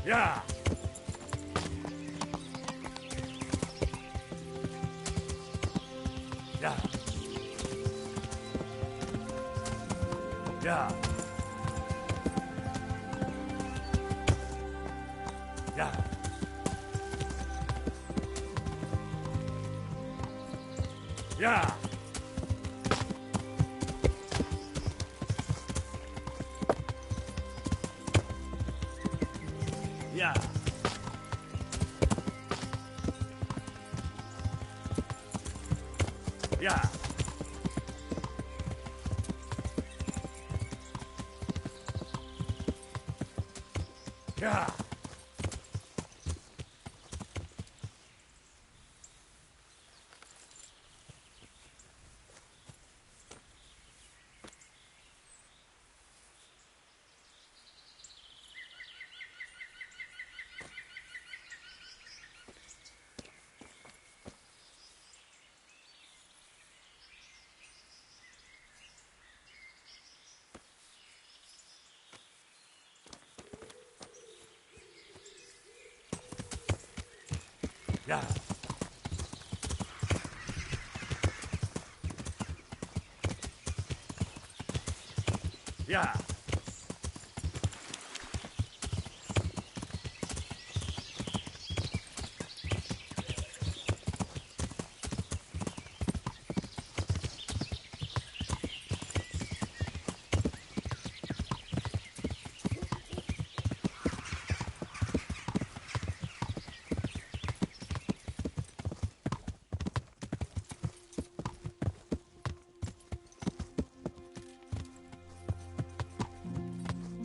Yeah. Yeah. Yeah. Yeah. Yeah. Yeah. Yeah. Yeah. Yeah. Yeah. Yeah.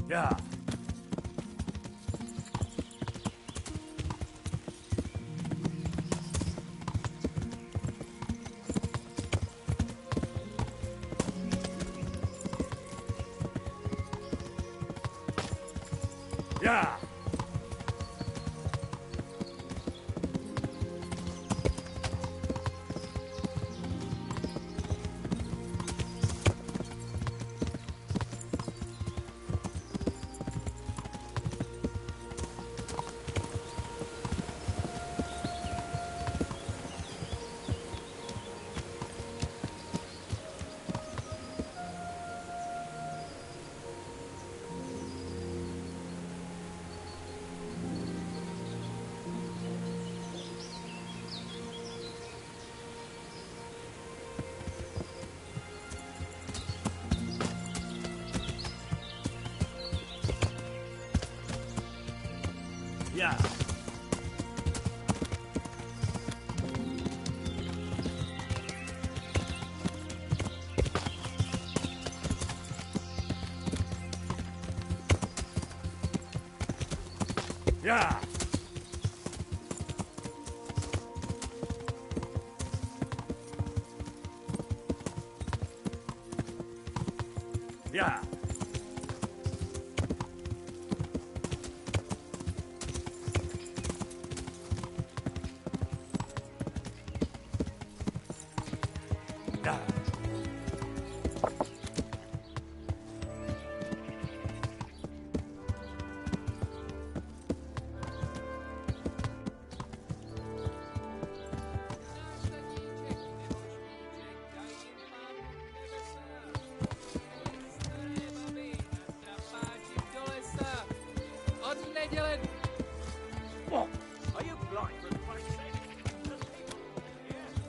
Yeah. Yeah. Yeah. Yeah. Yeah. Od neděle... What? Are you blind for Christ's sake? There's people here.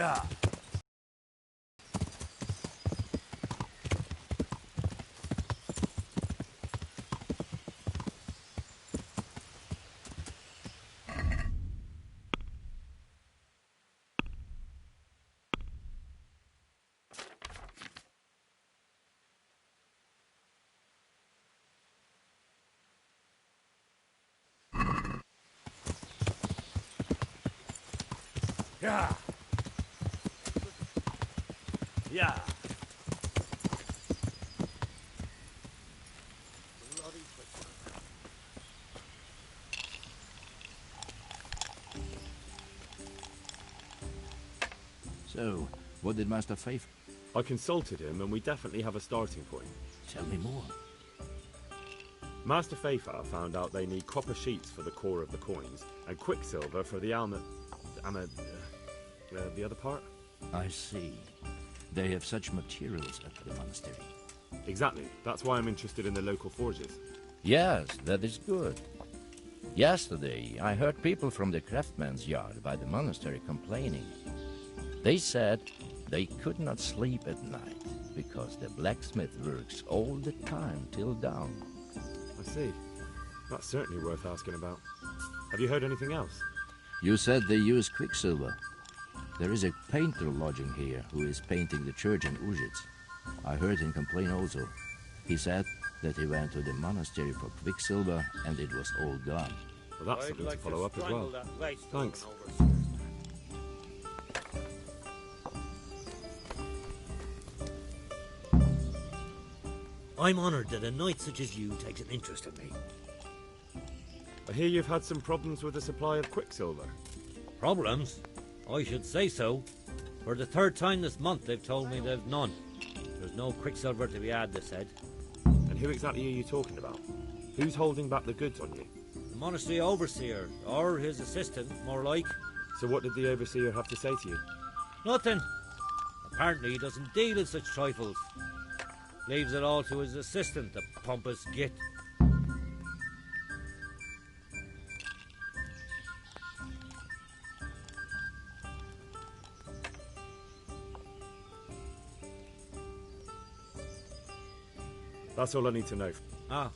Yeah. Yeah. Yeah. So, what did Master Faith? I consulted him and we definitely have a starting point. Tell me more. Master Faithar found out they need copper sheets for the core of the coins and quicksilver for the the other part? I see. They have such materials at the monastery. Exactly. That's why I'm interested in the local forges. Yes, that is good. Yesterday, I heard people from the craftsman's yard by the monastery complaining. They said they could not sleep at night because the blacksmith works all the time till dawn. I see. That's certainly worth asking about. Have you heard anything else? You said they use quicksilver. There is a painter lodging here who is painting the church in Ujits. I heard him complain also. He said that he went to the monastery for quicksilver and it was all gone. Well, that's something to follow up as well. Thanks. I'm honoured that a knight such as you takes an interest in me. I hear you've had some problems with the supply of quicksilver. Problems? I should say so. For the third time this month they've told me they've none. There's no quicksilver to be had, they said. And who exactly are you talking about? Who's holding back the goods on you? The monastery overseer, or his assistant, more like. So what did the overseer have to say to you? Nothing. Apparently he doesn't deal in such trifles. Leaves it all to his assistant, the pompous git. That's all I need to know. Ah.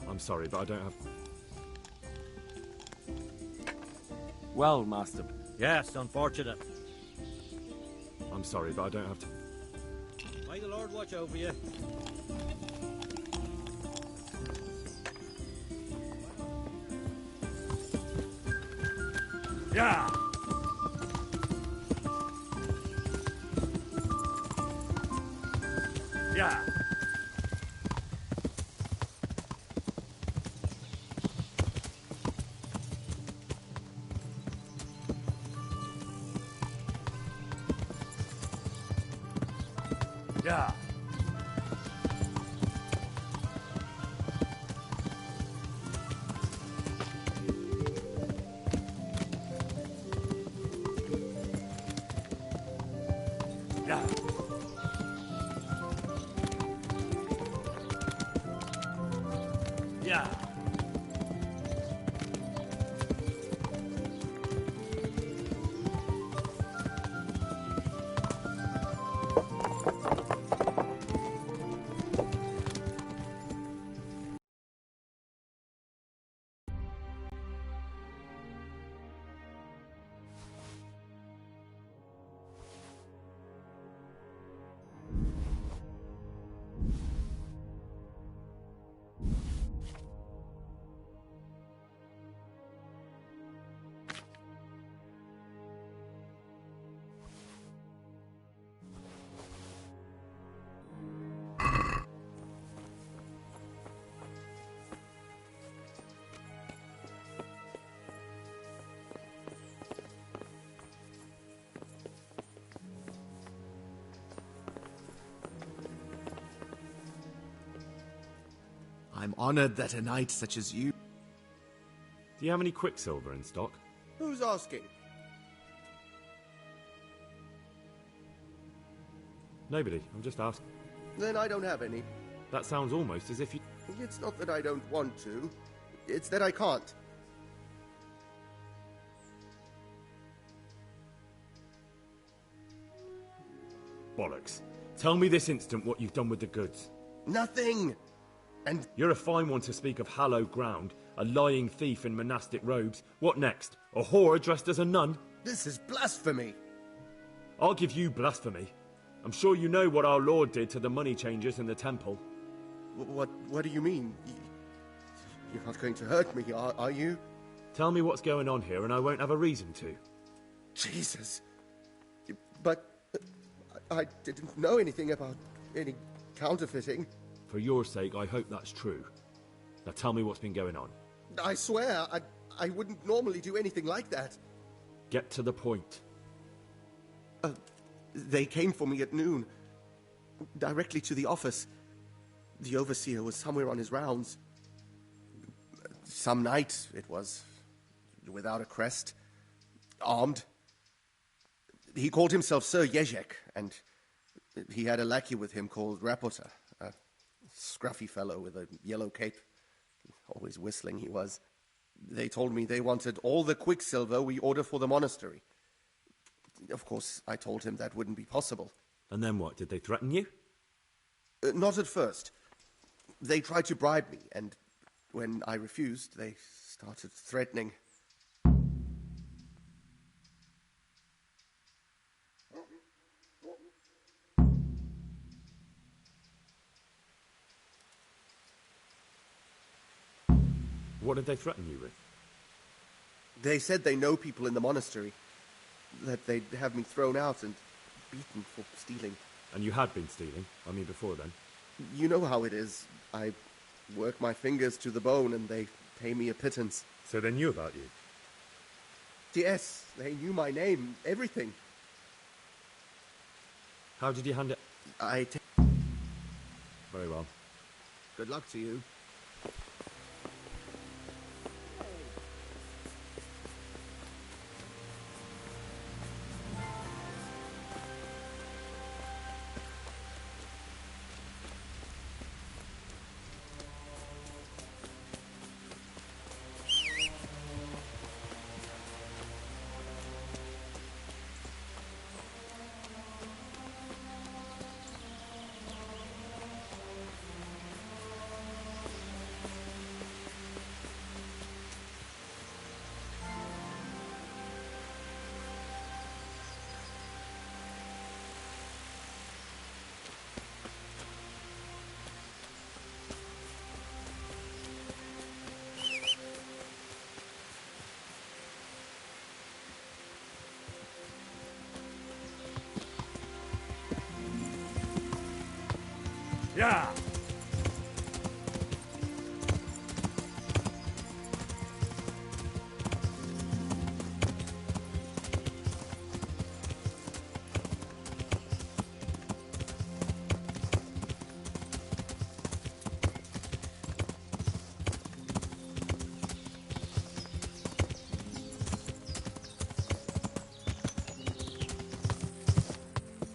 I'm sorry, but I don't have... Well, Master... Yes, unfortunate. I'm sorry, but I don't have to... May the Lord watch over you. Yeah! Yeah! Yeah! Yeah! Yeah! I'm honored that a knight such as you... Do you have any quicksilver in stock? Who's asking? Nobody. I'm just asking. Then I don't have any. That sounds almost as if you... It's not that I don't want to. It's that I can't. Bollocks. Tell me this instant what you've done with the goods. Nothing! And You're a fine one to speak of hallowed ground, a lying thief in monastic robes. What next? A whore dressed as a nun? this is blasphemy! I'll give you blasphemy. I'm sure you know what our Lord did to the money changers in the temple. What do you mean? You're not going to hurt me, are you? Tell me what's going on here and I won't have a reason to. Jesus. But I didn't know anything about any counterfeiting. For your sake, I hope that's true. Now tell me what's been going on. I swear, I wouldn't normally do anything like that. Get to the point. They came for me at noon, directly to the office. The overseer was somewhere on his rounds. Some night, it was, without a crest, armed. He called himself Sir Jezek, and he had a lackey with him called Rapota, a scruffy fellow with a yellow cape. Always whistling he was. They told me they wanted all the quicksilver we order for the monastery. Of course, I told him that wouldn't be possible. And then what? Did they threaten you? Not at first. They tried to bribe me, and when I refused, they started threatening. What did they threaten you with? They said they know people in the monastery, that they'd have me thrown out and beaten for stealing. And you had been stealing? I mean, before then? You know how it is. I work my fingers to the bone and they pay me a pittance. So they knew about you? Yes, they knew my name, everything. How did you hand it? Very well. Good luck to you. Yeah!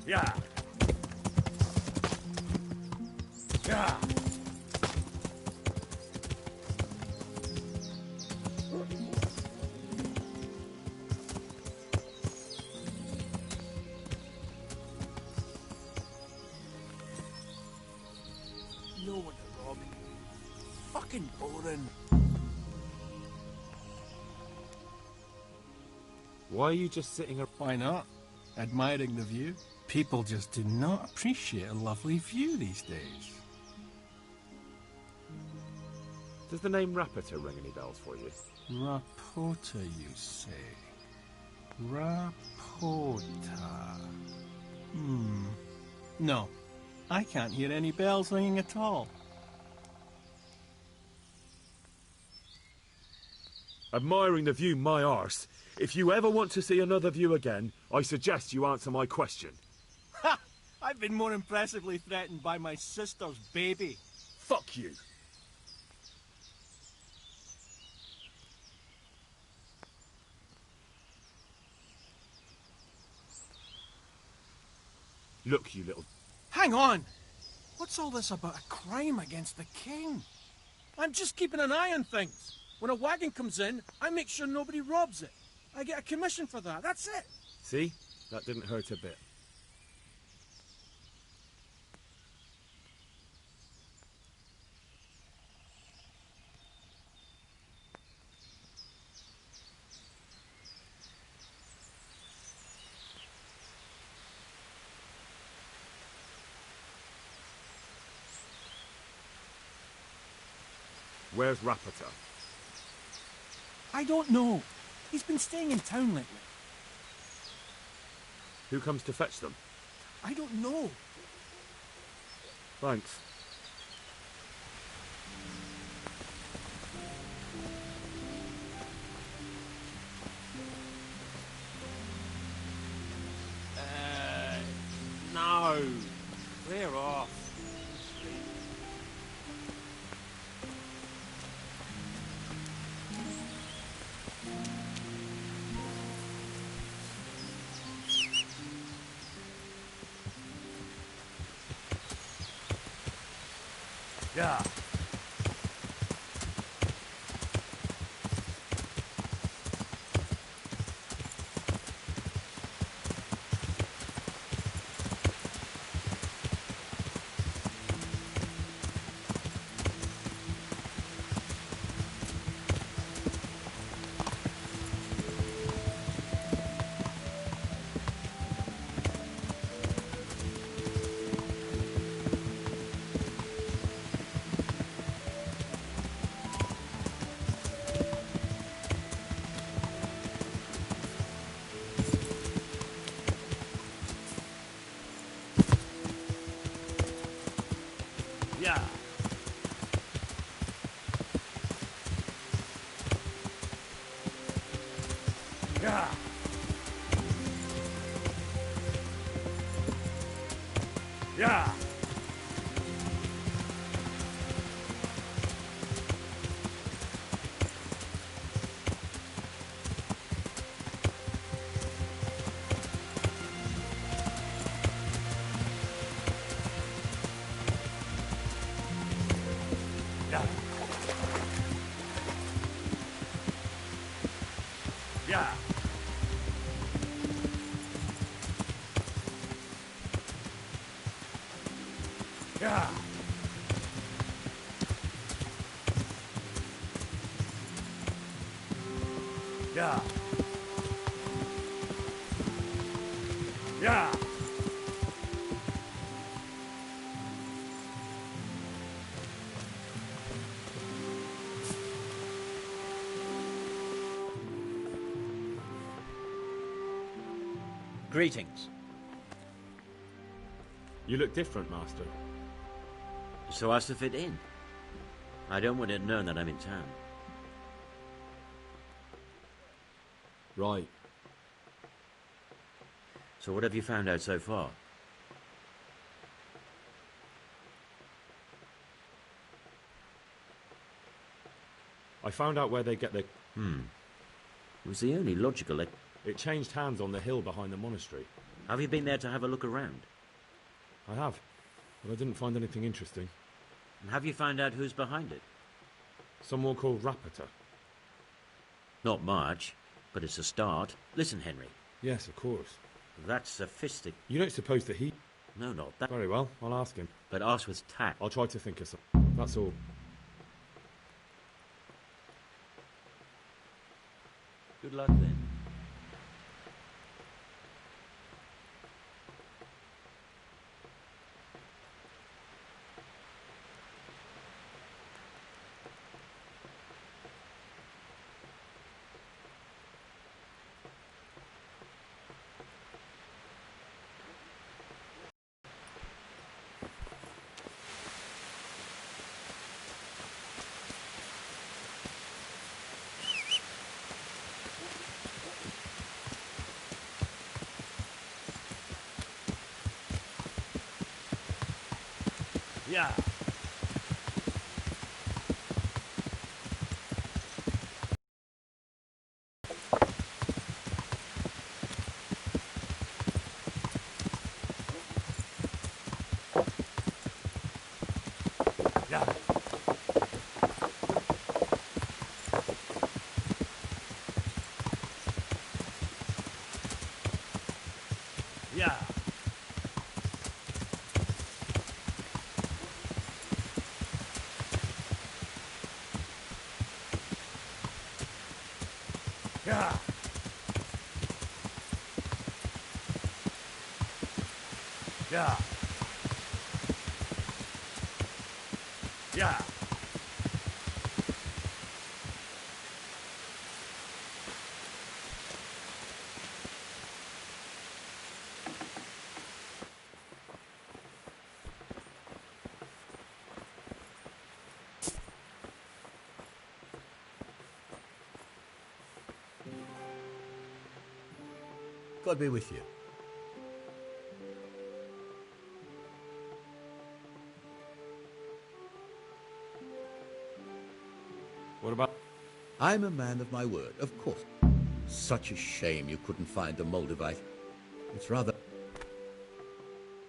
Yeah! Yeah! No one to rob. Fucking boring. Why are you just sitting around? Why not? Admiring the view. People just do not appreciate a lovely view these days. Does the name Rapota ring any bells for you? Rapota, you say? Rapota. No, I can't hear any bells ringing at all. Admiring the view, my arse. If you ever want to see another view again, I suggest you answer my question. Ha! I've been more impressively threatened by my sister's baby. Fuck you. Look, you little... Hang on! What's all this about a crime against the king? I'm just keeping an eye on things. When a wagon comes in, I make sure nobody robs it. I get a commission for that. That's it. See? That didn't hurt a bit. Where's Rapata? I don't know. He's been staying in town lately. Who comes to fetch them? I don't know. Thanks. No. Clear off. Yeah. Yeah. Yeah. Yeah. Yeah. Yeah. Yeah. Yeah. Yeah. Greetings. You look different, Master. So as to fit in. I don't want it known that I'm in town. Right. So what have you found out so far? I found out where they get their... It was the only logical... It changed hands on the hill behind the monastery. Have you been there to have a look around? I have, but I didn't find anything interesting. And have you found out who's behind it? Someone called Rapata. Not much, but it's a start. Listen, Henry. Yes, of course. That's sophistic. You don't suppose that he... No, not that. Very well, I'll ask him. But ask with tact. I'll try to think of something. That's all. Good luck then. Yeah. Yeah. Yeah. Yeah. God be with you. What about... I'm a man of my word, of course. Such a shame you couldn't find the Moldavite. It's rather...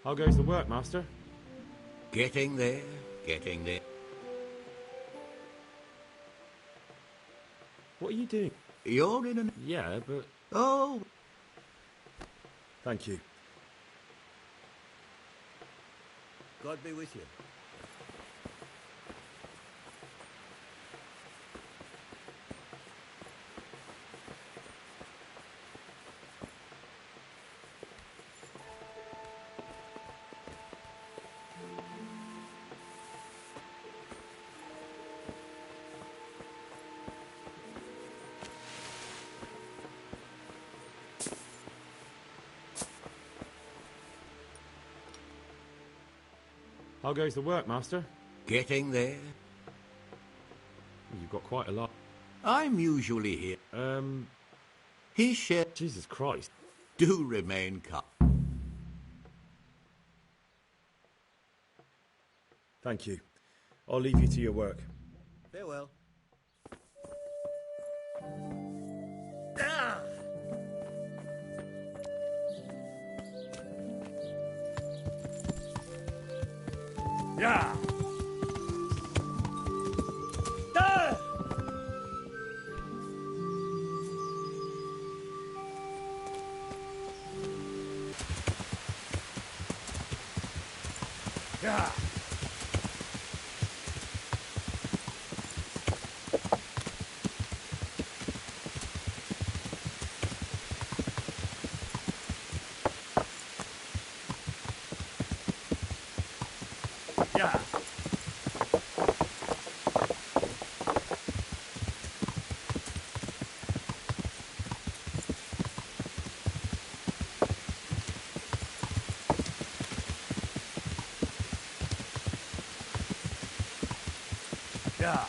How goes the work, Master? Getting there, getting there. What are you doing? You're in an... Yeah, but... Oh, Thank you. God be with you. How goes the work, Master? Getting there. You've got quite a lot. I'm usually here. He said, Jesus Christ. do remain calm. Thank you. I'll leave you to your work. Farewell. Yeah. Ah! Yeah. Yeah. Yeah.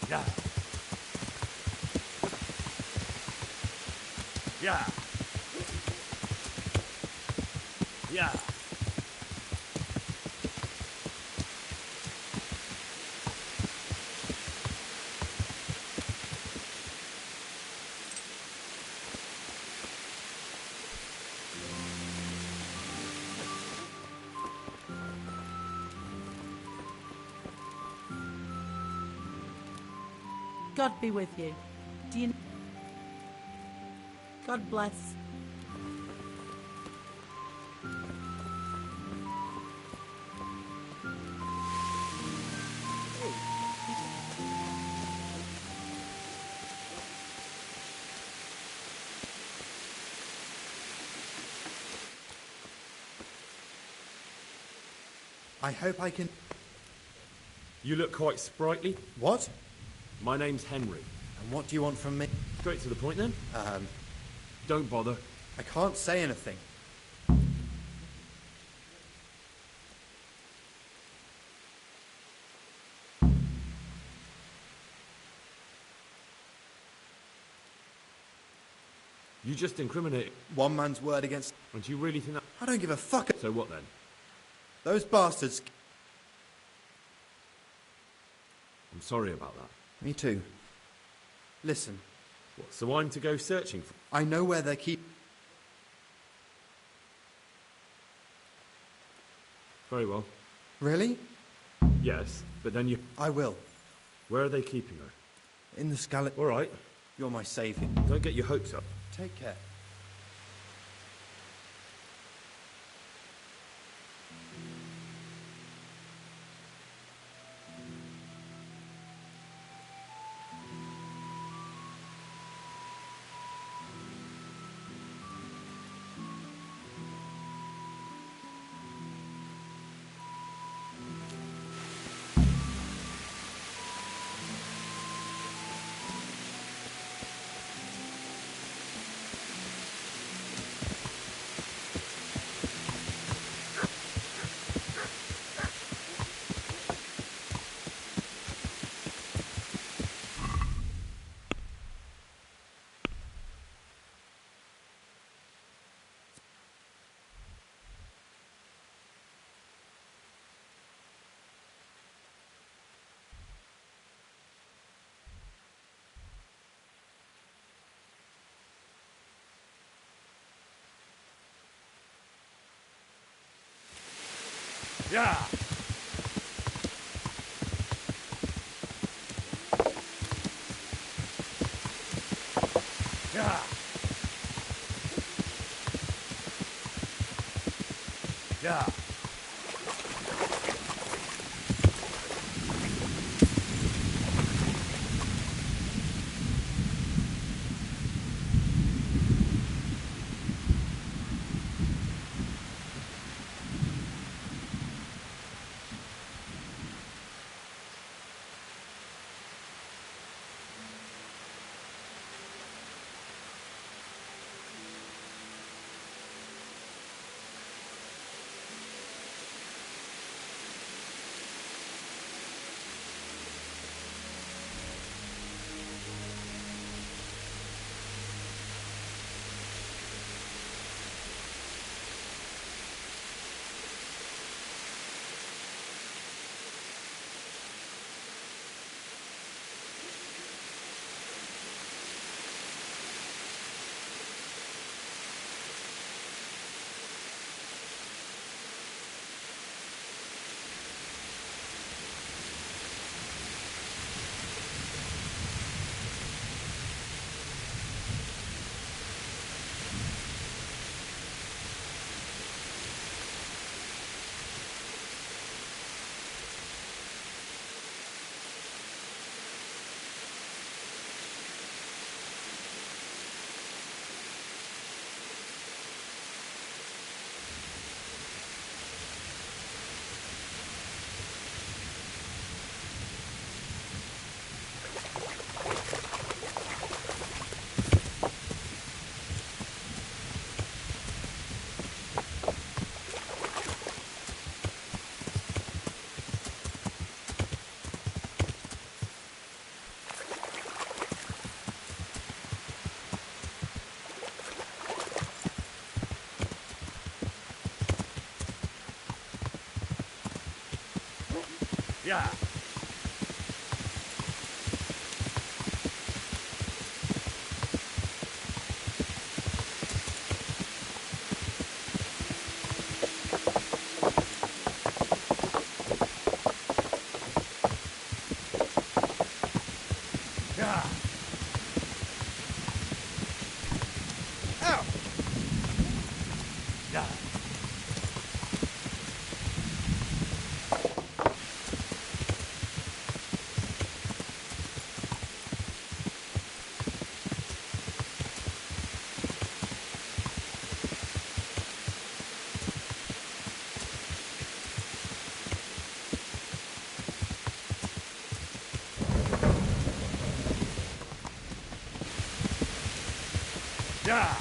Yeah. Yeah. Yeah. God be with you. Do you... God bless. I hope I can... You look quite sprightly. What? My name's Henry. And what do you want from me? Straight to the point then. Don't bother. I can't say anything. You just incriminate. One man's word against... And do you really think that... I don't give a fuck. So what then? Those bastards... I'm sorry about that. Me too. Listen, What, so I'm to go searching for... I know where they keep... Very well. Really? Yes, but then you... I will. Where are they keeping her? In the Scarlet... All right. You're my saviour. Don't get your hopes up. Take care. Yeah. Yeah. Yeah. Yeah. Yeah. Ow. Yeah. Yeah.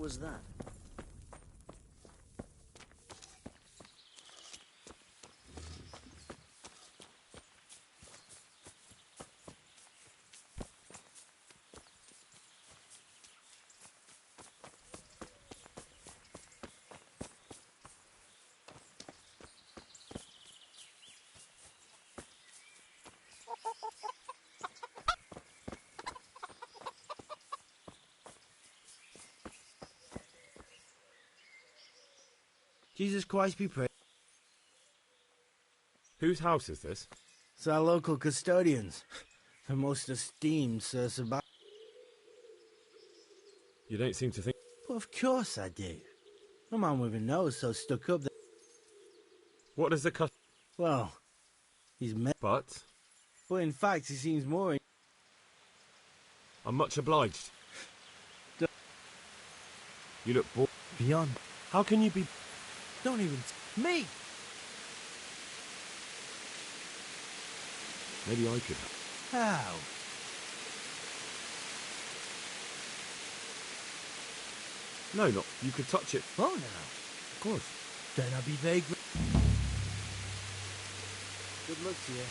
was that? Jesus Christ be praised. Whose house is this? It's our local custodians. The most esteemed Sir Sebastian. You don't seem to think... Well, of course I do. No man with a nose so stuck up that... What does the cut... Well, he's But... But in fact, he seems more... I'm much obliged. You look bored. Beyond. How can you be... Don't even... Me! Maybe I could... How? No, not... You could touch it. Oh, no. Of course. Then I'll be very... Good luck to you.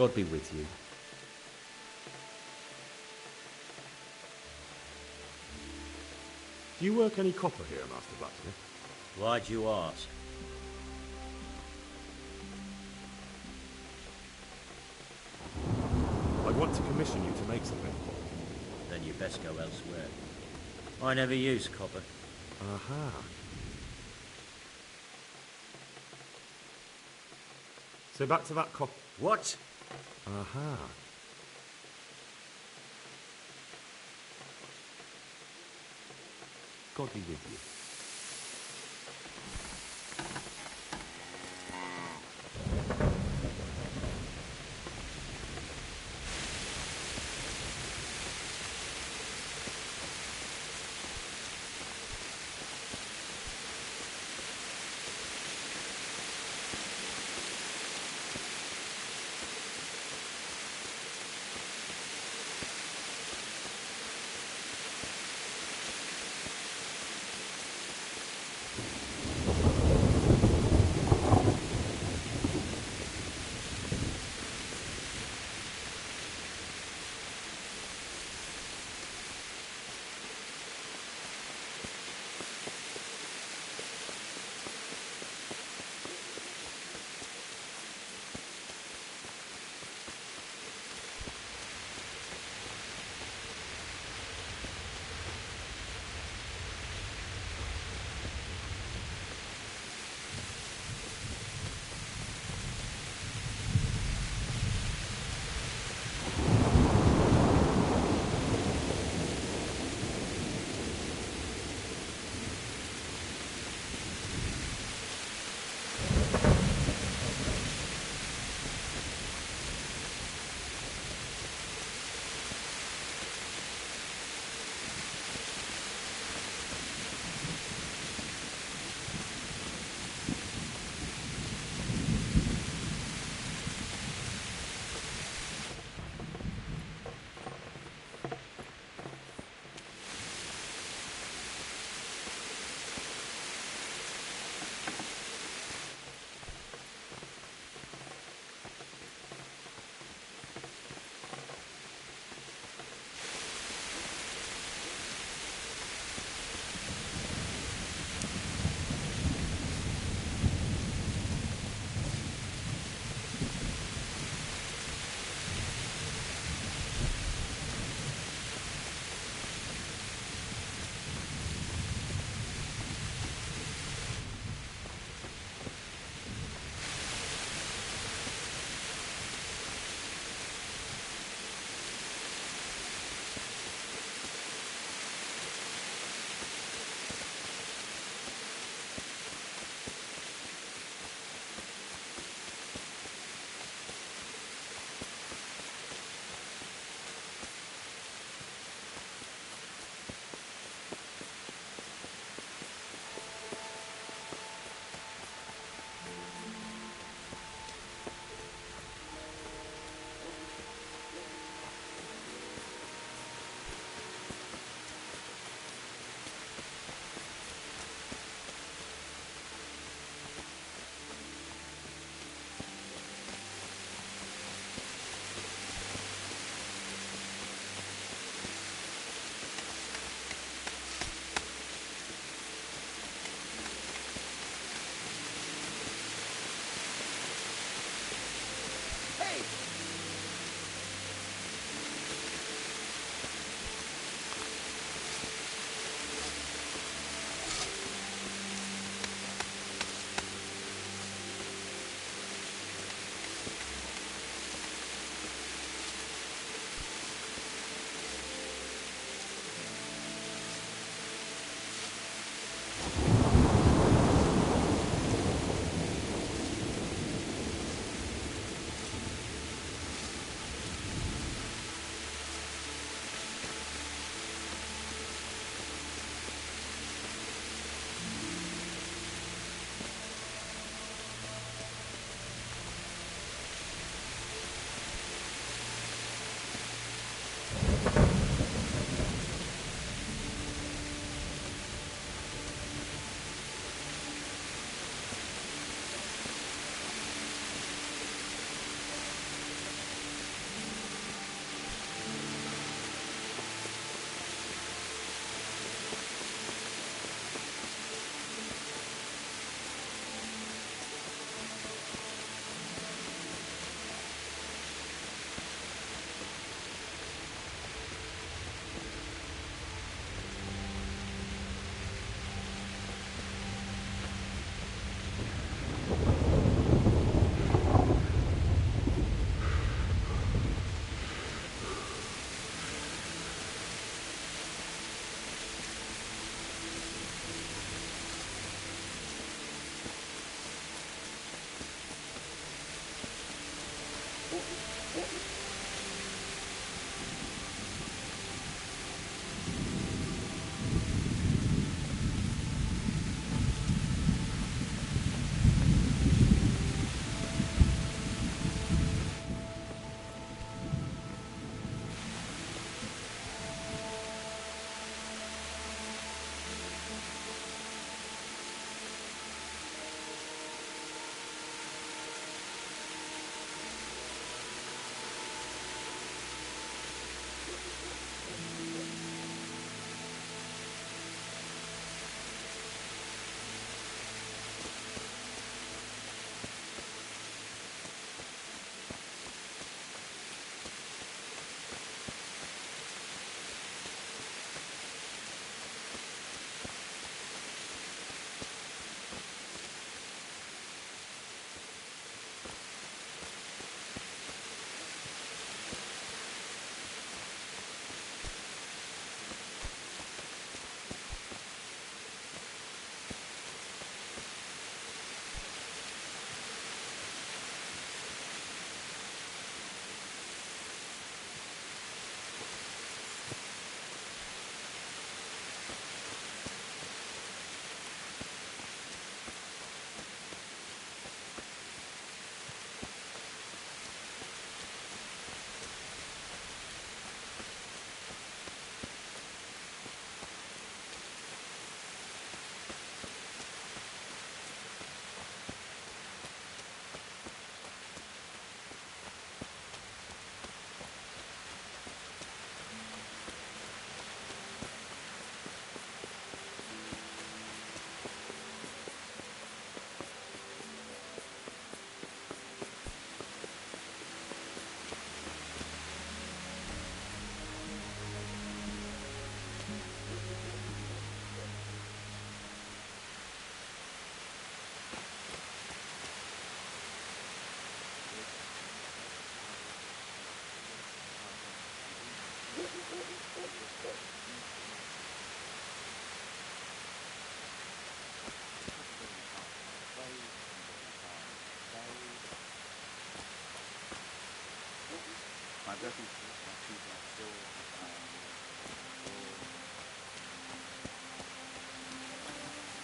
God be with you. Do you work any copper here, Master Blacksmith? Why'd you ask? I want to commission you to make something. Then you best go elsewhere. I never use copper. Aha. So back to that copper. What? Aha. God be with you.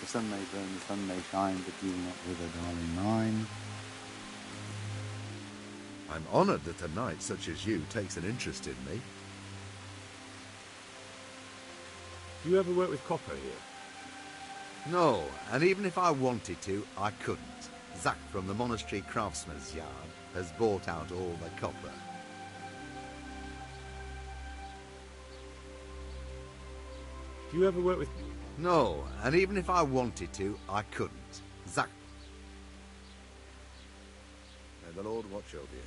The sun may burn, the sun may shine, but you will not wither, darling mine. I'm honoured that a knight such as you takes an interest in me. Do you ever work with copper here? No, and even if I wanted to, I couldn't. Zach from the monastery craftsman's yard has bought out all the copper. Do you ever work with... No, and even if I wanted to, I couldn't. Zach... May the Lord watch over you.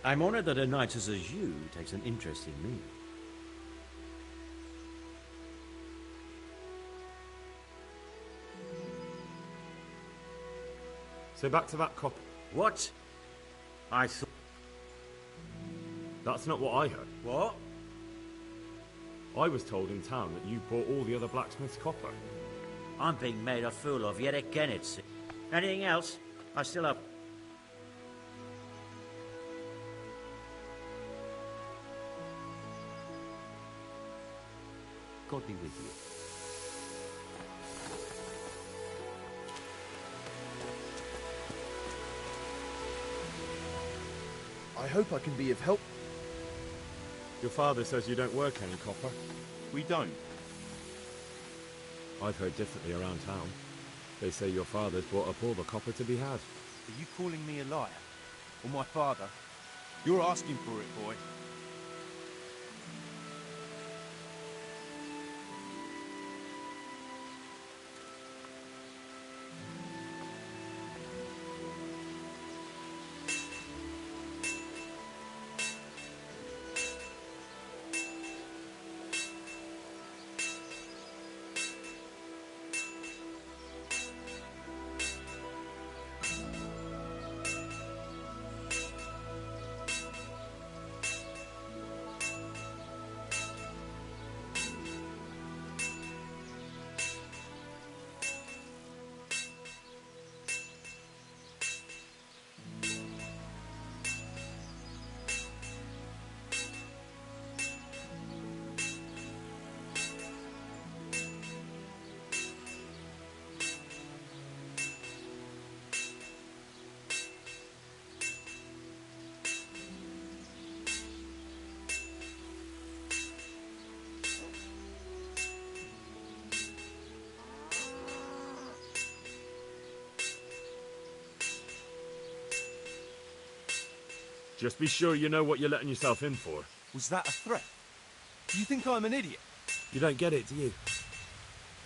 I'm honored that a knight such as you takes an interest in me. So back to that cop. What? I thought... That's not what I heard. What? I was told in town that you bought all the other blacksmith's copper. I'm being made a fool of yet again, it seems. Anything else? I still have... God be with you. I hope I can be of help. Your father says you don't work any copper. We don't. I've heard differently around town. They say your father's bought up all the copper to be had. Are you calling me a liar? Or my father? You're asking for it, boy. Just be sure you know what you're letting yourself in for. Was that a threat? Do you think I'm an idiot? You don't get it, do you?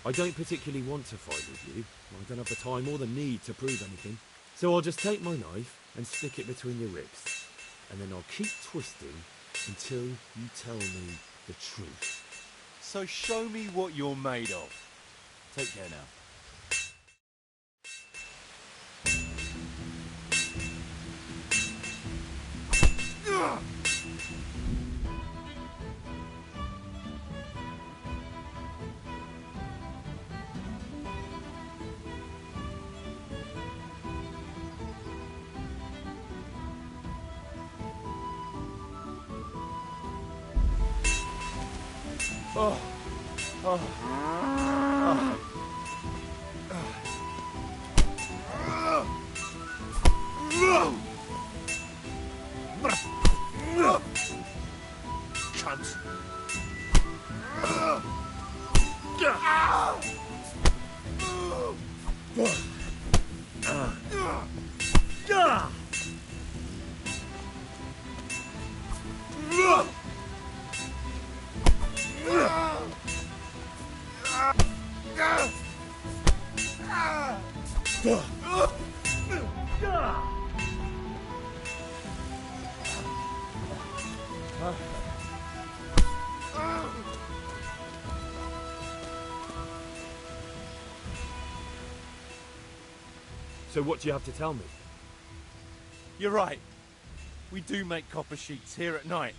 I don't particularly want to fight with you. I don't have the time or the need to prove anything. So I'll just take my knife and stick it between your ribs. And then I'll keep twisting until you tell me the truth. So show me what you're made of. Take care now. Oh. Oh. Oh. Cunt. So what do you have to tell me? You're right. We do make copper sheets here at night.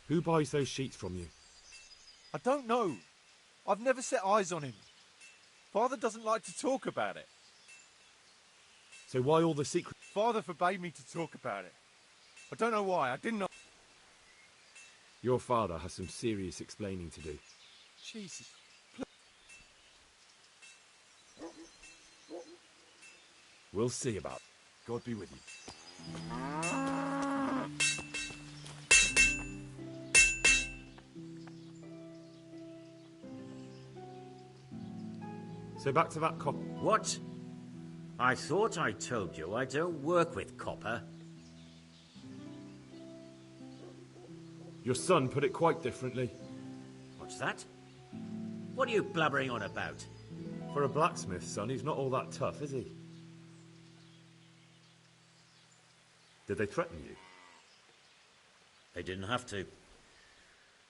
Who buys those sheets from you? I don't know. I've never set eyes on him. Father doesn't like to talk about it. So why all the secret? Father forbade me to talk about it. I don't know why. I didn't know. Your father has some serious explaining to do. Jesus. We'll see about it. God be with you. So back to that copper. What? I thought I told you I don't work with copper. Your son put it quite differently. What's that? What are you blabbering on about? For a blacksmith, son, he's not all that tough, is he? Did they threaten you? They didn't have to.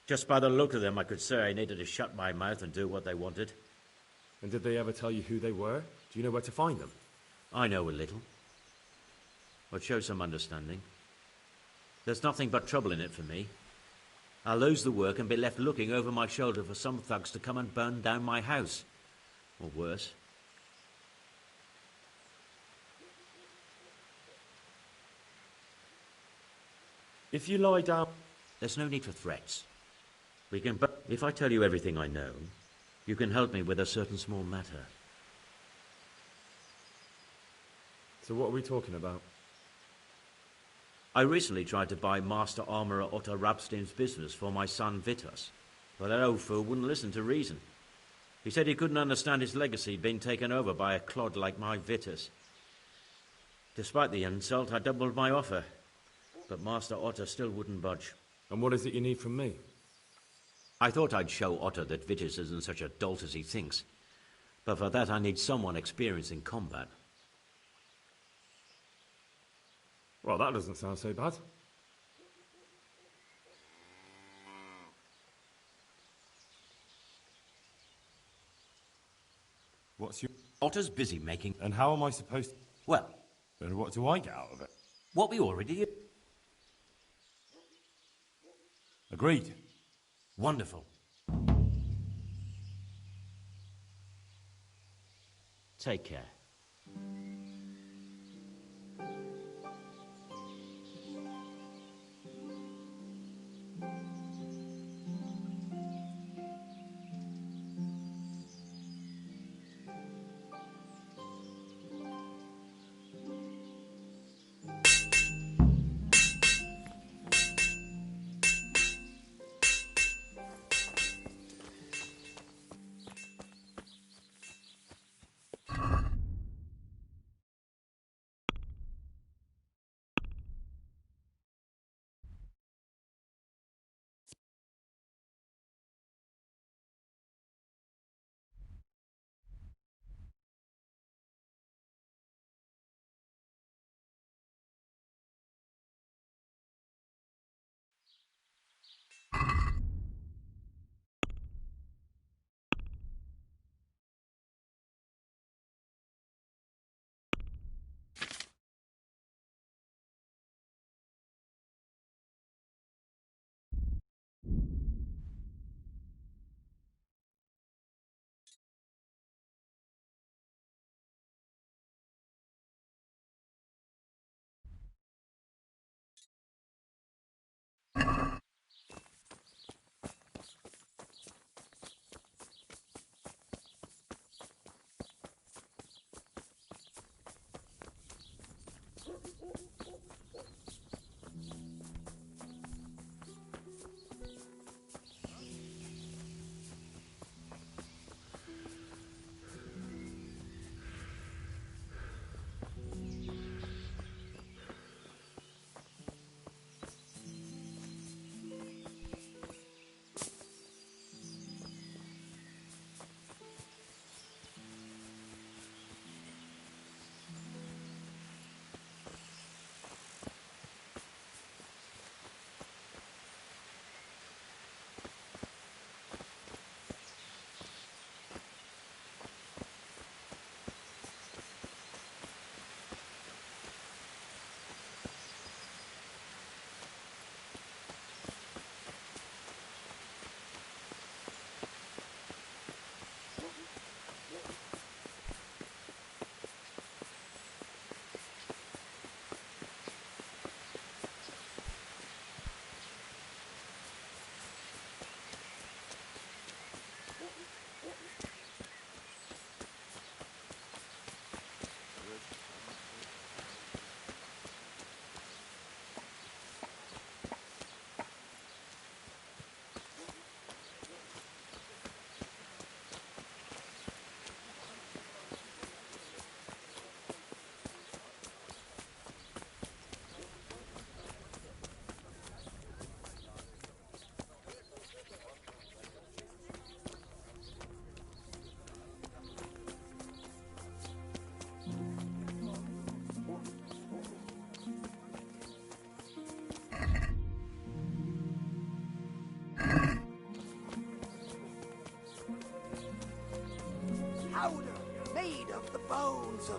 Just by the look of them, I could say I needed to shut my mouth and do what they wanted. And did they ever tell you who they were? Do you know where to find them? I know a little. But show some understanding. There's nothing but trouble in it for me. I'll lose the work and be left looking over my shoulder for some thugs to come and burn down my house. Or worse. If you lie down... There's no need for threats. We can... If I tell you everything I know, you can help me with a certain small matter. So what are we talking about? I recently tried to buy Master Armourer Otto Rabstein's business for my son Vitus, but that old fool wouldn't listen to reason. He said he couldn't understand his legacy being taken over by a clod like my Vitus. Despite the insult, I doubled my offer, but Master Otto still wouldn't budge. And what is it you need from me? I thought I'd show Otto that Vitus isn't such a dolt as he thinks, but for that I need someone experienced in combat. Well, that doesn't sound so bad. What's your... Otto's busy making... And how am I supposed to... Well... And what do I get out of it? What we already did. Agreed. Wonderful. Take care.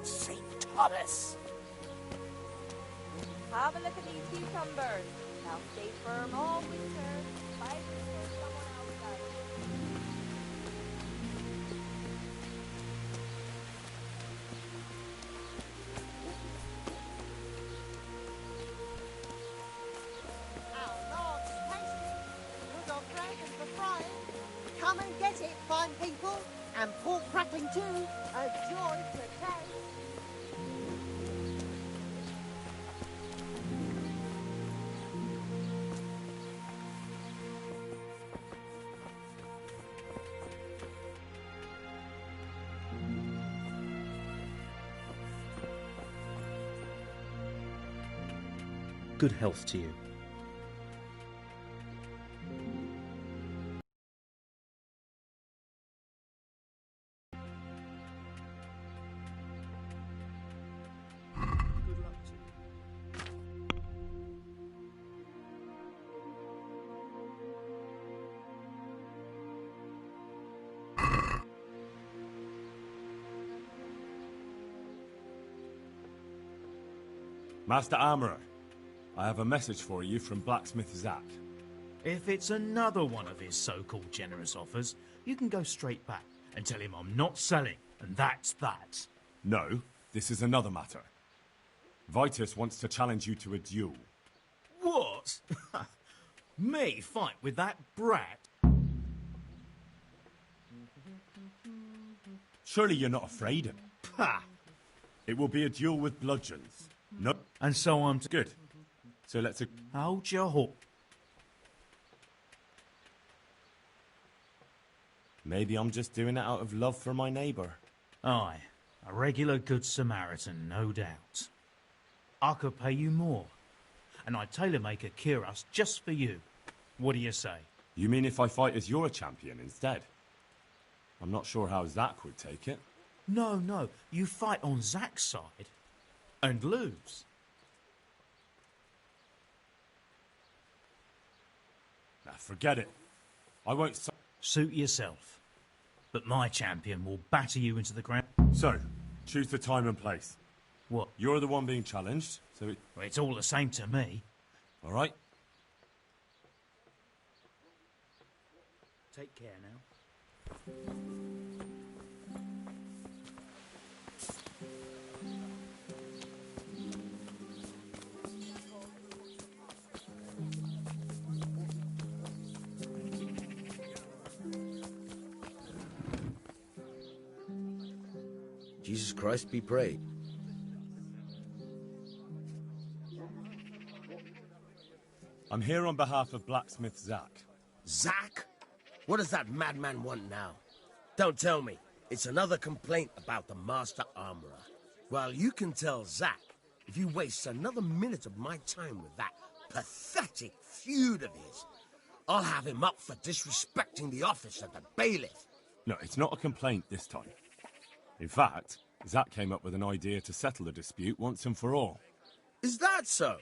St. Thomas. Have a look at these cucumbers. They'll stay firm all winter. Fight for someone outside. Our Lord's tasty. Good old dragon for frying. Come and get it, fine people. And pork crackling too. A joy to taste. Good health to you. Master Armourer, I have a message for you from blacksmith Zack. If it's another one of his so-called generous offers, you can go straight back and tell him I'm not selling, and that's that. No, this is another matter. Vitus wants to challenge you to a duel. What? Me fight with that brat? Surely you're not afraid of him. Ha! It will be a duel with bludgeons. No. And so I'm... Good. So let's... Hold your horse. Maybe I'm just doing it out of love for my neighbour. Aye, a regular good Samaritan, no doubt. I could pay you more, and I'd tailor-make a cuirass just for you. What do you say? You mean if I fight as your champion instead? I'm not sure how Zack would take it. No, you fight on Zack's side and lose. Now, forget it. I won't... Suit yourself. But my champion will batter you into the ground. So, choose the time and place. What? You're the one being challenged, so... Well, it's all the same to me. All right. Take care now. Jesus Christ be praised. I'm here on behalf of blacksmith Zack. Zack? What does that madman want now? Don't tell me. It's another complaint about the Master Armourer. Well, you can tell Zack if you waste another minute of my time with that pathetic feud of his. I'll have him up for disrespecting the office of the bailiff. No, it's not a complaint this time. In fact, Zack came up with an idea to settle the dispute once and for all. Is that so?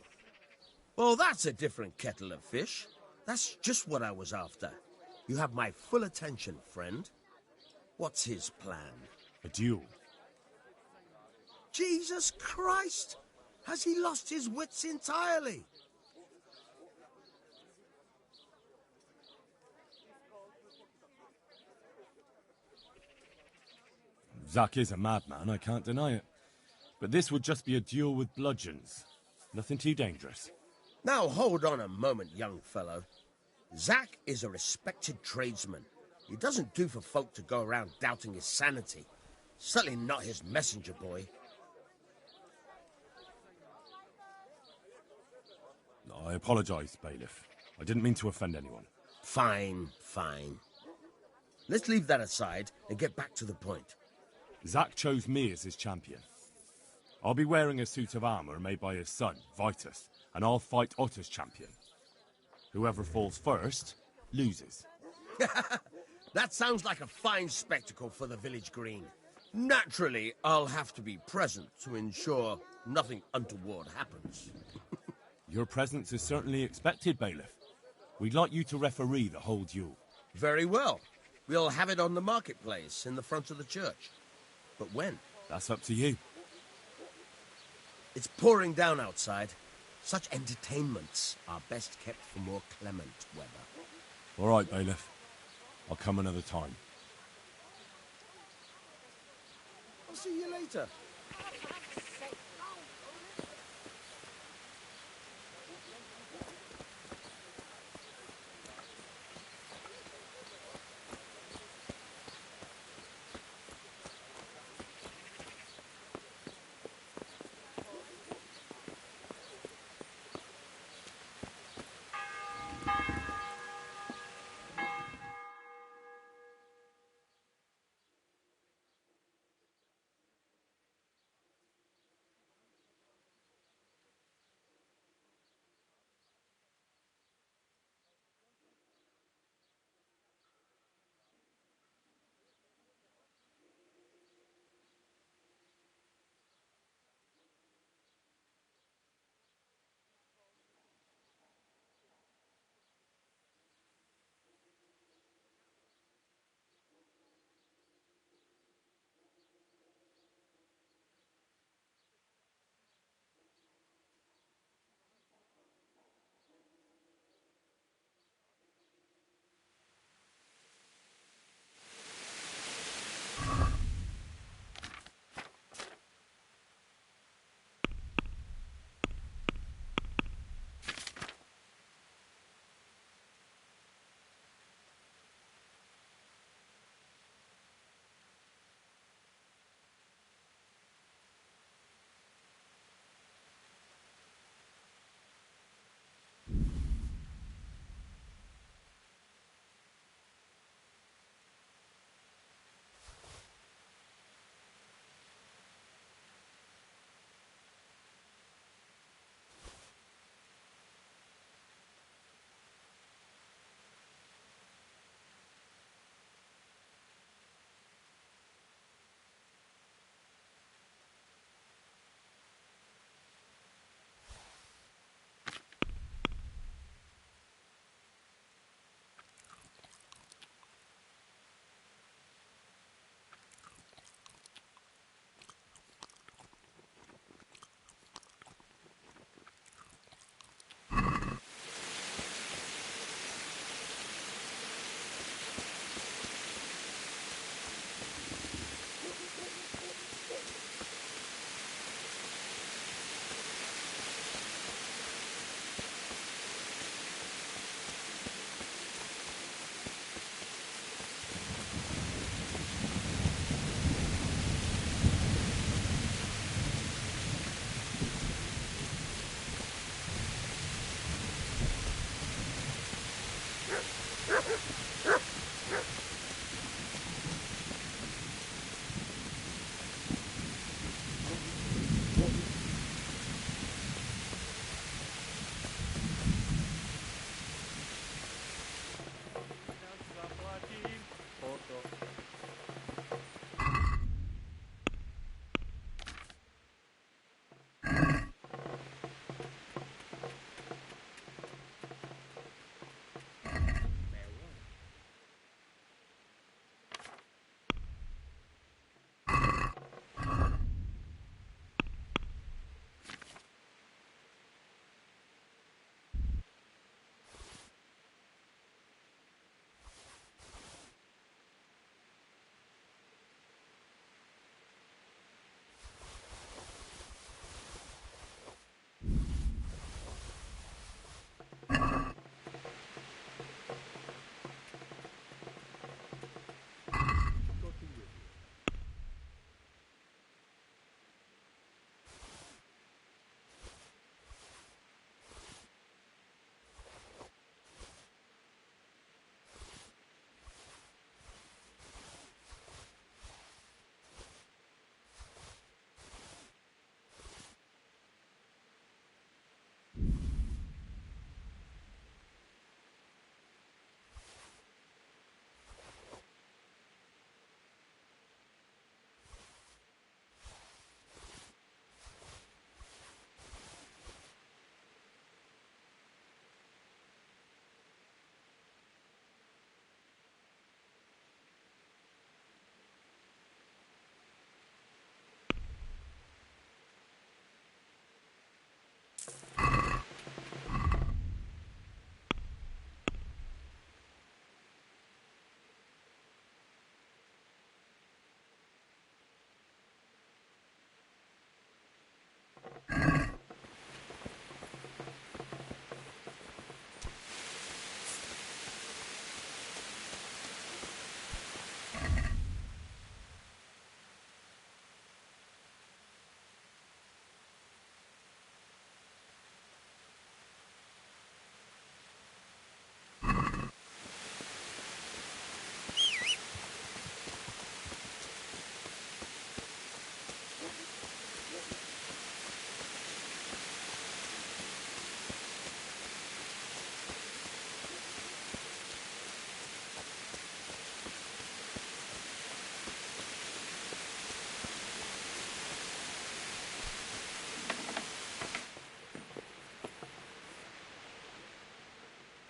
Well, that's a different kettle of fish. That's just what I was after. You have my full attention, friend. What's his plan? A duel. Jesus Christ! Has he lost his wits entirely? Zack is a madman, I can't deny it. But this would just be a duel with bludgeons. Nothing too dangerous. Now hold on a moment, young fellow. Zack is a respected tradesman. It doesn't do for folk to go around doubting his sanity. Certainly not his messenger boy. I apologise, bailiff. I didn't mean to offend anyone. Fine, fine. Let's leave that aside and get back to the point. Zack chose me as his champion. I'll be wearing a suit of armour made by his son, Vitus, and I'll fight Otter's champion. Whoever falls first, loses. That sounds like a fine spectacle for the village green. Naturally, I'll have to be present to ensure nothing untoward happens. Your presence is certainly expected, bailiff. We'd like you to referee the whole duel. Very well. We'll have it on the marketplace in the front of the church. But when? That's up to you. It's pouring down outside. Such entertainments are best kept for more clement weather. All right, bailiff. I'll come another time. I'll see you later.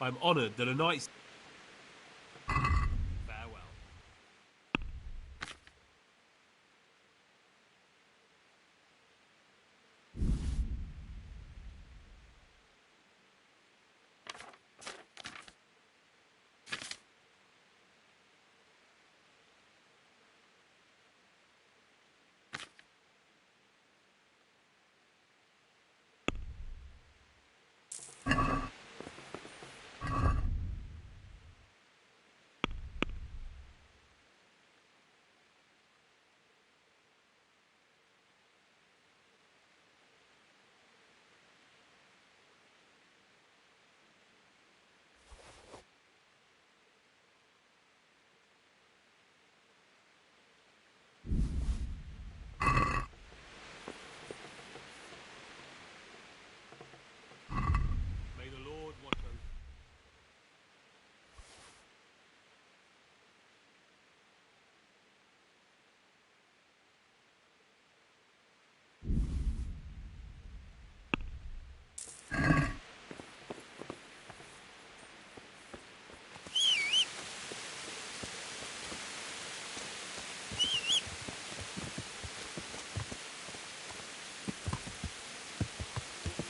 I'm honoured that a knight's... Farewell. May the Lord watch over...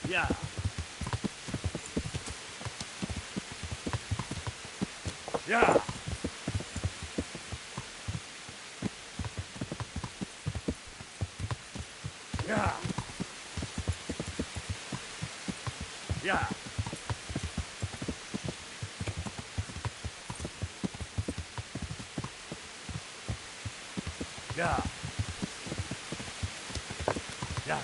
Yeah. Yeah. Yeah. Yeah. Yeah. Yeah.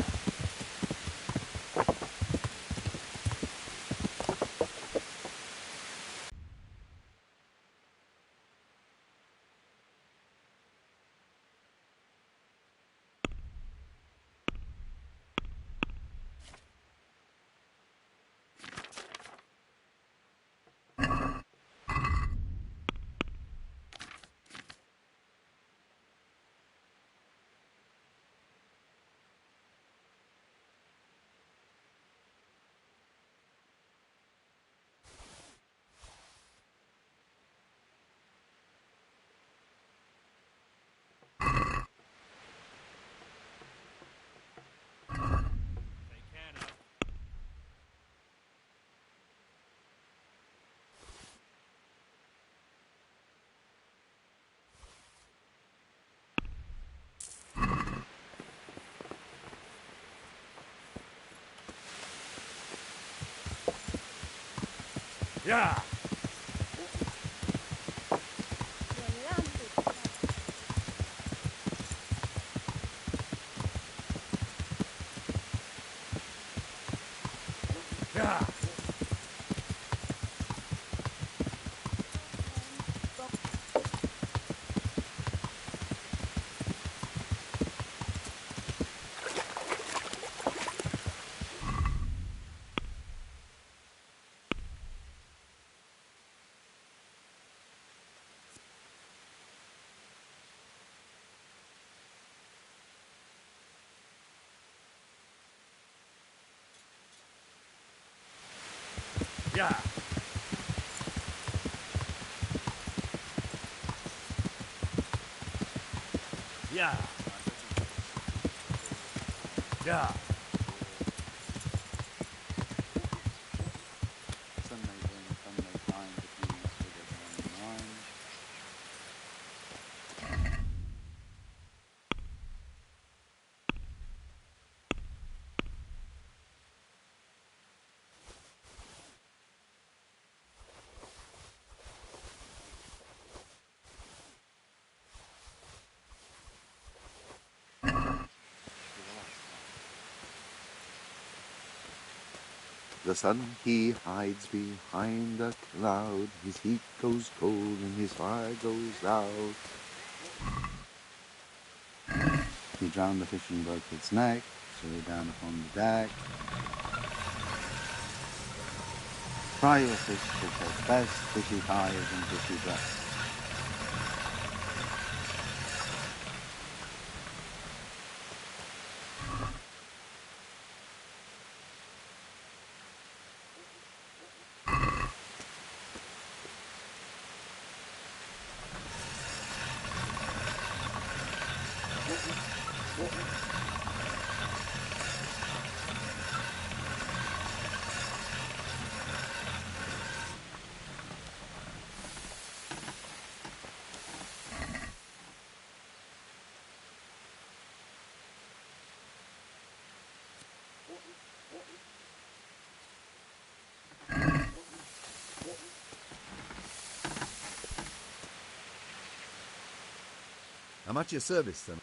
Yeah. Yeah. Yeah. Yeah. Yeah. Sun may burn, the sun may shine, but you must live a burning mind. The sun he hides behind a cloud, his heat goes cold and his fire goes out. He drowned the fish and broke its neck, so down upon the deck. Fry your fish till taste best, fishy thighs and fishy breasts. I'm at your service, sir.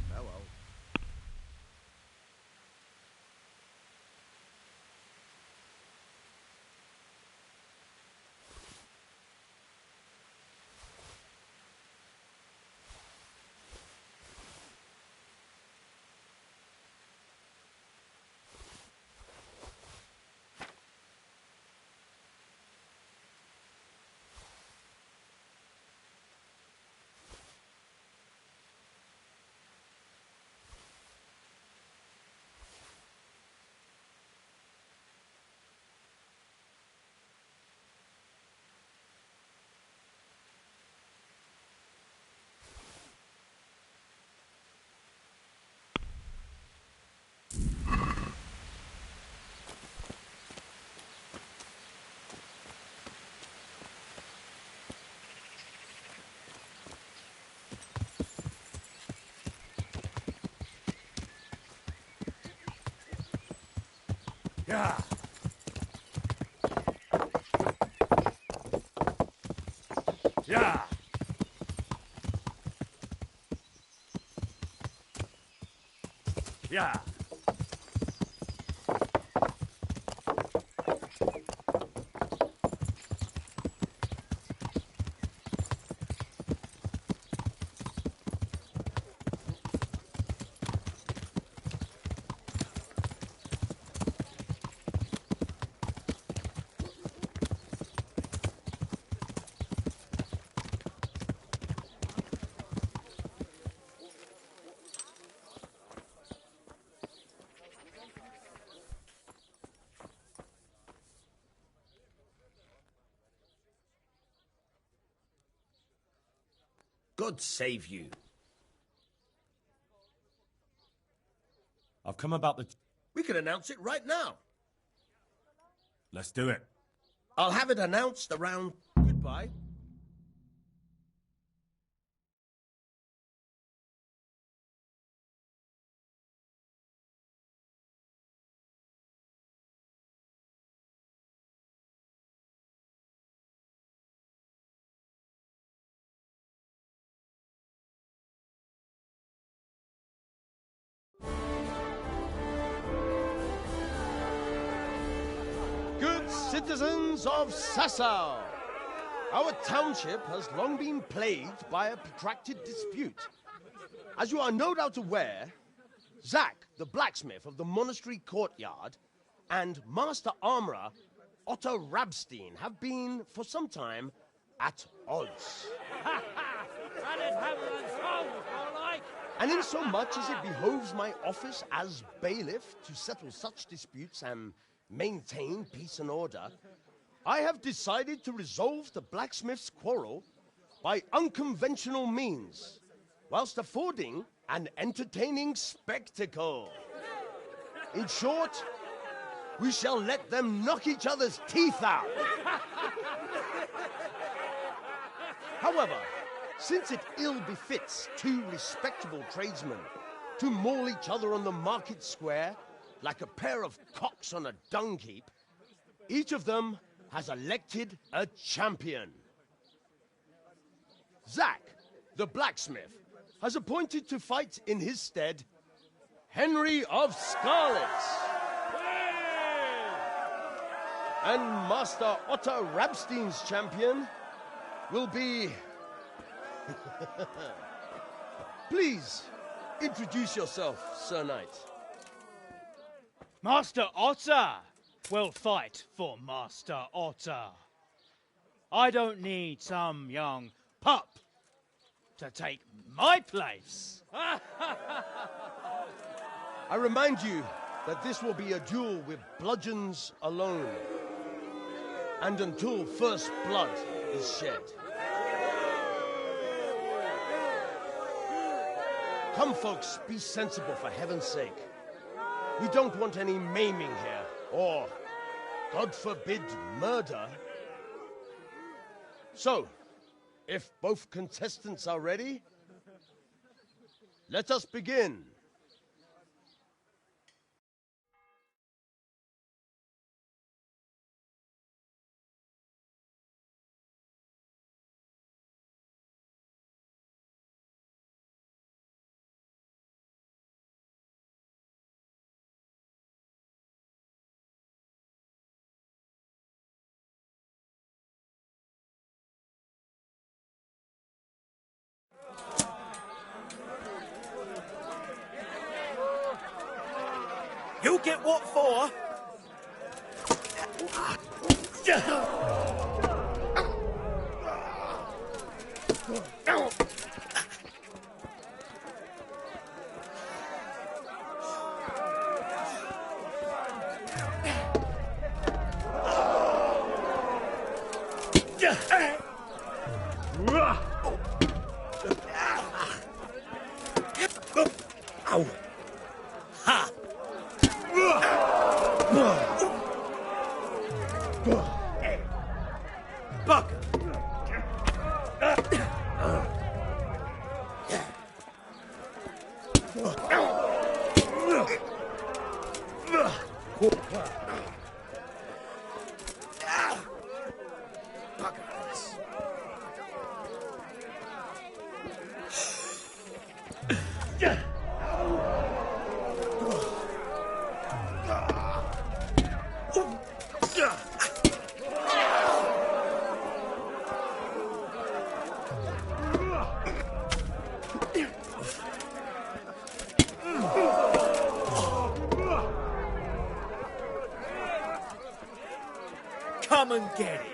Farewell. Yeah. Yeah. Yeah. God save you. I've come about the... We can announce it right now. Let's do it. I'll have it announced around... Goodbye. Good citizens of Sasau, our township has long been plagued by a protracted dispute. As you are no doubt aware, Zack, the blacksmith of the monastery courtyard, and Master Armourer Otto Rabstein have been, for some time, at odds. And in so much as it behoves my office as bailiff to settle such disputes and maintain peace and order, I have decided to resolve the blacksmith's quarrel by unconventional means, whilst affording an entertaining spectacle. In short, we shall let them knock each other's teeth out. However, since it ill befits two respectable tradesmen to maul each other on the market square like a pair of cocks on a dung heap, each of them has elected a champion. Zack, the blacksmith, has appointed to fight in his stead Henry of Scarlet. And Master Otto Rabstein's champion will be... Please, introduce yourself, Sir Knight. Master Otter will fight for Master Otter. I don't need some young pup to take my place. I remind you that this will be a duel with bludgeons alone, and until first blood is shed. Come, folks, be sensible for heaven's sake. We don't want any maiming here, or, God forbid, murder. So, if both contestants are ready, let us begin. You get what for? Ow! Ha! Buck! Come and get it.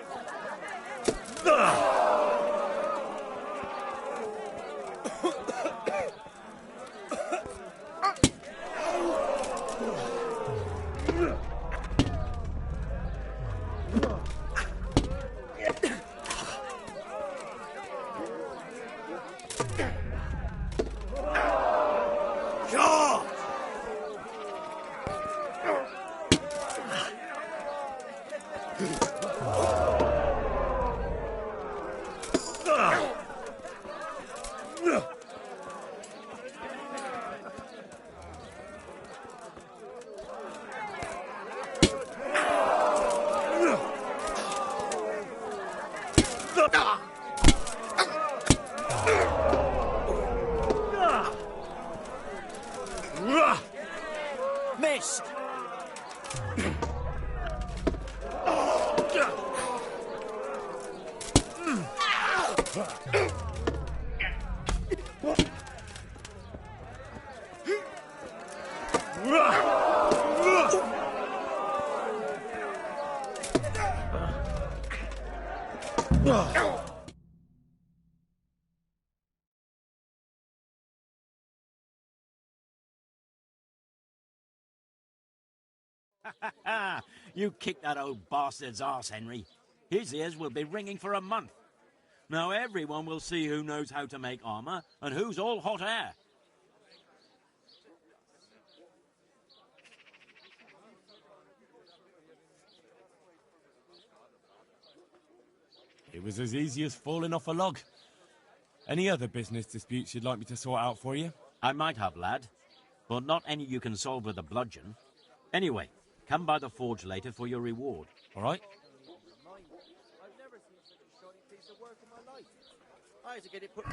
Missed. You kicked that old bastard's arse, Henry. His ears will be ringing for a month. Now everyone will see who knows how to make armour and who's all hot air. It was as easy as falling off a log. Any other business disputes you'd like me to sort out for you? I might have, lad, but not any you can solve with a bludgeon. Anyway, come by the forge later for your reward. All right? I've never seen such a shoddy piece of work in my life. I had to get it put...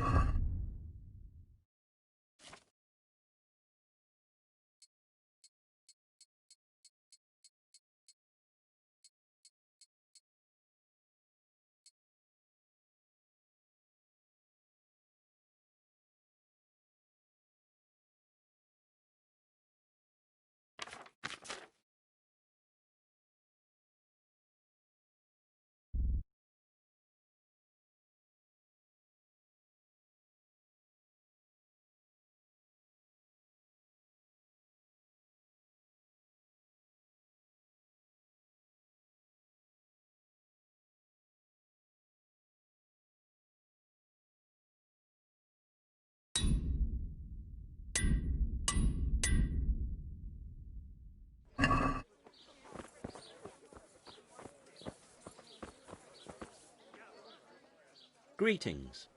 Greetings.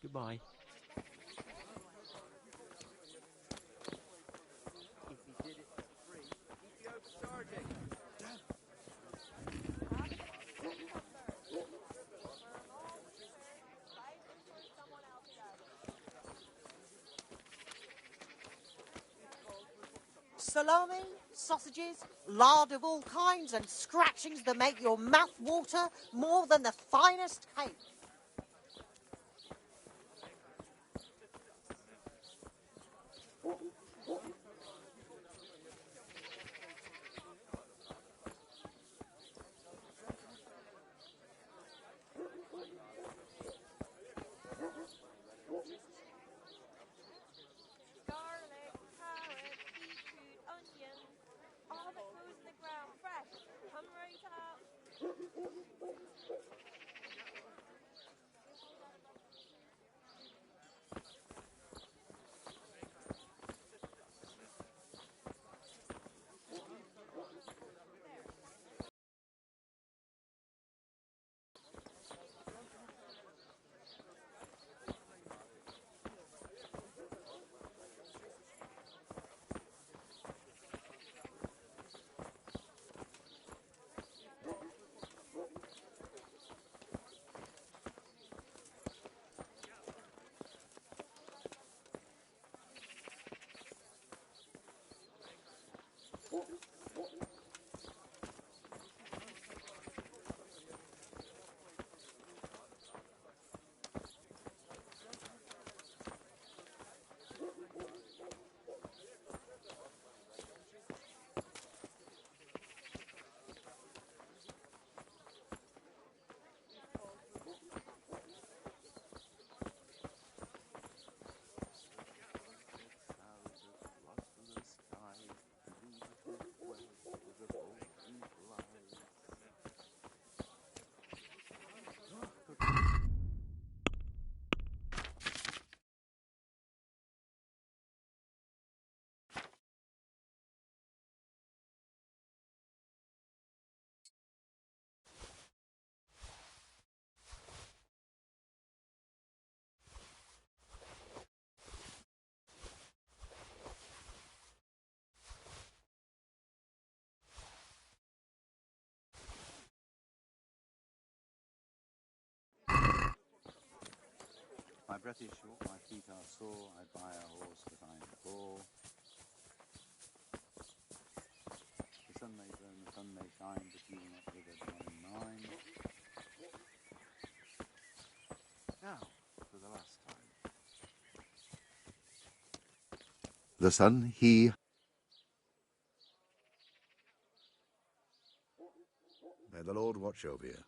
Goodbye. If he did it for free, he'd be overcharging. Salami, sausages, lard of all kinds, and scratchings that make your mouth water more than the finest cake. My breath is short, my feet are sore, I buy a horse but I'm poor. The sun may burn, the sun may shine, but you will not wither, darling mine. Now, for the last time. The sun, he... May the Lord watch over you.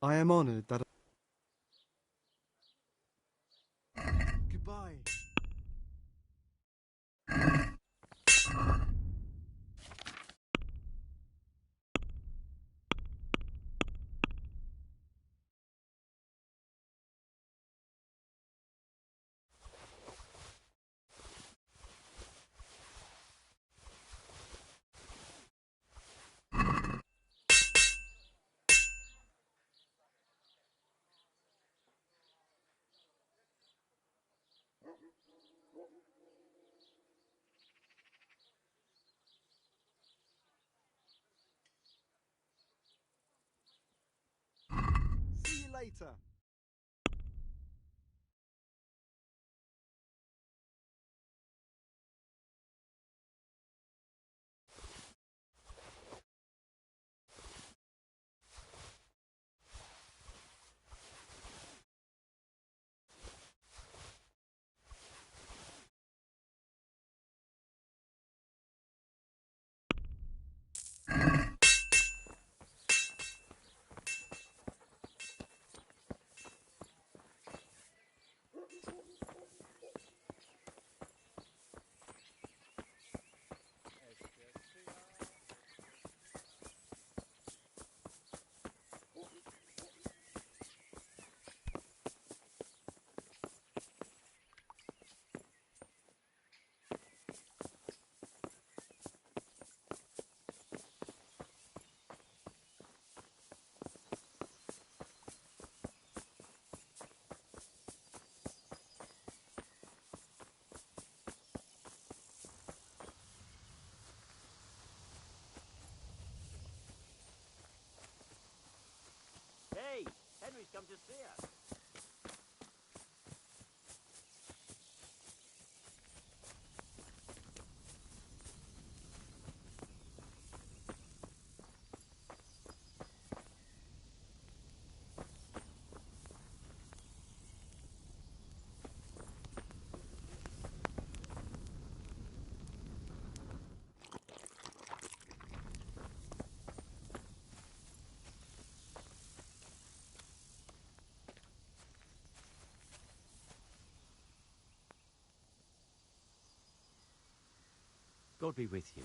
I am honoured that... Goodbye. See you later. Hey, Henry's come to see us. God be with you.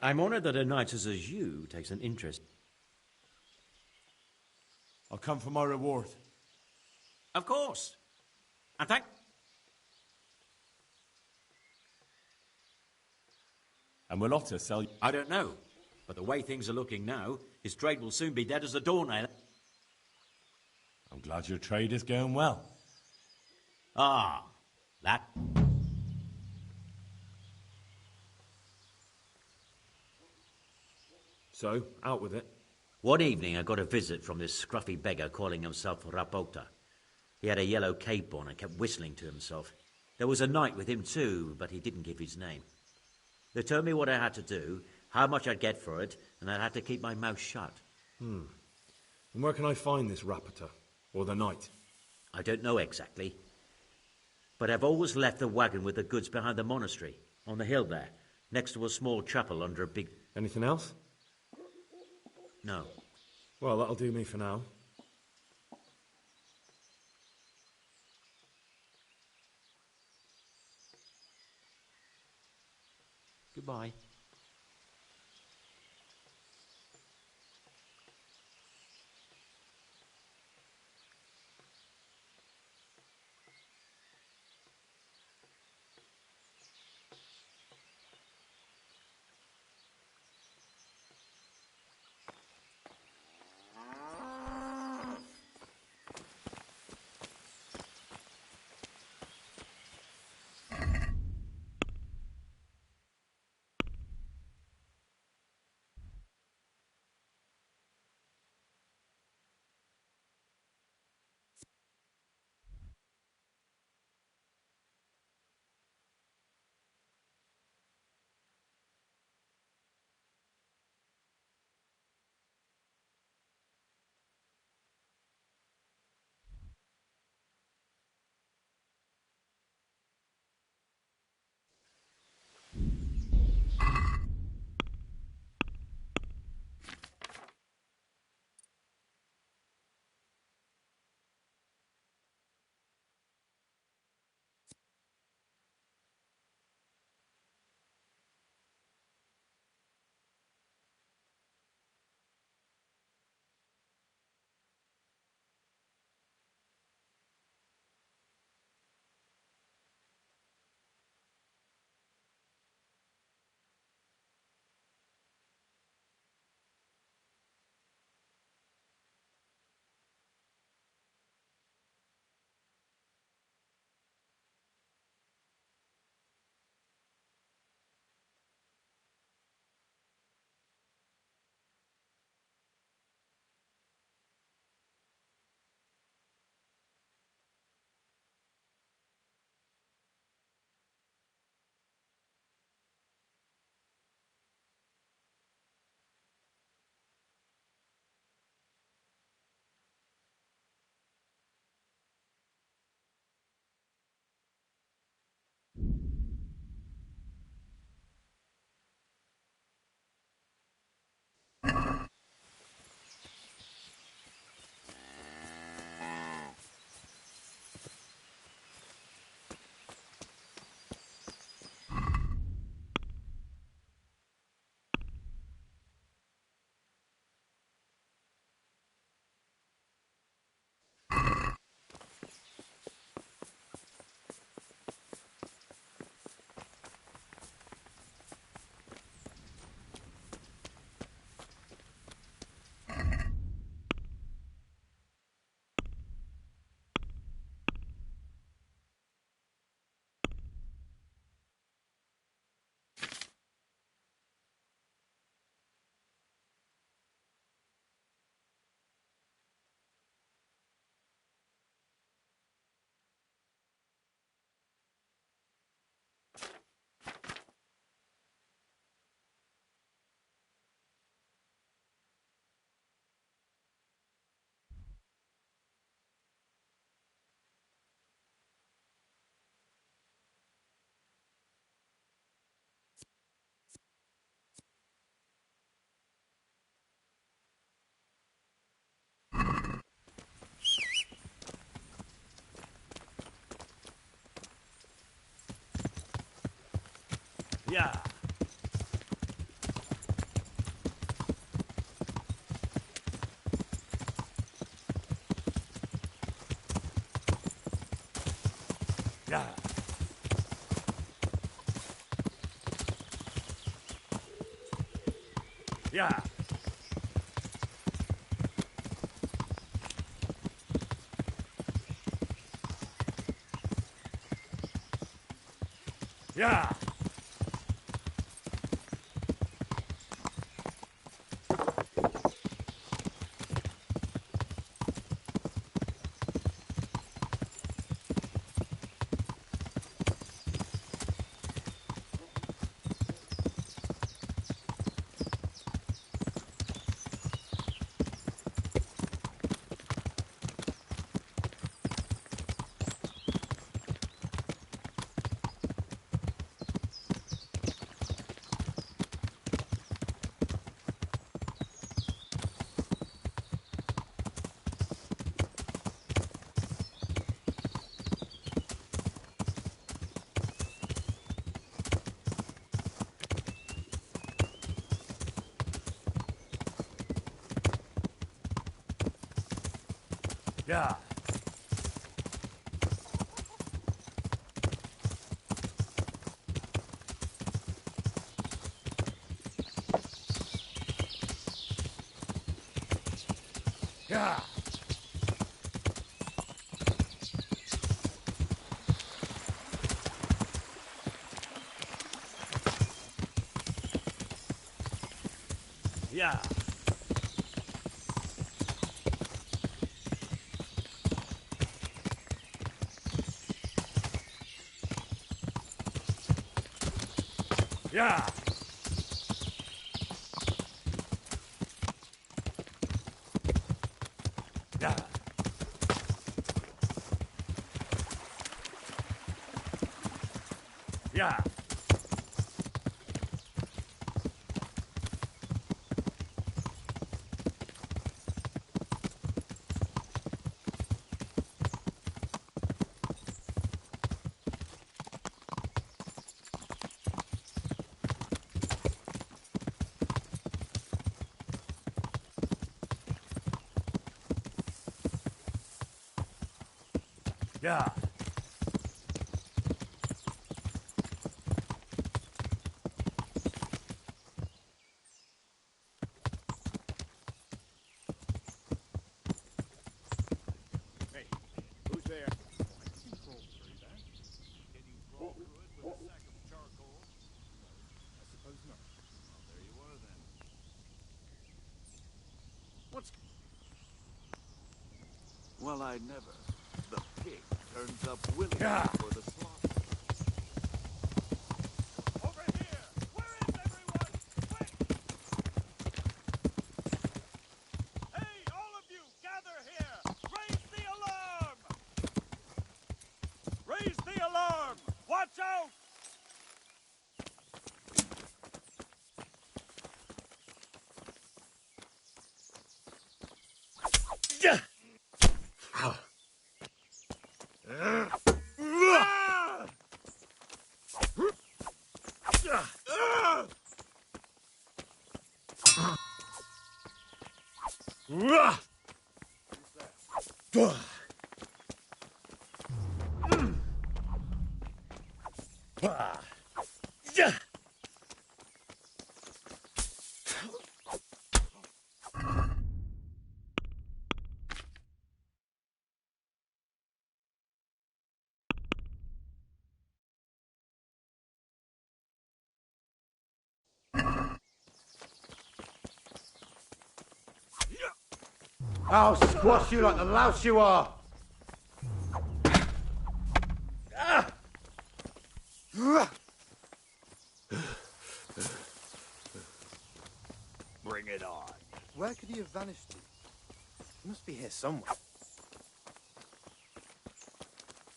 I'm honoured that a knight such as you takes an interest. I'll come for my reward. Of course. And thank... And will Otter sell... I don't know, but the way things are looking now, his trade will soon be dead as a doornail. I'm glad your trade is going well. Ah, that... So, out with it. One evening I got a visit from this scruffy beggar calling himself Rapota. He had a yellow cape on and kept whistling to himself. There was a knight with him too, but he didn't give his name. They told me what I had to do, how much I'd get for it, and I had to keep my mouth shut. And where can I find this Rapota? Or the knight? I don't know exactly. But I've always left the wagon with the goods behind the monastery, on the hill there, next to a small chapel under a big... Anything else? No. Well, that'll do me for now. Goodbye. Yeah. Yeah. Yeah. Yeah. Yeah. Yeah. Yeah. Yeah. Yeah. Yeah. Yeah. Hey, who's there? You can crawl through that. Can you crawl through it with a sack of charcoal? No, I suppose not. Well, there you are then. What's... Well, I never. The pig turns up willingly for the slaughter. Over here! Where is everyone? Quick! Hey, all of you, gather here! Raise the alarm! Raise the alarm! Watch out! I'll squash you like the louse you are! Bring it on. Where could he have vanished to? He must be here somewhere.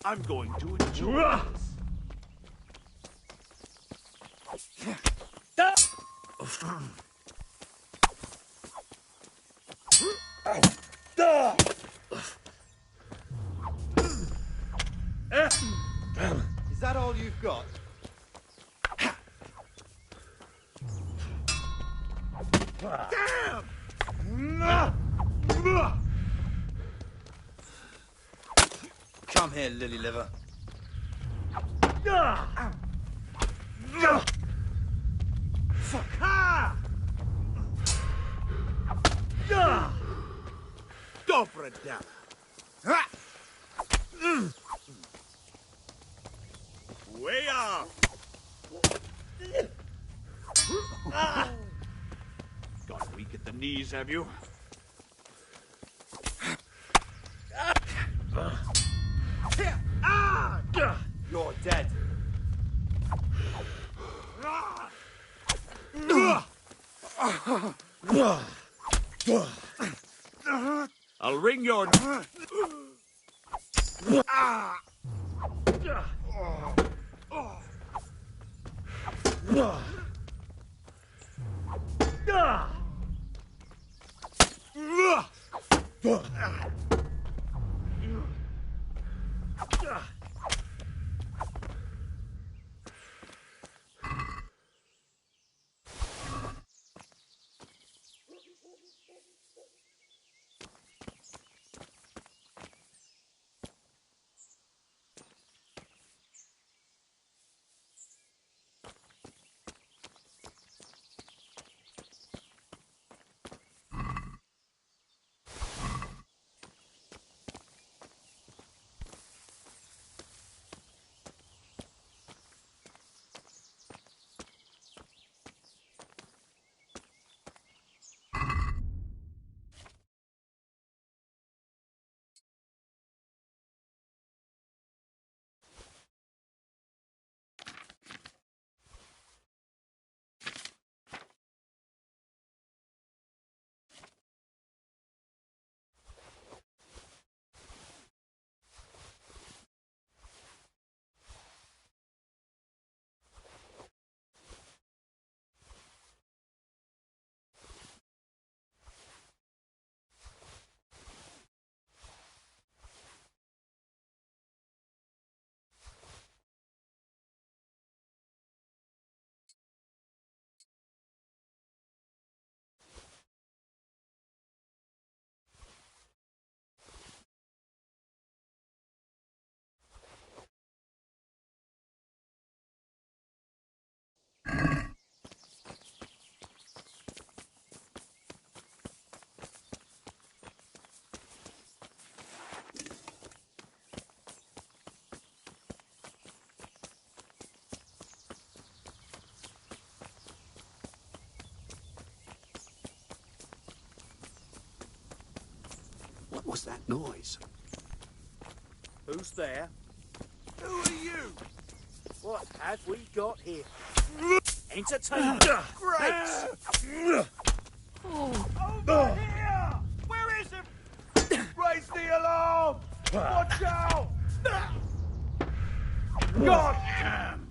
I'm going to enjoy this. Is that all you've got? Damn! Come here, lily liver. Fuck! Ah! Dobra dala. Ha! Way off! Got weak at the knees, have you? You're dead. I'll wring your... What was that noise? Who's there? Who are you? What have we got here? Entertainment. Great. Over here! Where is him? Raise the alarm! Watch out! God damn!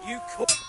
You caught...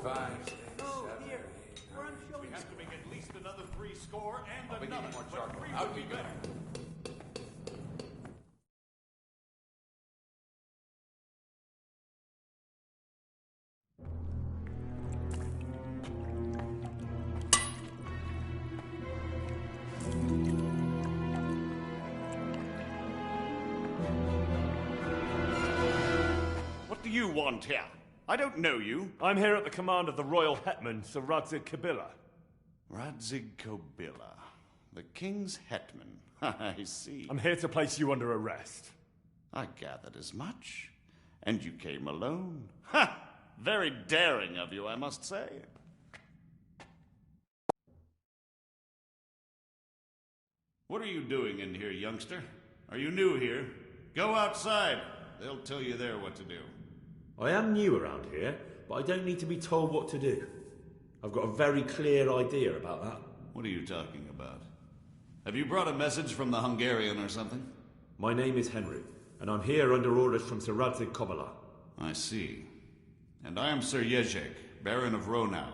Oh, here. Where I'm showing. We have to make at least another 3 score and another. More charcoal. How do we better? What do you want here? I don't know you. I'm here at the command of the royal hetman, Sir Radzig Kobyla. Radzig Kobyla, the king's hetman. I see. I'm here to place you under arrest. I gathered as much. And you came alone. Ha! Very daring of you, I must say. What are you doing in here, youngster? Are you new here? Go outside. They'll tell you there what to do. I am new around here, but I don't need to be told what to do. I've got a very clear idea about that. What are you talking about? Have you brought a message from the Hungarian or something? My name is Henry, and I'm here under orders from Sir Radzig Kobyla. I see. And I am Sir Ježek, Baron of Ronau.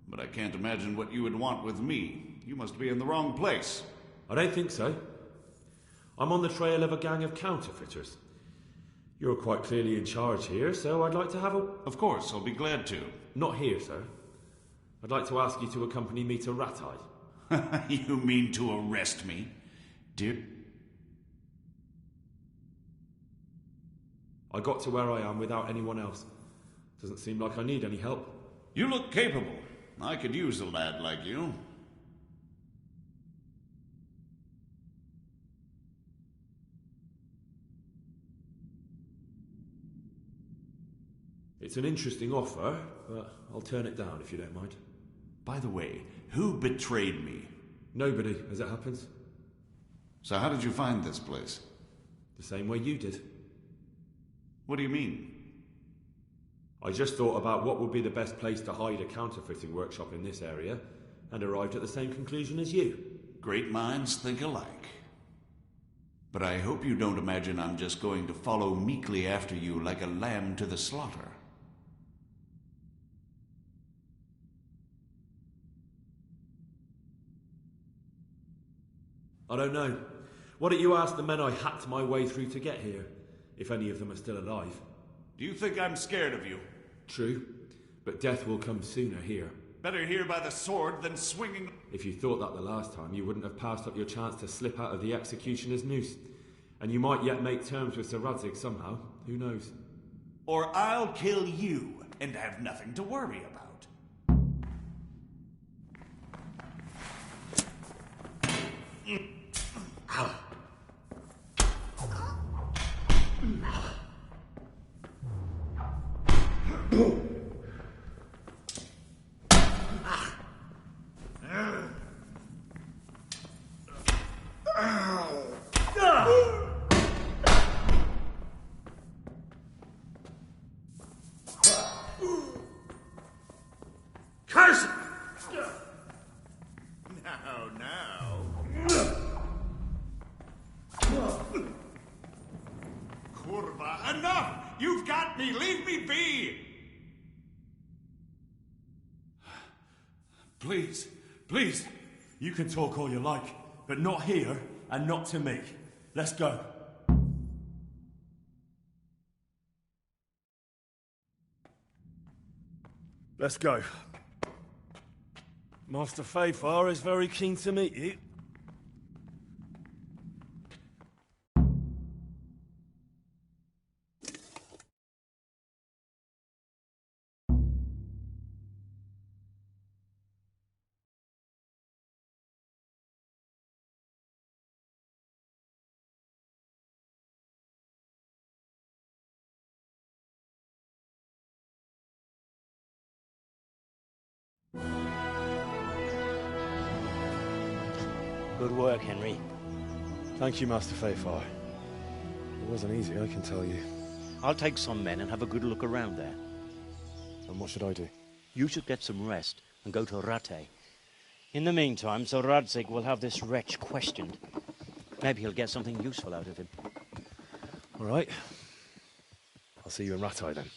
But I can't imagine what you would want with me. You must be in the wrong place. I don't think so. I'm on the trail of a gang of counterfeiters. You're quite clearly in charge here, so I'd like to have a... Of course, I'll be glad to. Not here, sir. I'd like to ask you to accompany me to Rattay. You mean to arrest me? Dear... I got to where I am without anyone else. Doesn't seem like I need any help. You look capable. I could use a lad like you. It's an interesting offer, but I'll turn it down if you don't mind. By the way, who betrayed me? Nobody, as it happens. So how did you find this place? The same way you did. What do you mean? I just thought about what would be the best place to hide a counterfeiting workshop in this area, and arrived at the same conclusion as you. Great minds think alike. But I hope you don't imagine I'm just going to follow meekly after you like a lamb to the slaughter. I don't know. Why don't you ask the men I hacked my way through to get here, if any of them are still alive? Do you think I'm scared of you? True, but death will come sooner here. Better here by the sword than swinging... If you thought that the last time, you wouldn't have passed up your chance to slip out of the executioner's noose. And you might yet make terms with Sir Radzig somehow. Who knows? Or I'll kill you and have nothing to worry about. Curse! Now. Kurva, enough! You've got me! Leave me be! Please, please. You can talk all you like, but not here and not to me. Let's go. Let's go. Master Fafar is very keen to meet you. Good work, Henry. Thank you, Master Fafar. It wasn't easy, I can tell you. I'll take some men and have a good look around there. And what should I do? You should get some rest and go to Rattay. In the meantime, Sir Radzig will have this wretch questioned. Maybe he'll get something useful out of him. All right. I'll see you in Rattay then.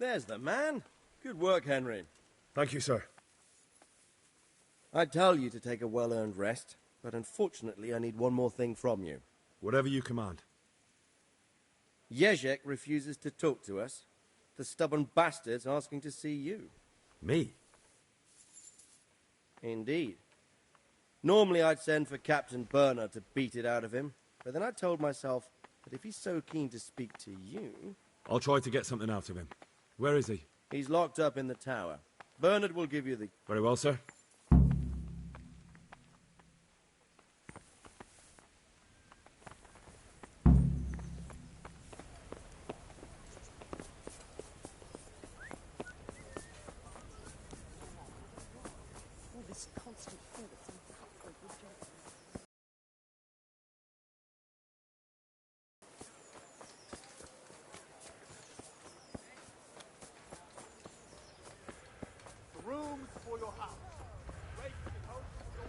There's the man. Good work, Henry. Thank you, sir. I'd tell you to take a well-earned rest, but unfortunately I need one more thing from you. Whatever you command. Jezek refuses to talk to us. The stubborn bastard's asking to see you. Me? Indeed. Normally I'd send for Captain Burner to beat it out of him, but then I told myself that if he's so keen to speak to you... I'll try to get something out of him. Where is he? He's locked up in the tower. Bernard will give you the... Very well, sir. All this constant thoughts and cutthroat rejection. The rooms for your house. Wait for the host of your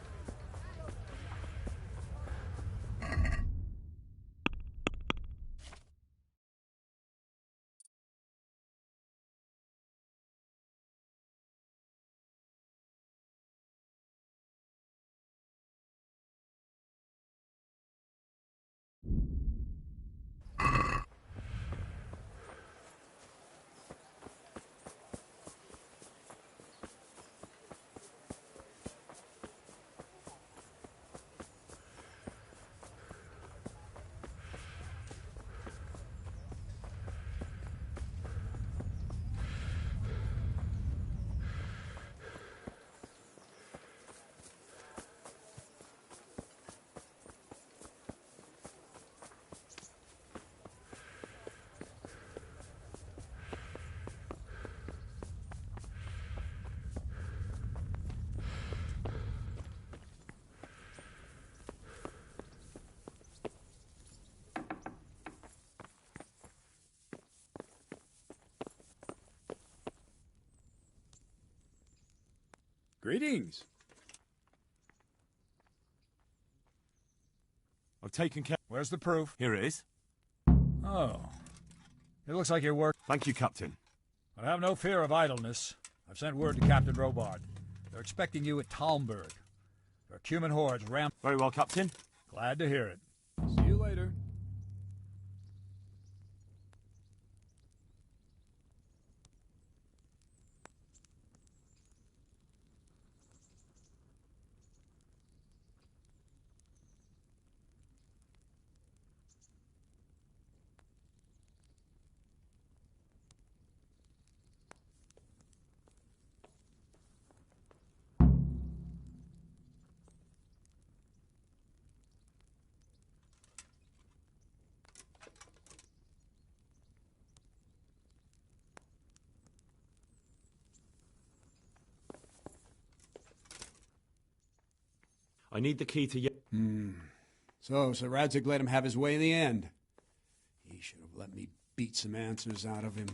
Greetings. I've taken care... Where's the proof? Here it is. Oh. It looks like your work... Thank you, Captain. But have no fear of idleness. I've sent word to Captain Robard. They're expecting you at Talmberg. There are Cuman hordes ramp... Very well, Captain. Glad to hear it. See you later. I need the key to... So Sir Radzig let him have his way in the end. He should have let me beat some answers out of him.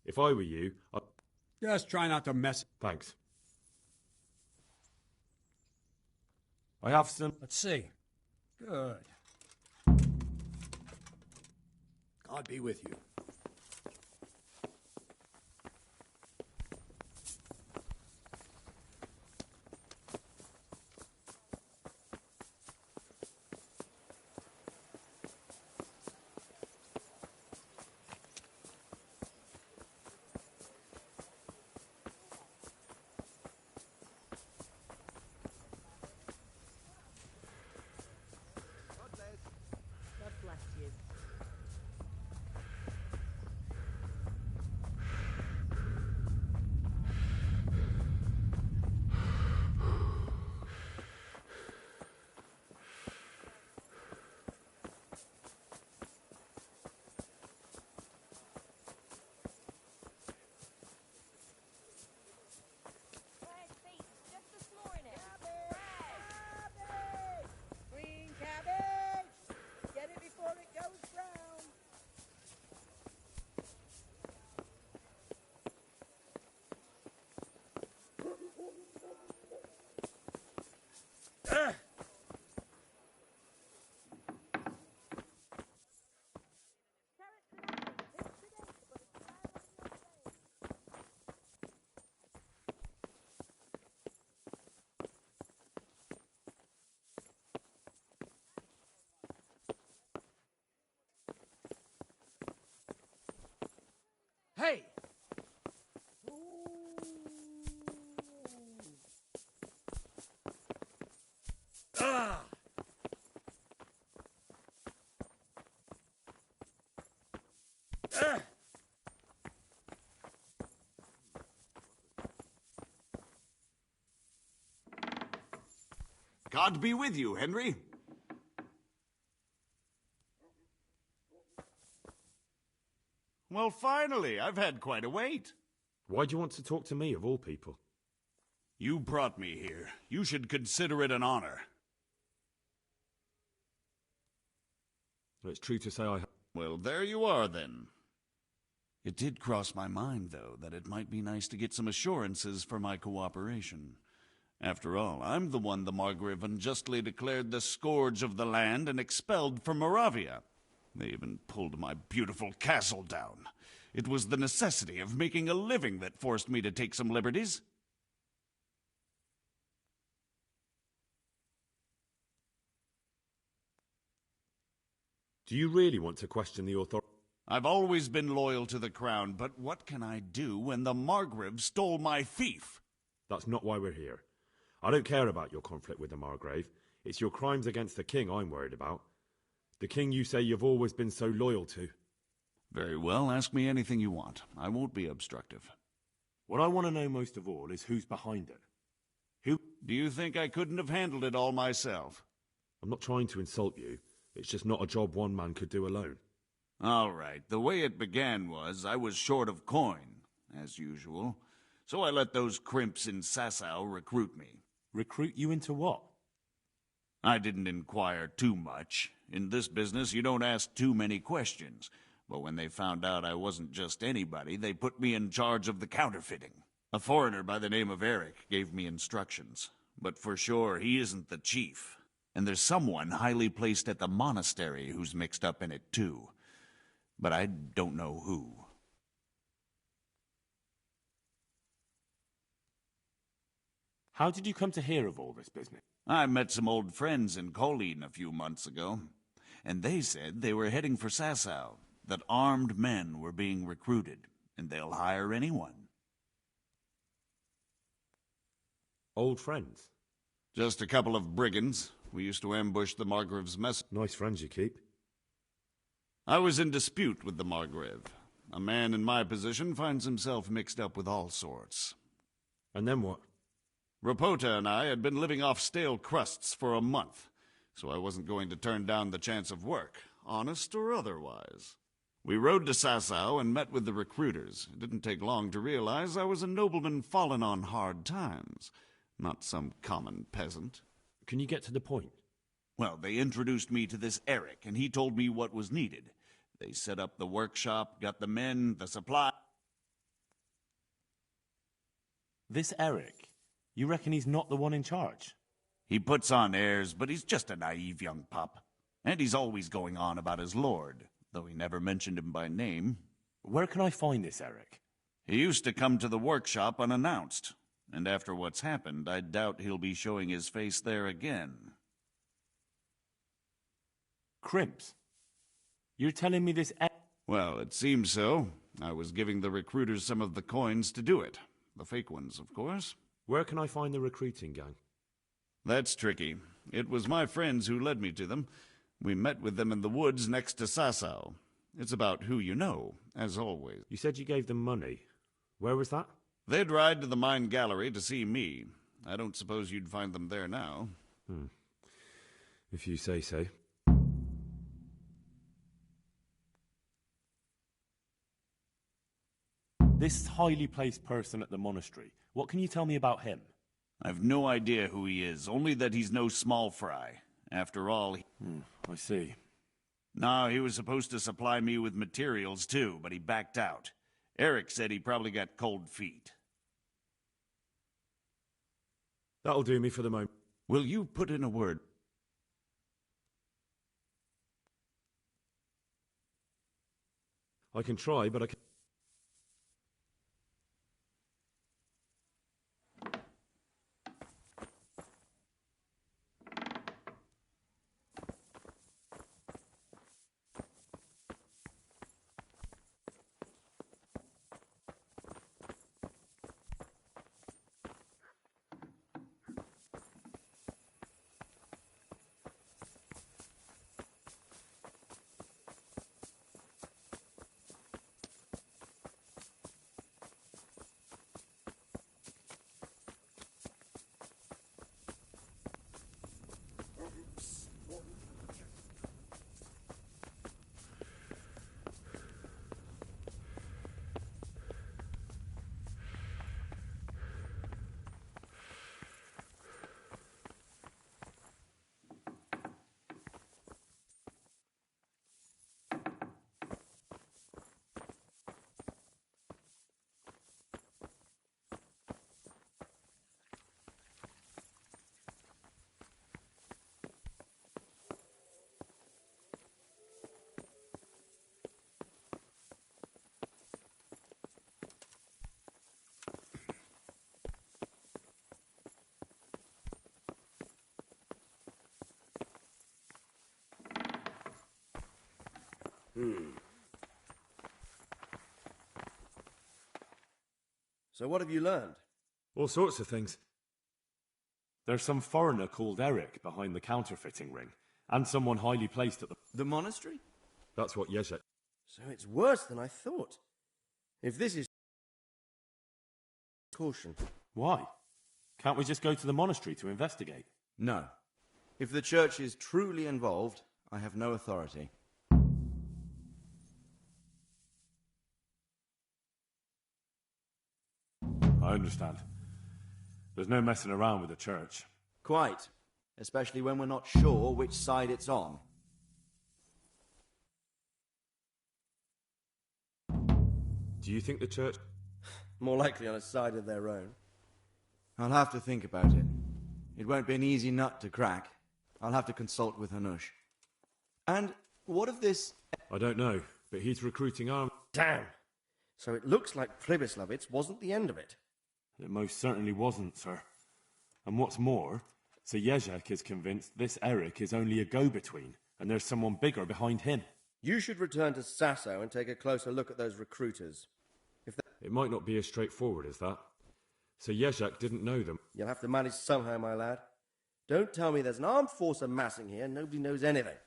If I were you, I'd... Just try not to mess... Thanks. I have some... Let's see. Good. God be with you. God bless you. God be with you, Henry. Well, finally, I've had quite a wait. Why do you want to talk to me, of all people? You brought me here. You should consider it an honor. It's true to say I... Well, there you are, then. It did cross my mind, though, that it might be nice to get some assurances for my cooperation. After all, I'm the one the Margrave unjustly declared the scourge of the land and expelled from Moravia. They even pulled my beautiful castle down. It was the necessity of making a living that forced me to take some liberties. Do you really want to question the authority? I've always been loyal to the crown, but what can I do when the Margrave stole my fief? That's not why we're here. I don't care about your conflict with the Margrave. It's your crimes against the king I'm worried about. The king you say you've always been so loyal to. Very well, ask me anything you want. I won't be obstructive. What I want to know most of all is who's behind it. Who... Do you think I couldn't have handled it all myself? I'm not trying to insult you. It's just not a job one man could do alone. All right, the way it began was I was short of coin, as usual. So I let those crimps in Sasau recruit me. Recruit you into what? I didn't inquire too much. In this business, you don't ask too many questions. But when they found out I wasn't just anybody, they put me in charge of the counterfeiting. A foreigner by the name of Eric gave me instructions. But for sure, he isn't the chief. And there's someone highly placed at the monastery who's mixed up in it too. But I don't know who. How did you come to hear of all this business? I met some old friends in Colleen a few months ago, and they said they were heading for Sasau, that armed men were being recruited, and they'll hire anyone. Old friends? Just a couple of brigands. We used to ambush the Margrave's mess. Nice friends you keep. I was in dispute with the Margrave. A man in my position finds himself mixed up with all sorts. And then what? Rapota and I had been living off stale crusts for a month, so I wasn't going to turn down the chance of work, honest or otherwise. We rode to Sasau and met with the recruiters. It didn't take long to realize I was a nobleman fallen on hard times, not some common peasant. Can you get to the point? Well, they introduced me to this Eric, and he told me what was needed. They set up the workshop, got the men, the supply... This Eric? You reckon he's not the one in charge? He puts on airs, but he's just a naive young pup. And he's always going on about his lord, though he never mentioned him by name. Where can I find this Eric? He used to come to the workshop unannounced. And after what's happened, I doubt he'll be showing his face there again. Crimps? You're telling me this... Well, it seems so. I was giving the recruiters some of the coins to do it. The fake ones, of course. Where can I find the recruiting gang? That's tricky. It was my friends who led me to them. We met with them in the woods next to Sasau. It's about who you know, as always. You said you gave them money. Where was that? They'd ride to the mine gallery to see me. I don't suppose you'd find them there now. If you say so. This highly placed person at the monastery, what can you tell me about him? I've no idea who he is, only that he's no small fry. After all... I see. No, he was supposed to supply me with materials too, but he backed out. Eric said he probably got cold feet. That'll do me for the moment. Will you put in a word? I can try, but I can... So what have you learned? All sorts of things. There's some foreigner called Eric behind the counterfeiting ring, and someone highly placed at The monastery? That's what Yezhek... So it's worse than I thought. If this is... Caution. Why? Can't we just go to the monastery to investigate? No. If the church is truly involved, I have no authority. I understand. There's no messing around with the church. Quite. Especially when we're not sure which side it's on. Do you think the church... More likely on a side of their own. I'll have to think about it. It won't be an easy nut to crack. I'll have to consult with Hanush. And what of this... I don't know, but he's recruiting armed... Damn! So it looks like Pribyslavitz wasn't the end of it. It most certainly wasn't, sir. And what's more, Sir Yezhek is convinced this Eric is only a go-between, and there's someone bigger behind him. You should return to Sasso and take a closer look at those recruiters. It might not be as straightforward as that. Sir Yezhek didn't know them. You'll have to manage somehow, my lad. Don't tell me there's an armed force amassing here and nobody knows anything.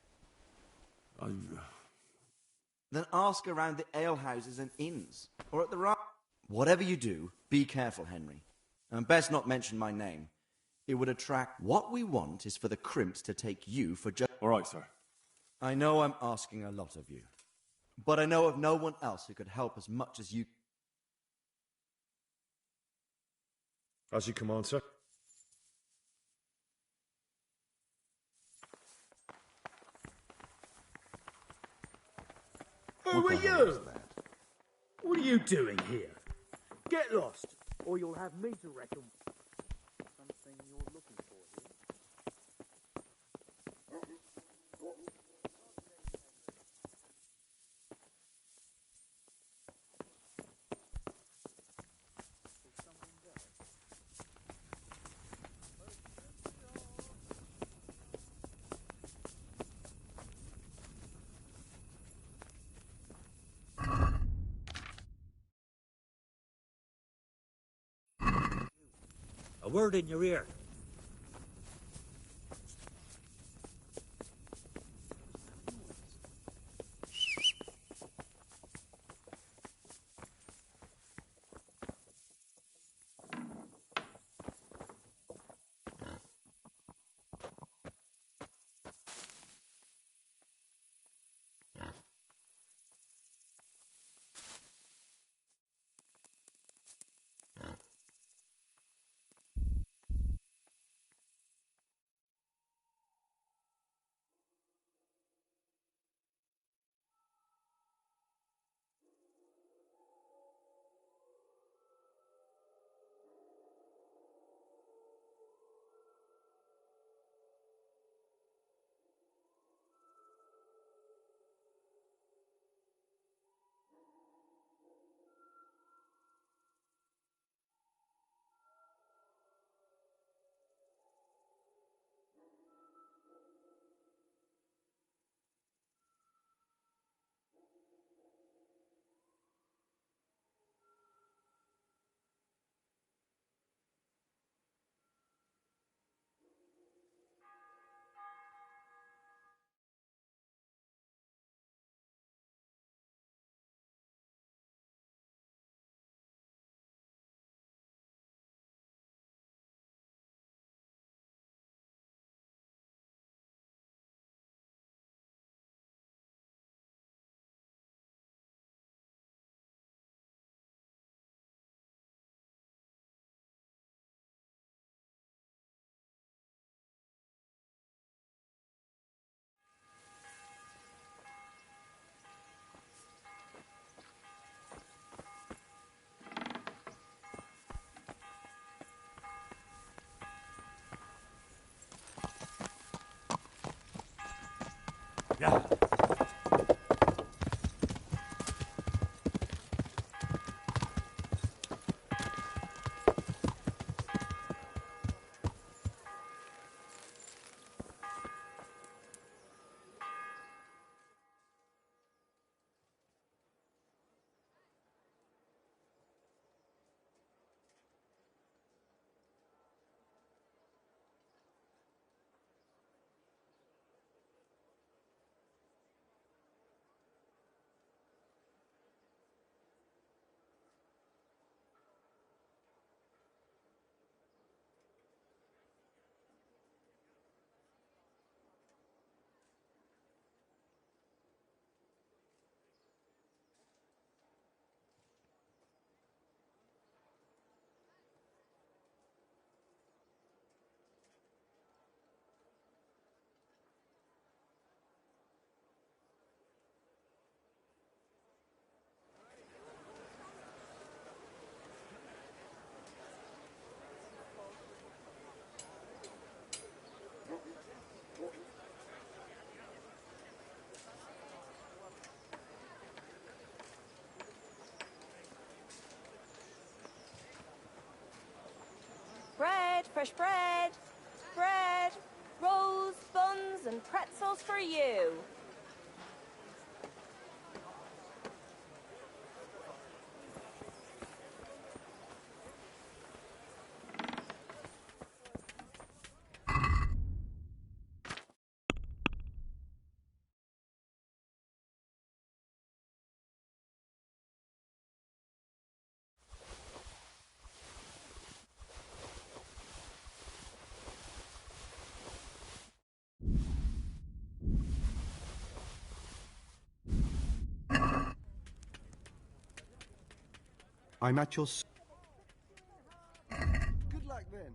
Then ask around the alehouses and inns, or at the Whatever you do, be careful, Henry. And best not mention my name. It would attract... What we want is for the crimps to take you for just... All right, sir. I know I'm asking a lot of you. But I know of no one else who could help as much as you... As you command, sir. Who are you? What are you doing here? Get lost, or you'll have me to reckon. Something you're looking for here. A word in your ear. Yeah. fresh bread. Bread, rolls, buns, and pretzels for you. I'm at your... Good luck then.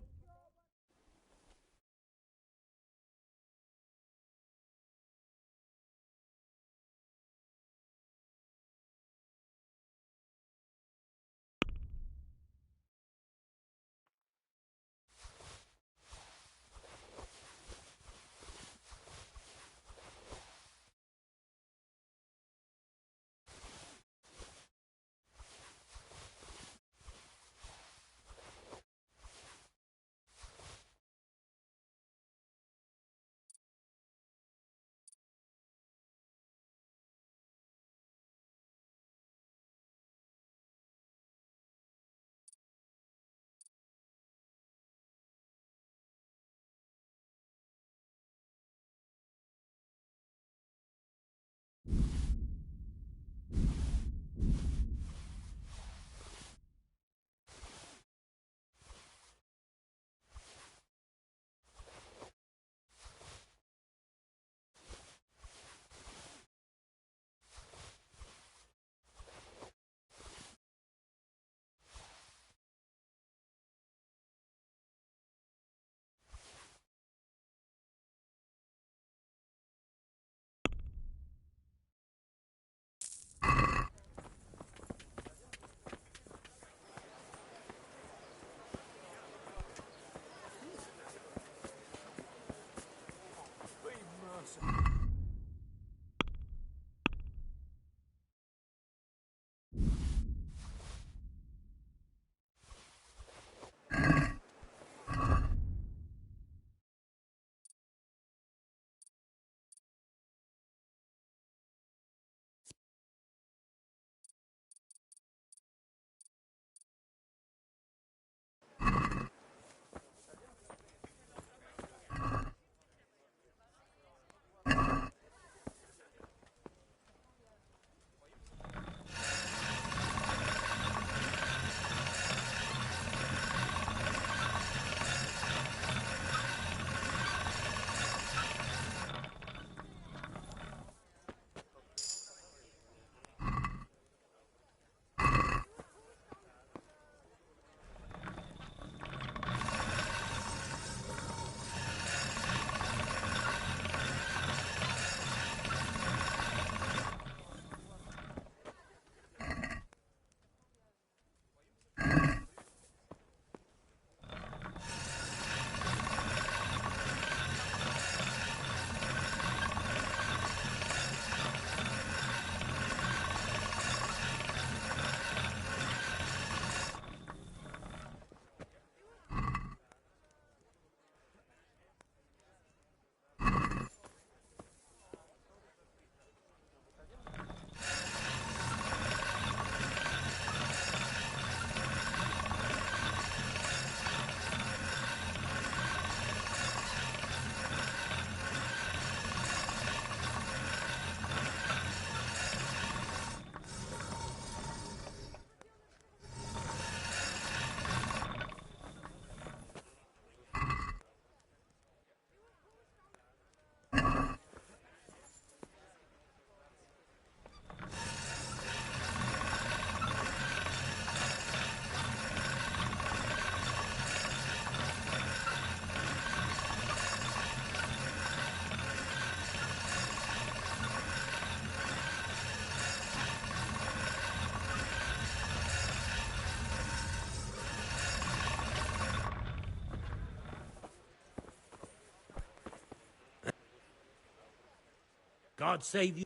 God save you.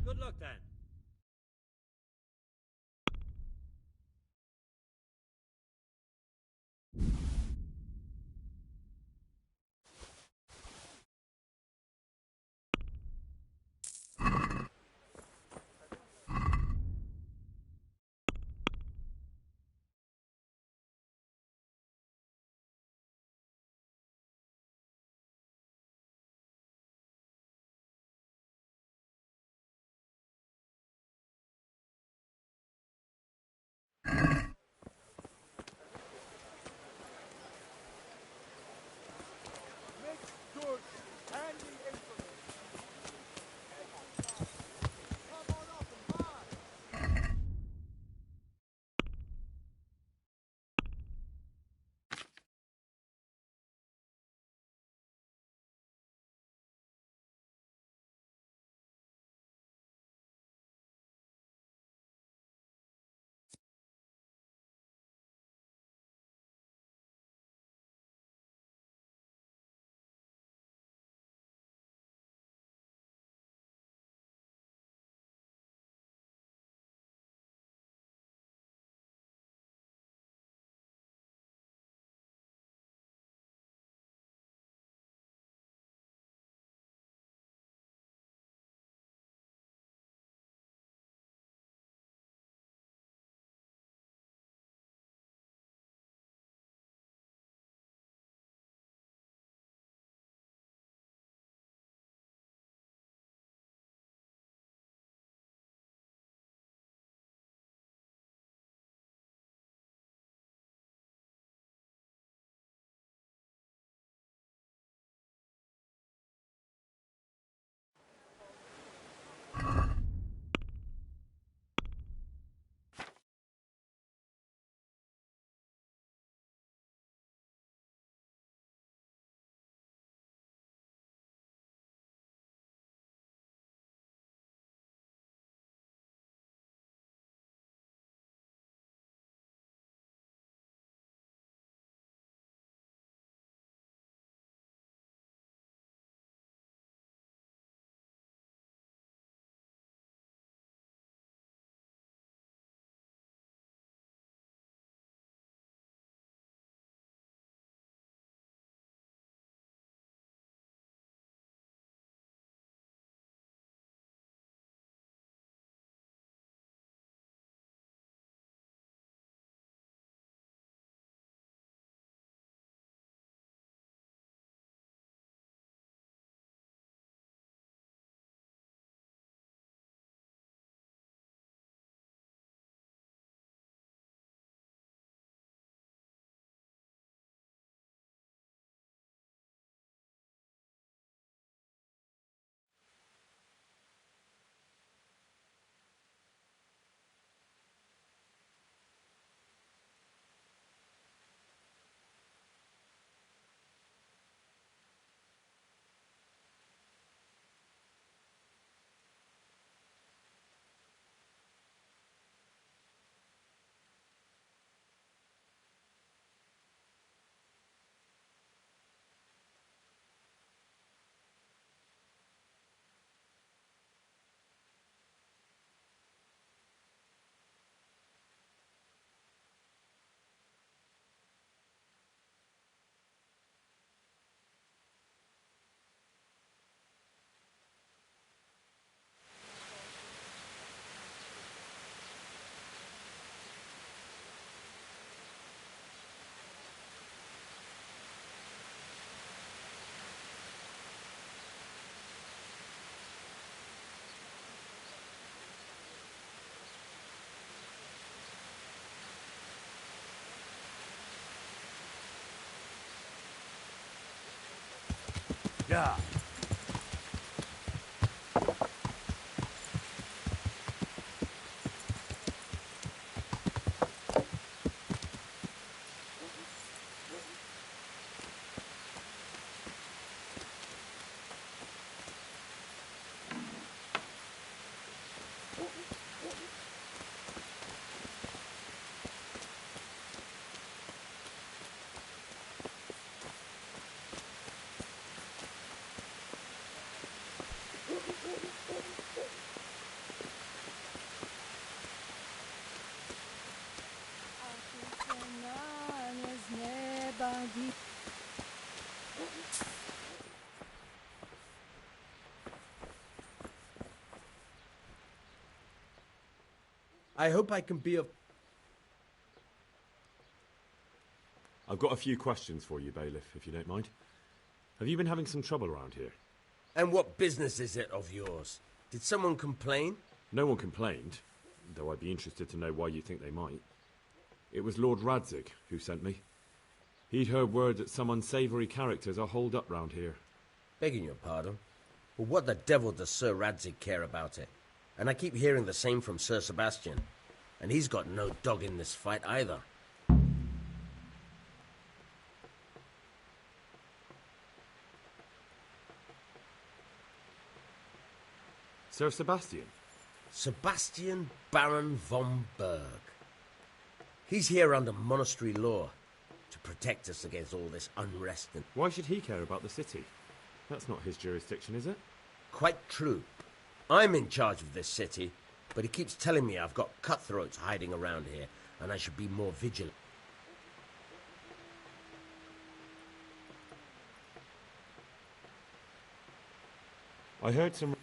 Good luck then. Yeah. I hope I can be of... I've got a few questions for you, Bailiff, if you don't mind. Have you been having some trouble around here? And what business is it of yours? Did someone complain? No one complained, though I'd be interested to know why you think they might. It was Lord Radzig who sent me. He'd heard word that some unsavoury characters are holed up round here. Begging your pardon? Well, what the devil does Sir Radzig care about it? And I keep hearing the same from Sir Sebastian. And he's got no dog in this fight either. Sir Sebastian? Sebastian Baron von Berg. He's here under monastery law to protect us against all this unrest and... Why should he care about the city? That's not his jurisdiction, is it? Quite true. I'm in charge of this city, but he keeps telling me I've got cutthroats hiding around here, and I should be more vigilant. I heard some...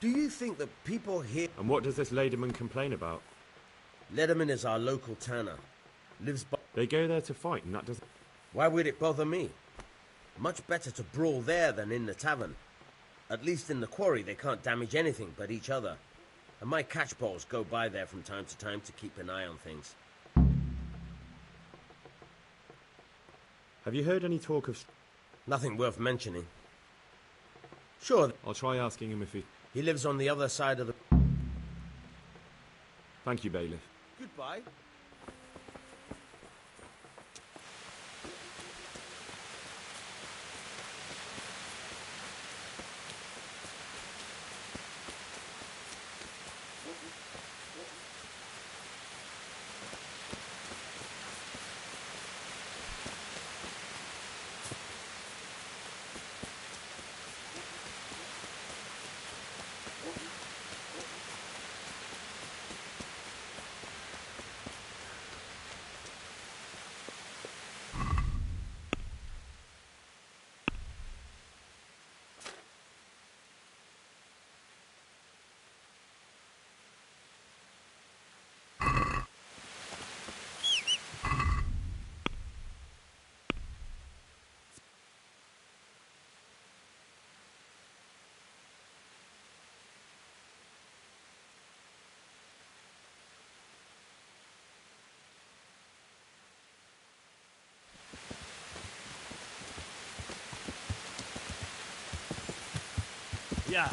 Do you think that people here... And what does this Lederman complain about? Lederman is our local tanner. Lives by... They go there to fight, and that doesn't... Why would it bother me? Much better to brawl there than in the tavern. At least in the quarry they can't damage anything but each other. And my catchballs go by there from time to time to keep an eye on things. Have you heard any talk of... Nothing worth mentioning. Sure. I'll try asking him if he... He lives on the other side of the... Thank you, Bailiff. Goodbye. Yeah.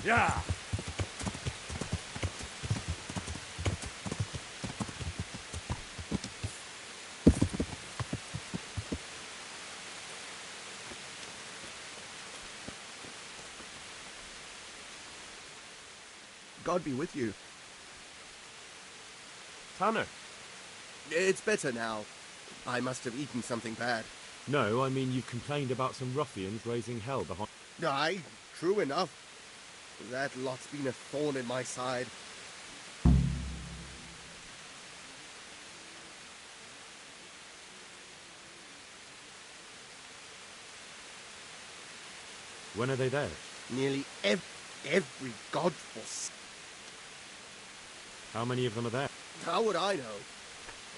Yeah. God be with you. Tanner! It's better now. I must have eaten something bad. No, I mean you've complained about some ruffians raising hell behind... Aye, true enough. That lot's been a thorn in my side. When are they there? Nearly every godforsaken... How many of them are there? How would I know?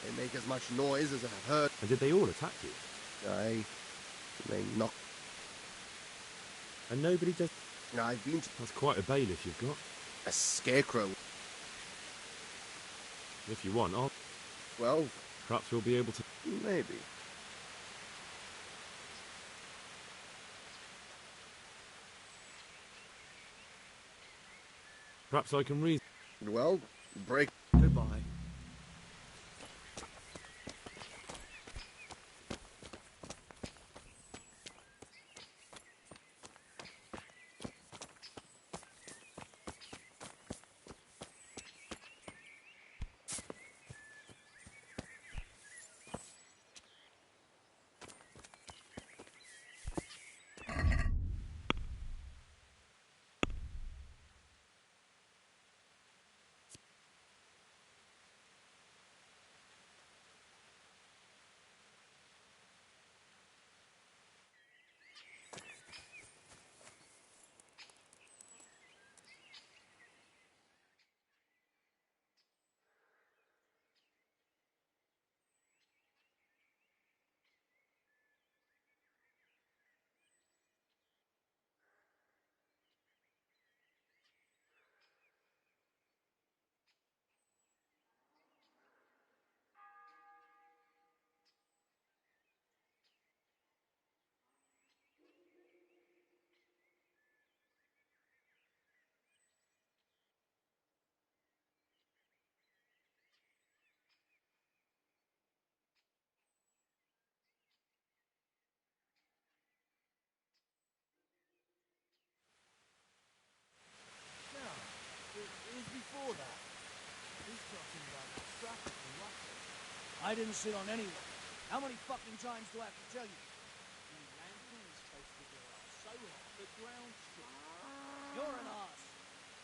They make as much noise as I've heard. And did they all attack you? Aye. They knock. And nobody does... I've been... That's quite a bailiff you've got. A scarecrow. If you want, I'll... Well... Perhaps we'll be able to... Maybe. Perhaps I can reason... Well, break... Goodbye. Before that, he's talking about traffic and waffle. I didn't sit on anyone. How many fucking times do I have to tell you? The lantern is supposed to go out so hot the ground shook. You're an arse.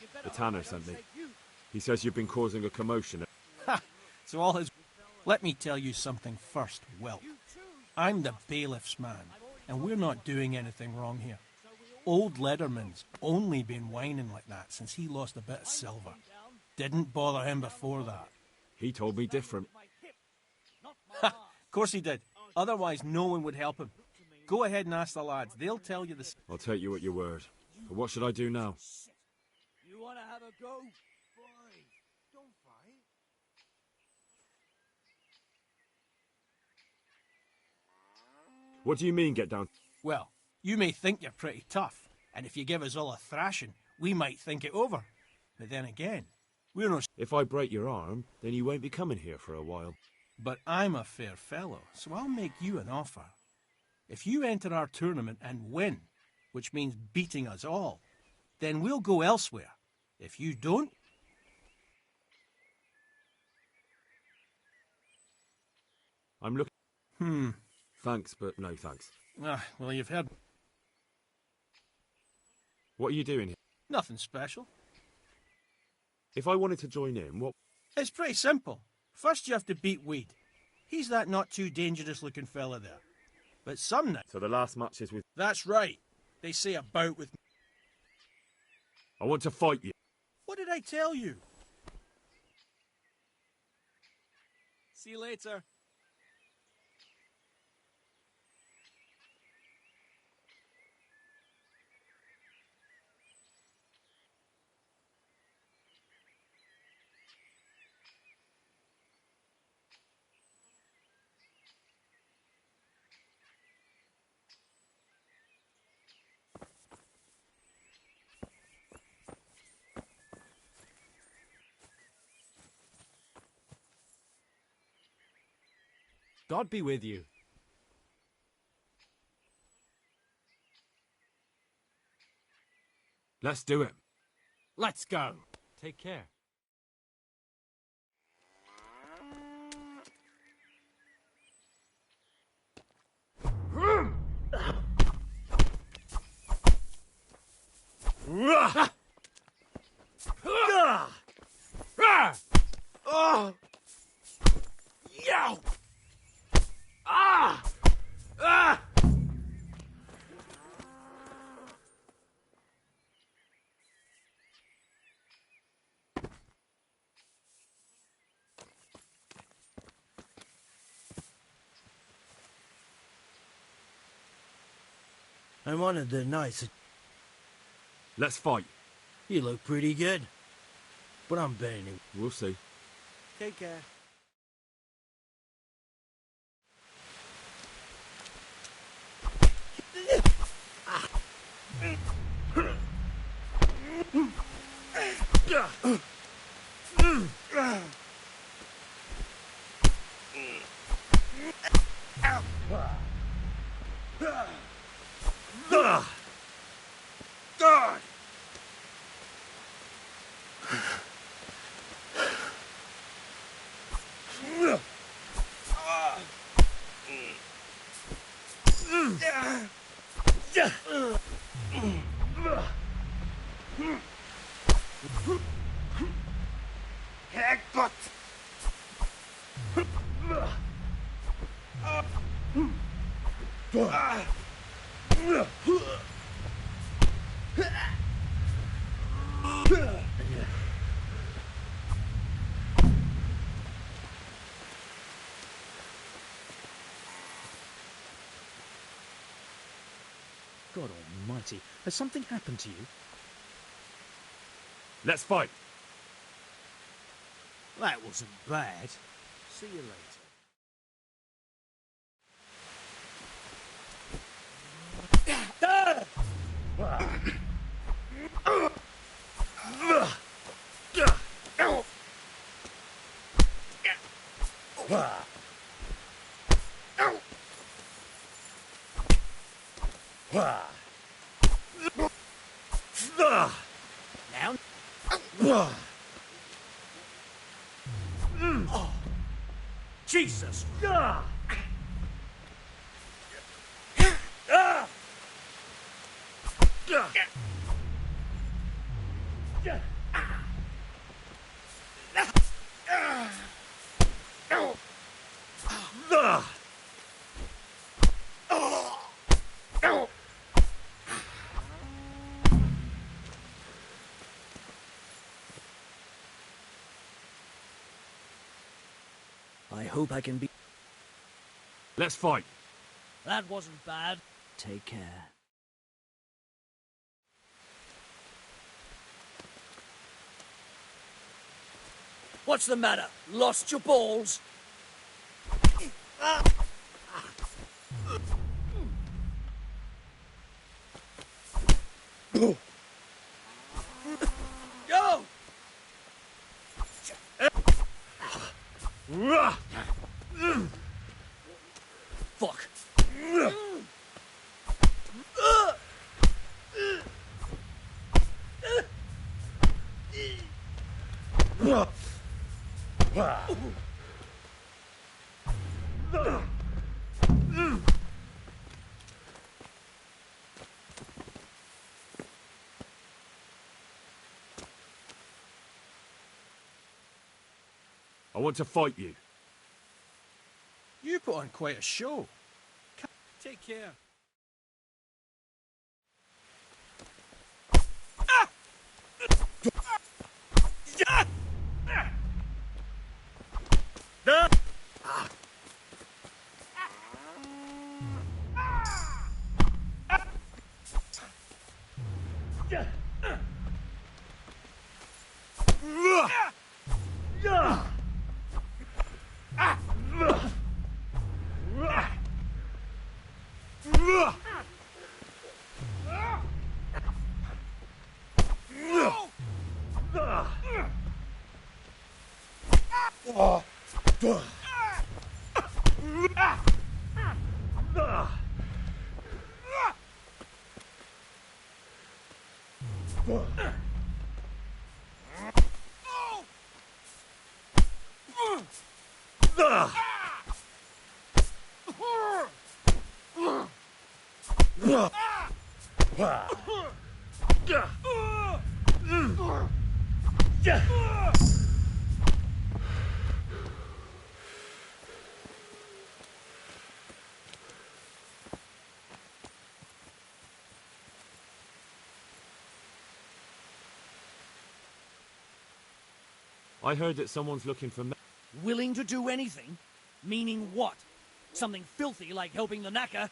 You better The tanner hope I sent don't me. take you. He says you've been causing a commotion. Ha! So all his... Let me tell you something first, Whelp. I'm the bailiff's man, and we're not doing anything wrong here. Old Lederman's only been whining like that since he lost a bit of silver. Didn't bother him before that. He told me different. Ha! Of course he did. Otherwise no one would help him. Go ahead and ask the lads. They'll tell you the... I'll take you at your word. But what should I do now? You want to have a go? Don't fight. What do you mean, get down? Well, you may think you're pretty tough, and if you give us all a thrashing, we might think it over. But then again, we're no... If I break your arm, then you won't be coming here for a while. But I'm a fair fellow, so I'll make you an offer. If you enter our tournament and win, which means beating us all, then we'll go elsewhere. If you don't... I'm looking... Hmm. Thanks, but no thanks. Well, you've heard... What are you doing here? Nothing special. If I wanted to join in, what... It's pretty simple. First you have to beat Weed. He's that not too dangerous looking fella there. But some night... So the last match is with... That's right. They say a bout with... I want to fight you. What did I tell you? See you later. God be with you. Let's do it. Let's go. Take care. Oh! Yow! Ah! Ah! And one of the nights... Let's fight. You look pretty good. But I'm betting it. We'll see. Take care. God! Headbutt! God almighty, has something happened to you? Let's fight. That wasn't bad. See you later. Now. Oh, Jesus! I hope I can be... Let's fight. That wasn't bad. Take care. What's the matter? Lost your balls? Go! Fuck. I want to fight you. You put on quite a show. Take care. I heard that someone's looking for... Willing to do anything? Meaning what? Something filthy like helping the knacker?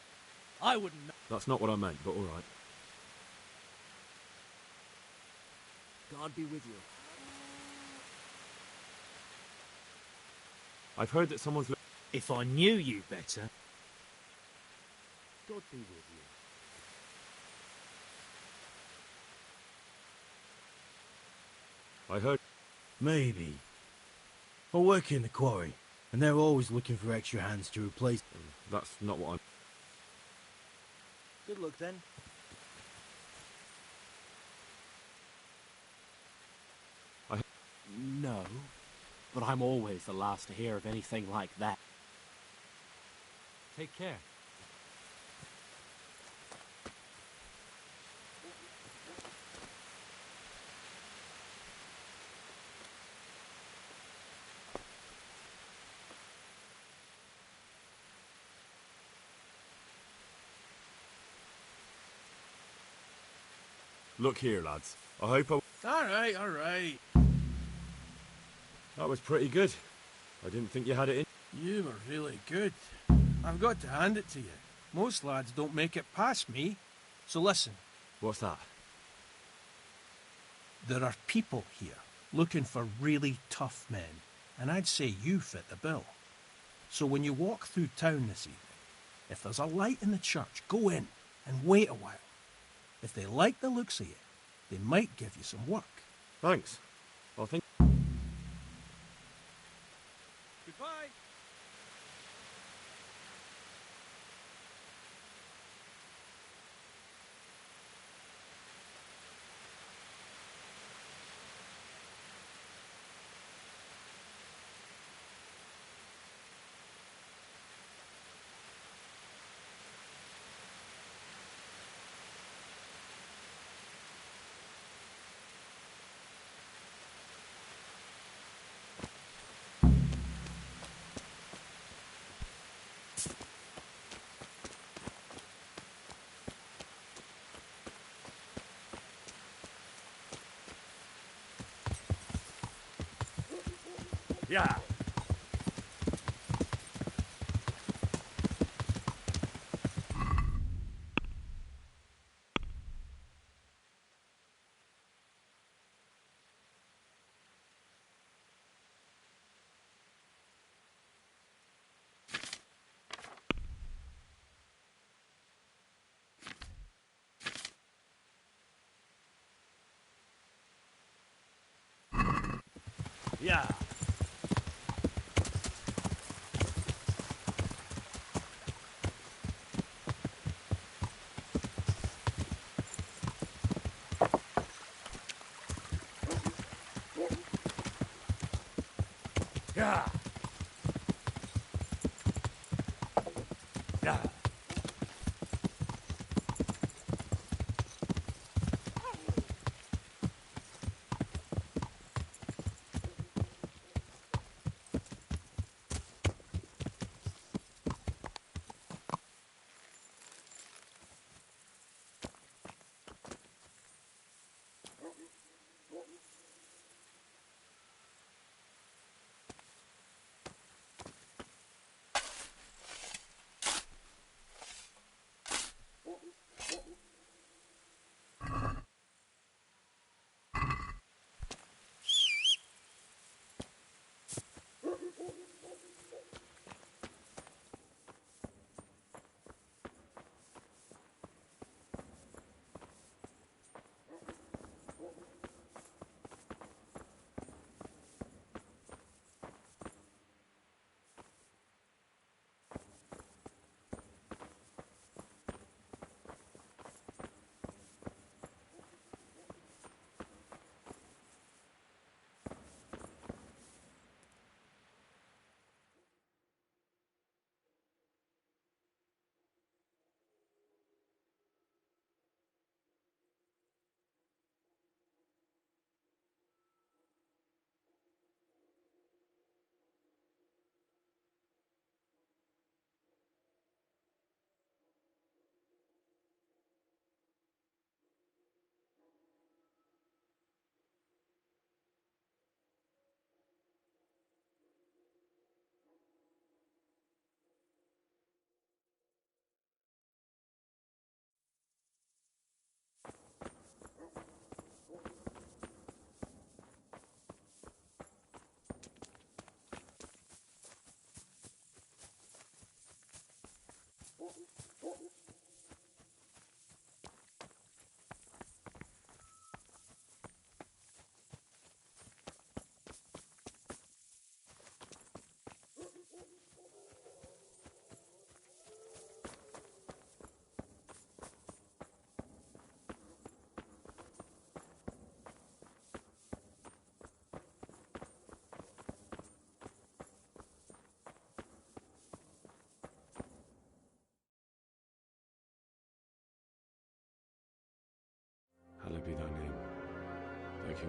I wouldn't know. That's not what I meant, but all right. God be with you. I've heard that someone's... If I knew you better... God be with you. I heard... Maybe. I work in the quarry, and they're always looking for extra hands to replace... That's not what I'm... Good luck then. No, but I'm always the last to hear of anything like that. Take care. Look here, lads. I hope I... All right. That was pretty good. I didn't think you had it in... You were really good. I've got to hand it to you. Most lads don't make it past me. So listen. What's that? There are people here looking for really tough men, and I'd say you fit the bill. So when you walk through town this evening, if there's a light in the church, go in and wait a while. If they like the looks of you, they might give you some work. Thanks. I'll think... Goodbye. Yeah. Yeah. Yeah. Yeah.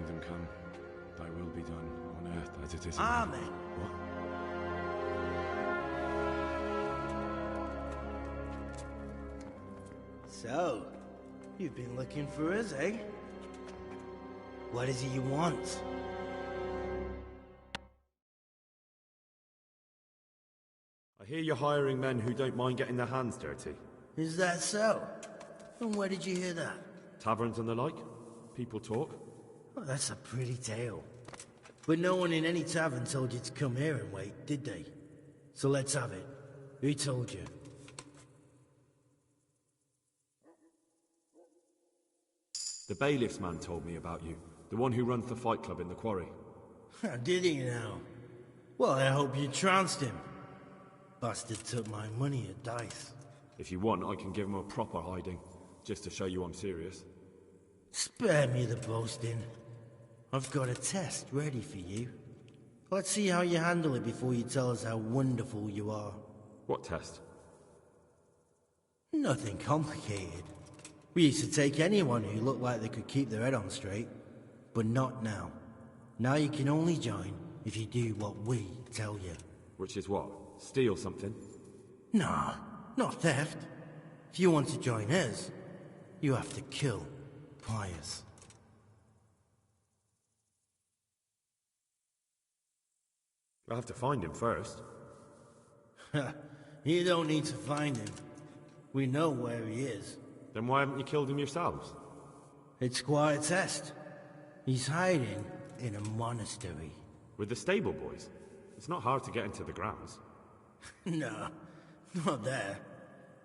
kingdom come, thy will be done on earth as it is in Amen. heaven. What? So, you've been looking for us, eh? What is it you want? I hear you're hiring men who don't mind getting their hands dirty. Is that so? And where did you hear that? Taverns and the like? People talk? Oh, that's a pretty tale. But no one in any tavern told you to come here and wait, did they? So let's have it. Who told you? The bailiff's man told me about you. The one who runs the fight club in the quarry. Did he now? Well, I hope you trounced him. Bastard took my money at dice. If you want, I can give him a proper hiding, just to show you I'm serious. Spare me the boasting. I've got a test ready for you. Let's see how you handle it before you tell us how wonderful you are. What test? Nothing complicated. We used to take anyone who looked like they could keep their head on straight. But not now. Now you can only join if you do what we tell you. Which is what? Steal something? Nah, not theft. If you want to join us, you have to kill Pius. I'll have to find him first. You don't need to find him. We know where he is. Then why haven't you killed him yourselves? It's quite a test. He's hiding in a monastery. With the stable boys? It's not hard to get into the grounds. No, not there.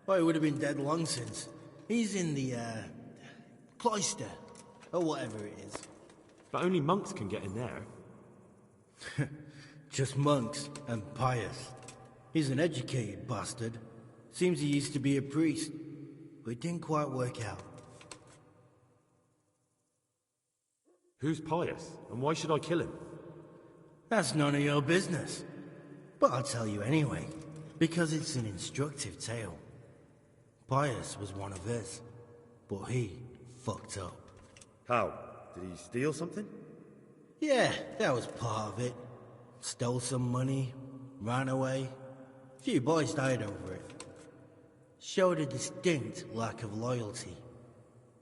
Well, he would have been dead long since. He's in the, cloister, or whatever it is. But only monks can get in there. Just monks and Pius. He's an educated bastard. Seems he used to be a priest, but it didn't quite work out. Who's Pius, and why should I kill him? That's none of your business. But I'll tell you anyway, because it's an instructive tale. Pius was one of us, but he fucked up. How? Did he steal something? Yeah, that was part of it. Stole some money, ran away. A few boys died over it. Showed a distinct lack of loyalty.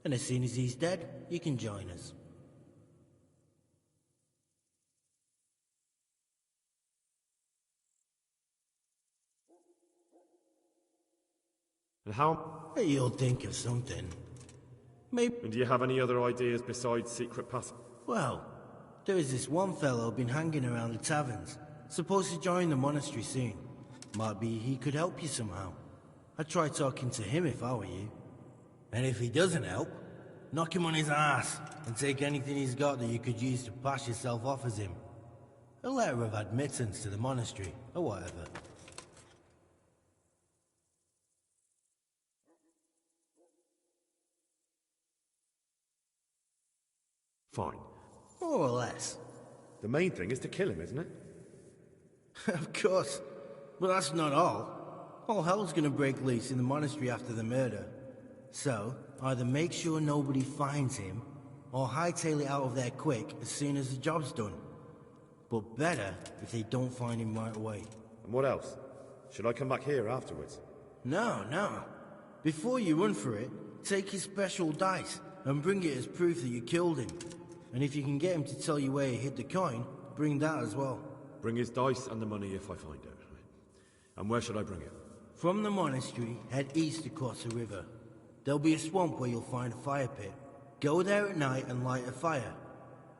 And as soon as he's dead, you can join us. And how? You'll think of something. Maybe. And do you have any other ideas besides secret passage? Well, there is this one fellow been hanging around the taverns. Supposed to join the monastery soon. Might be he could help you somehow. I'd try talking to him if I were you. And if he doesn't help, knock him on his ass and take anything he's got that you could use to pass yourself off as him. A letter of admittance to the monastery, or whatever. Fine. More or less. The main thing is to kill him, isn't it? Of course. But that's not all. All hell's gonna break loose in the monastery after the murder. So, either make sure nobody finds him, or hightail it out of there quick as soon as the job's done. But better if they don't find him right away. And what else? Should I come back here afterwards? No. Before you run for it, take his special dice and bring it as proof that you killed him. And if you can get him to tell you where he hid the coin, bring that as well. Bring his dice and the money if I find it. And where should I bring it? From the monastery, head east across the river. There'll be a swamp where you'll find a fire pit. Go there at night and light a fire.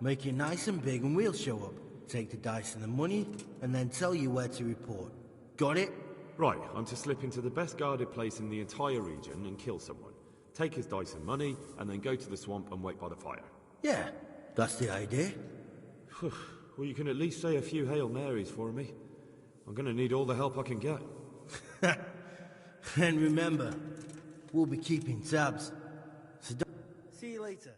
Make it nice and big and we'll show up. Take the dice and the money, and then tell you where to report. Got it? Right, I'm to slip into the best guarded place in the entire region and kill someone. Take his dice and money, and then go to the swamp and wait by the fire. Yeah, that's the idea. Well, you can at least say a few Hail Marys for me. I'm gonna need all the help I can get. And remember, we'll be keeping tabs. So don't... See you later.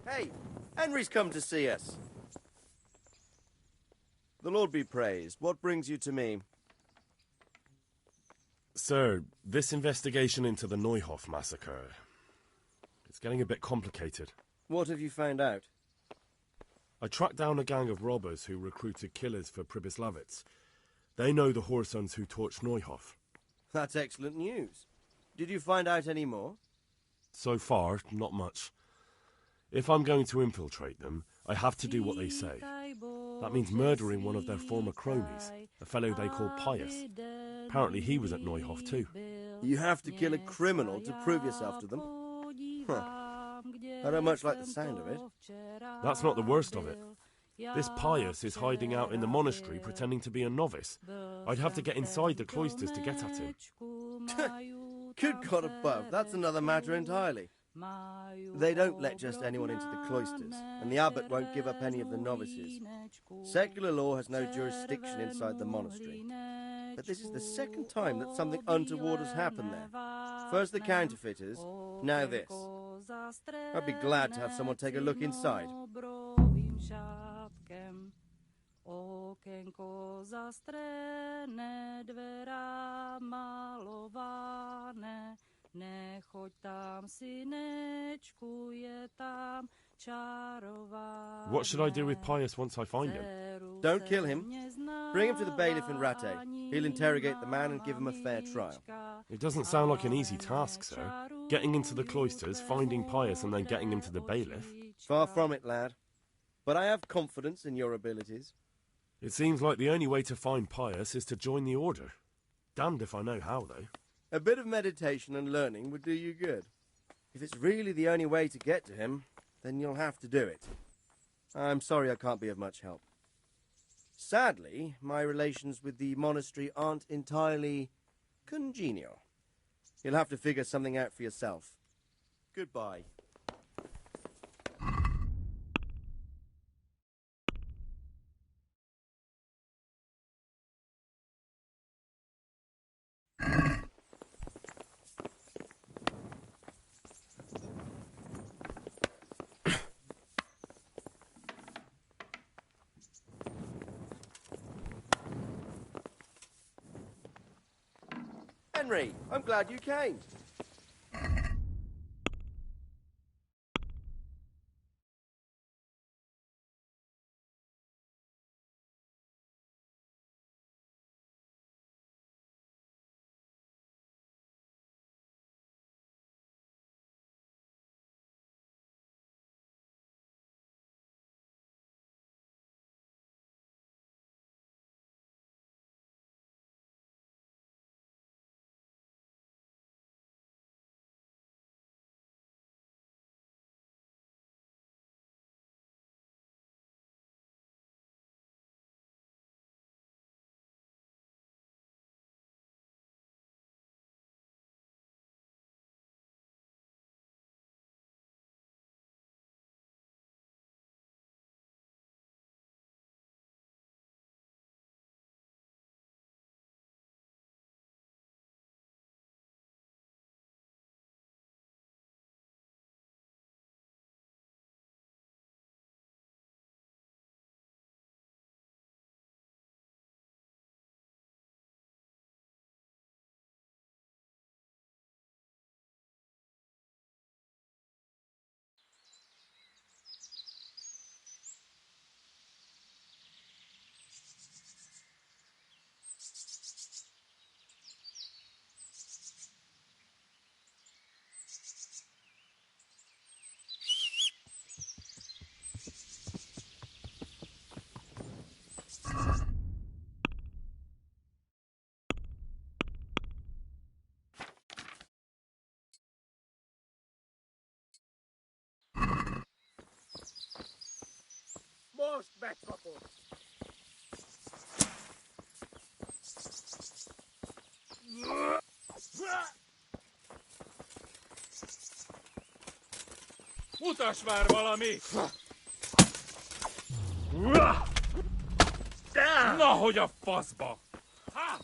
Hey, Henry's come to see us. The Lord be praised. What brings you to me? Sir, this investigation into the Neuhof massacre, it's getting a bit complicated. What have you found out? I tracked down a gang of robbers who recruited killers for Pribyslavitz. They know the Horsons who torched Neuhof. That's excellent news. Did you find out any more? So far, not much. If I'm going to infiltrate them, I have to do what they say. That means murdering one of their former cronies, a fellow they call Pius. Apparently he was at Neuhof too. You have to kill a criminal to prove yourself to them? Huh. I don't much like the sound of it. That's not the worst of it. This Pius is hiding out in the monastery pretending to be a novice. I'd have to get inside the cloisters to get at him. Good God above, that's another matter entirely. They don't let just anyone into the cloisters, and the abbot won't give up any of the novices. Secular law has no jurisdiction inside the monastery. But this is the second time that something untoward has happened there. First the counterfeiters, now this. I'd be glad to have someone take a look inside. Okienko zastřené, dvera malované, nechoď tam, synečku, je tam čarované. What should I do with Pius once I find him? Don't kill him. Bring him to the bailiff in Ratte. He'll interrogate the man and give him a fair trial. It doesn't sound like an easy task, sir. Getting into the cloisters, finding Pius, and then getting him to the bailiff. Far from it, lad. But I have confidence in your abilities. It seems like the only way to find Pius is to join the order. Damned if I know how, though. A bit of meditation and learning would do you good. If it's really the only way to get to him, then you'll have to do it. I'm sorry I can't be of much help. Sadly, my relations with the monastery aren't entirely congenial. You'll have to figure something out for yourself. Goodbye. Henry, I'm glad you came. Most metropolis. Mutas már valami! Na, hogy a faszba! Ha!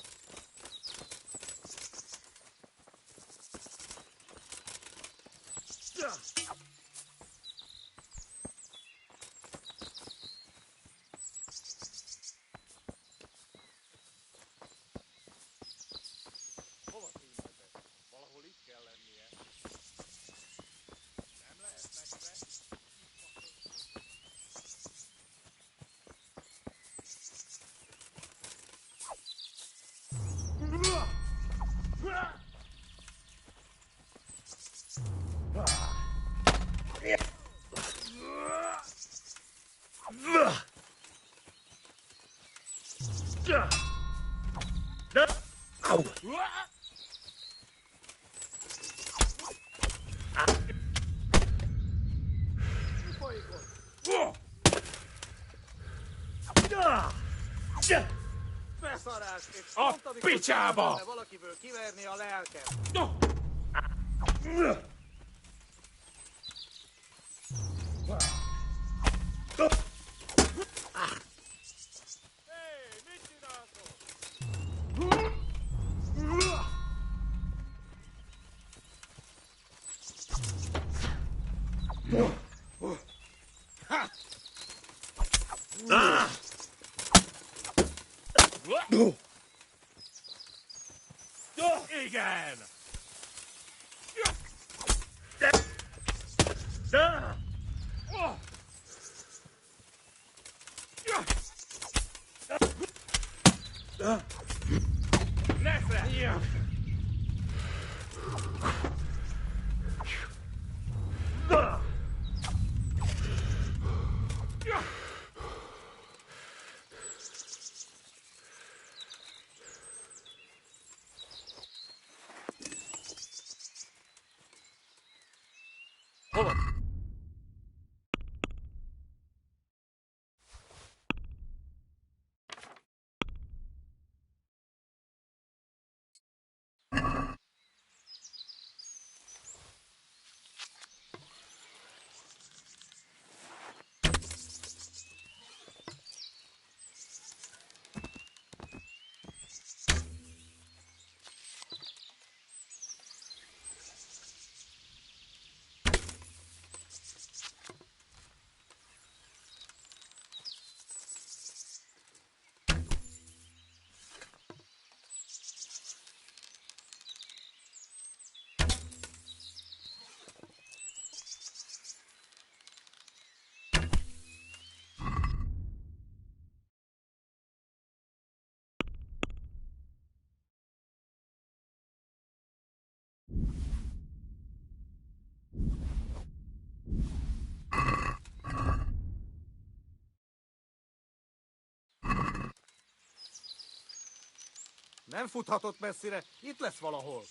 Beszarás! És A pont amikor picsába! kellene valakiből kiverni a lelkem. Igen! Lefre! Hova? Nem futhatott messzire, itt lesz valahol.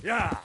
Yeah.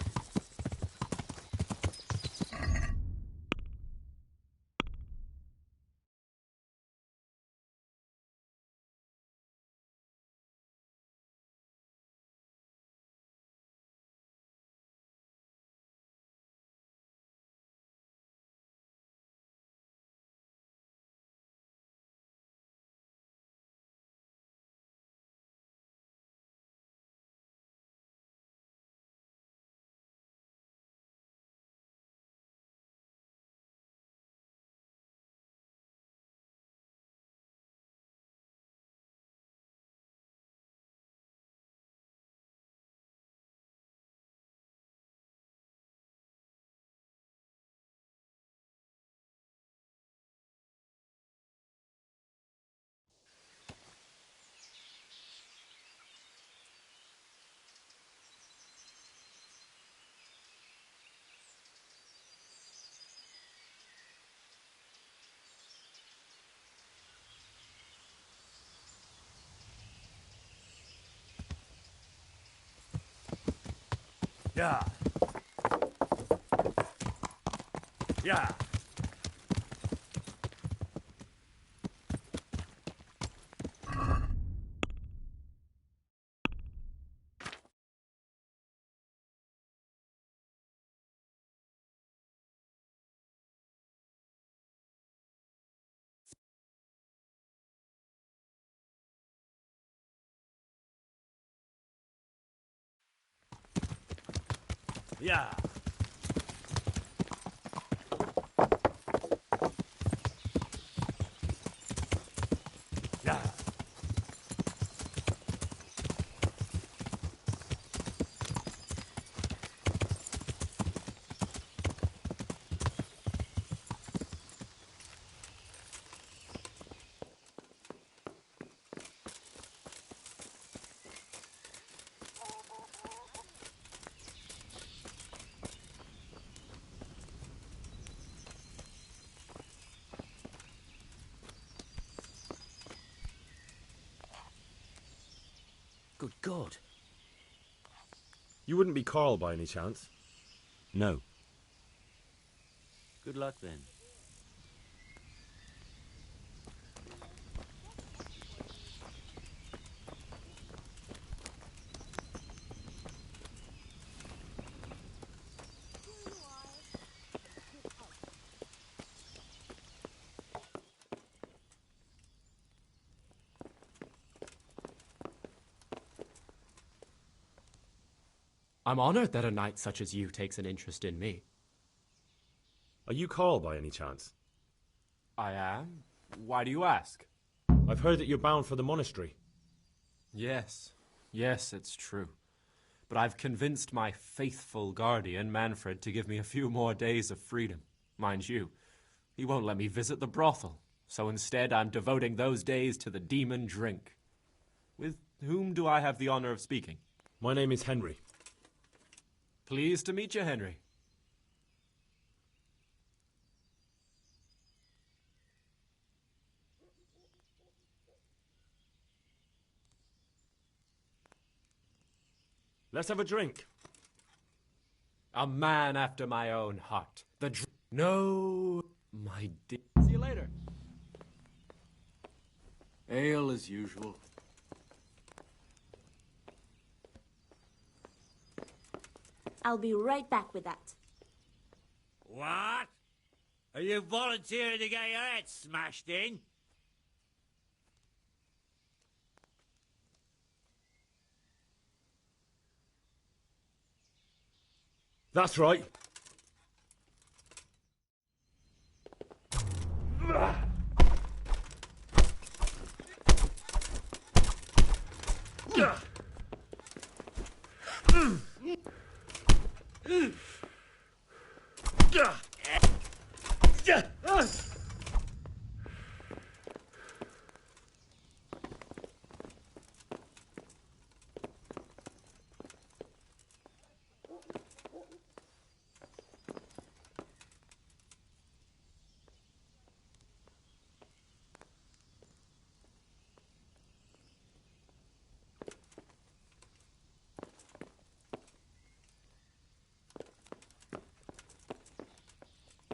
Yeah. Yeah. Yeah. Yeah. Good God. You wouldn't be Carl by any chance? No. Good luck then. I'm honored that a knight such as you takes an interest in me. Are you Carl by any chance? I am? Why do you ask? I've heard that you're bound for the monastery. Yes, it's true. But I've convinced my faithful guardian, Manfred, to give me a few more days of freedom. Mind you, he won't let me visit the brothel, so instead I'm devoting those days to the demon drink. With whom do I have the honor of speaking? My name is Henry. Pleased to meet you, Henry. Let's have a drink. A man after my own heart. No, my dear. See you later. Ale as usual. I'll be right back with that. What? Are you volunteering to get your head smashed in? That's right.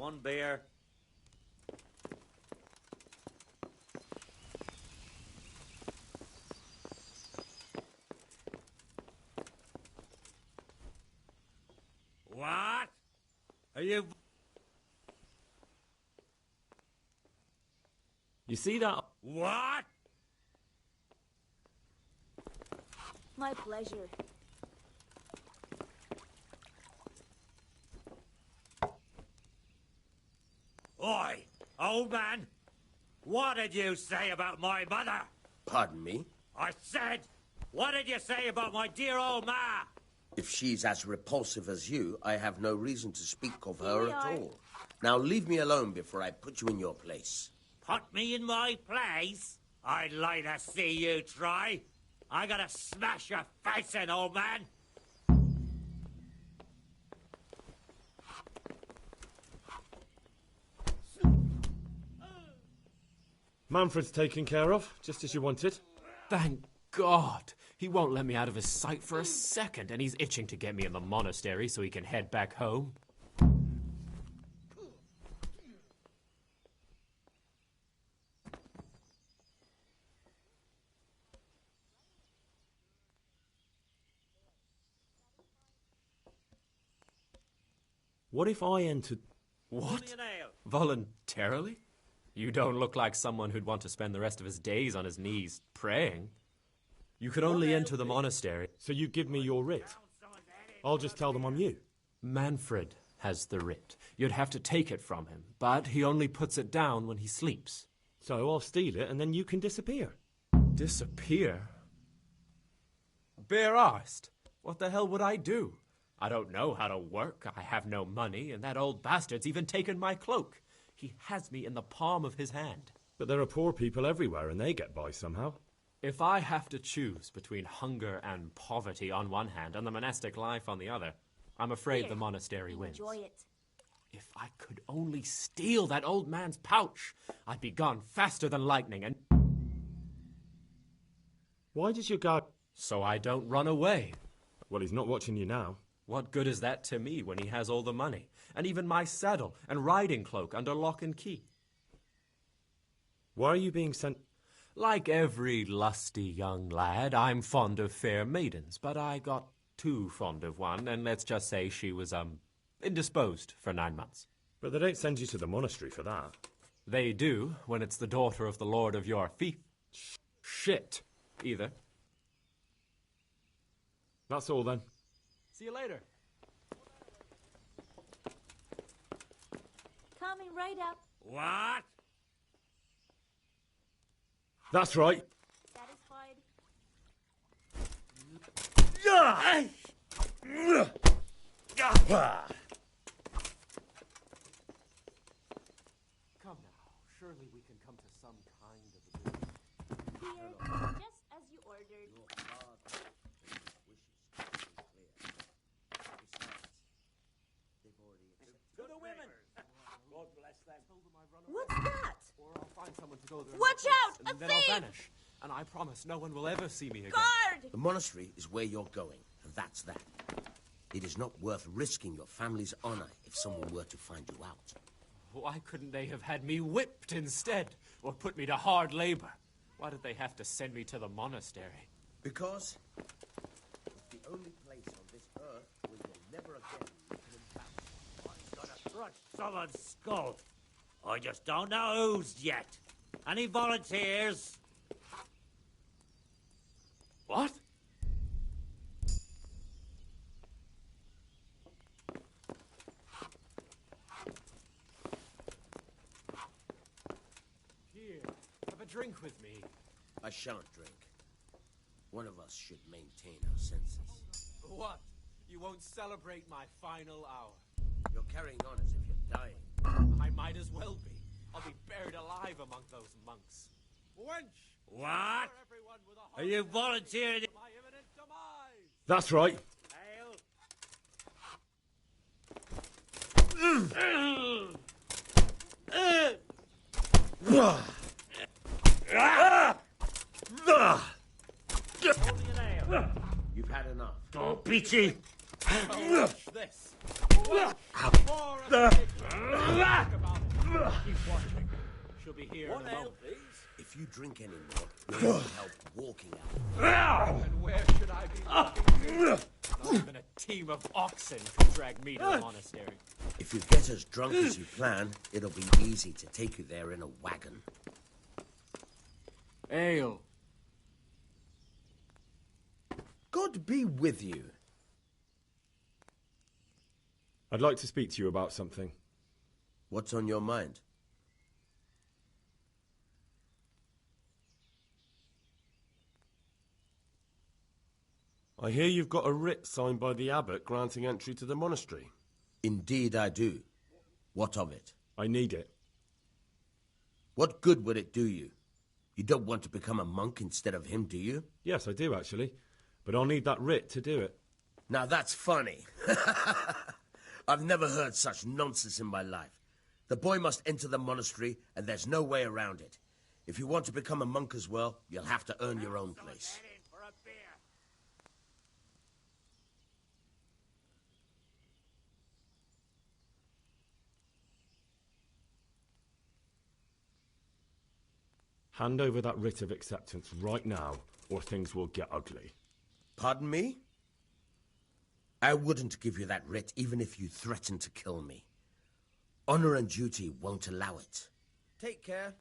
One beer. What? Are you... You see that? What? My pleasure. Oi, old man! What did you say about my mother? Pardon me? I said, what did you say about my dear old ma? If she's as repulsive as you, I have no reason to speak of her we at are. all. Now leave me alone before I put you in your place. Put me in my place? I'd like to see you try. I gotta smash your face in, old man. Manfred's taken care of, just as you wanted. Thank God. He won't let me out of his sight for a second, and he's itching to get me in the monastery so he can head back home. What if I entered... What? Voluntarily? You don't look like someone who'd want to spend the rest of his days on his knees praying. You could only enter the monastery. So you give me your writ? I'll just tell them I'm you. Manfred has the writ. You'd have to take it from him, but he only puts it down when he sleeps. So I'll steal it and then you can disappear. Disappear? Bare-arsed? What the hell would I do? I don't know how to work, I have no money, and that old bastard's even taken my cloak. He has me in the palm of his hand. But there are poor people everywhere and they get by somehow. If I have to choose between hunger and poverty on one hand and the monastic life on the other, I'm afraid the monastery wins. Enjoy it. If I could only steal that old man's pouch, I'd be gone faster than lightning and... Why does your guard... So I don't run away. Well, he's not watching you now. What good is that to me when he has all the money? And even my saddle and riding cloak under lock and key. Why are you being sent... Like every lusty young lad, I'm fond of fair maidens, but I got too fond of one, and let's just say she was, indisposed for 9 months. But they don't send you to the monastery for that. They do, when it's the daughter of the lord of your fief. Shit, either. That's all then. See you later. Coming right up. What? That's right. Satisfied? Come now, surely we can come to some kind of agreement. Here, just as you ordered. To the women! God bless them. What's that? Or I'll find someone to go there. Watch out! And A then thief! I'll vanish. And I promise no one will ever see me again. Guard! The monastery is where you're going, and that's that. It is not worth risking your family's honor if someone were to find you out. Why couldn't they have had me whipped instead? Or put me to hard labor? Why did they have to send me to the monastery? Because it's the only place on this earth where you'll never again look them back. I've got to crush someone's skull. I just don't know who's yet. Any volunteers? What? Here, have a drink with me. I shan't drink. One of us should maintain our senses. What? You won't celebrate my final hour? You're carrying on as if you're dying. I might as well be. I'll be buried alive among those monks. Wench! What? Are you volunteering? My imminent demise! That's right. You've had enough. Oh, Peachy! Watch this. Keep watching. She'll be here in a moment. If you drink any more, you'll need help walking out. And where should I be looking? Not even a team of oxen could drag me to the monastery. If you get as drunk as you plan, it'll be easy to take you there in a wagon. Ale. God be with you. I'd like to speak to you about something. What's on your mind? I hear you've got a writ signed by the abbot granting entry to the monastery. Indeed I do. What of it? I need it. What good would it do you? You don't want to become a monk instead of him, do you? Yes, I do, actually. But I'll need that writ to do it. Now that's funny. I've never heard such nonsense in my life. The boy must enter the monastery, and there's no way around it. If you want to become a monk as well, you'll have to earn your own place. Hand over that writ of acceptance right now, or things will get ugly. Pardon me? I wouldn't give you that writ even if you threatened to kill me. Honor and duty won't allow it. Take care.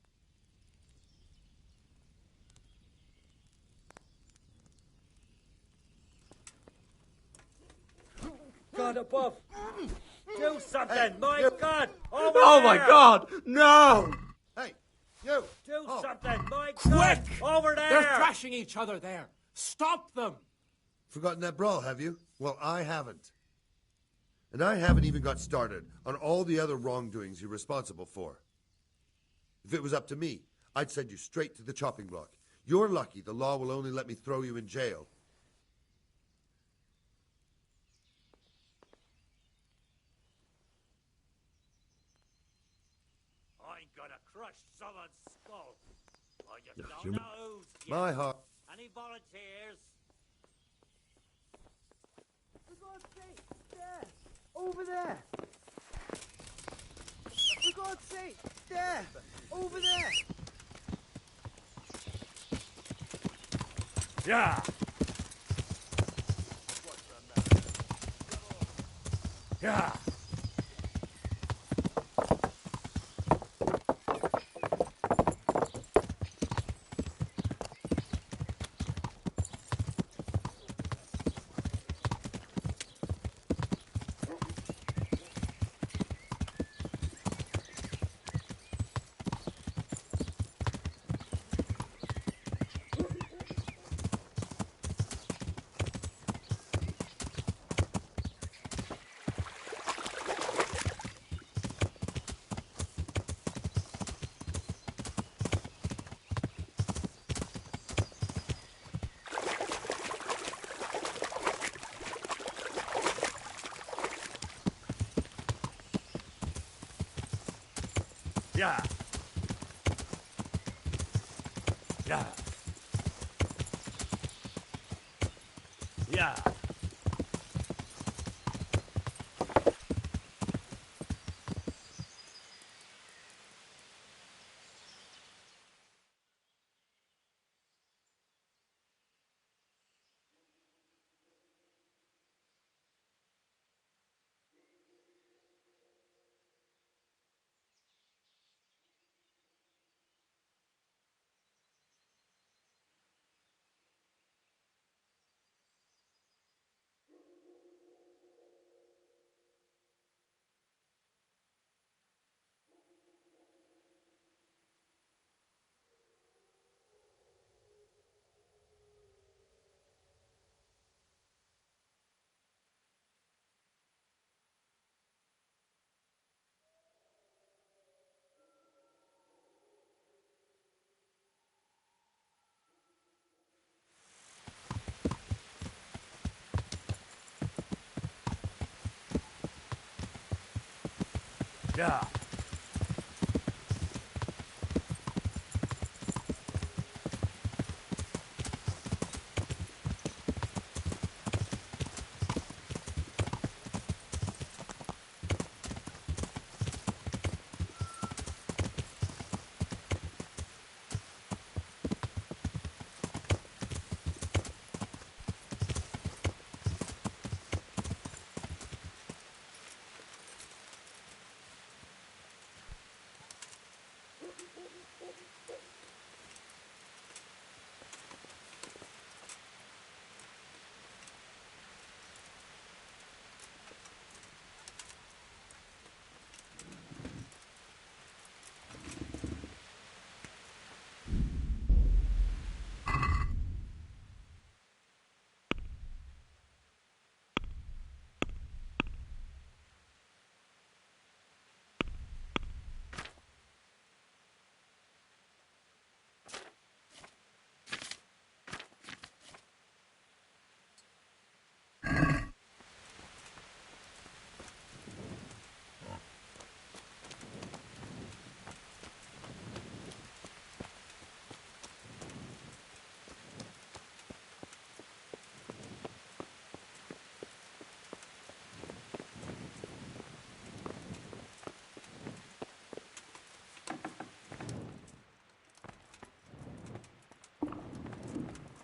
God above! Do something! My God! Over Oh there! my God! No! Hey, you! Do something! My Quick! God! Over there! They're thrashing each other there. Stop them! Forgotten that brawl, have you? Well, I haven't. And I haven't even got started on all the other wrongdoings you're responsible for. If it was up to me, I'd send you straight to the chopping block. You're lucky the law will only let me throw you in jail. I'm gonna crush someone's skull. I just Yeah, don't you- know who's yet. My heart. Any volunteers? For God's sake, there! Over there! For God's sake, there! Over there! Yeah! Yeah! Yeah. Yeah. Yeah. Yeah.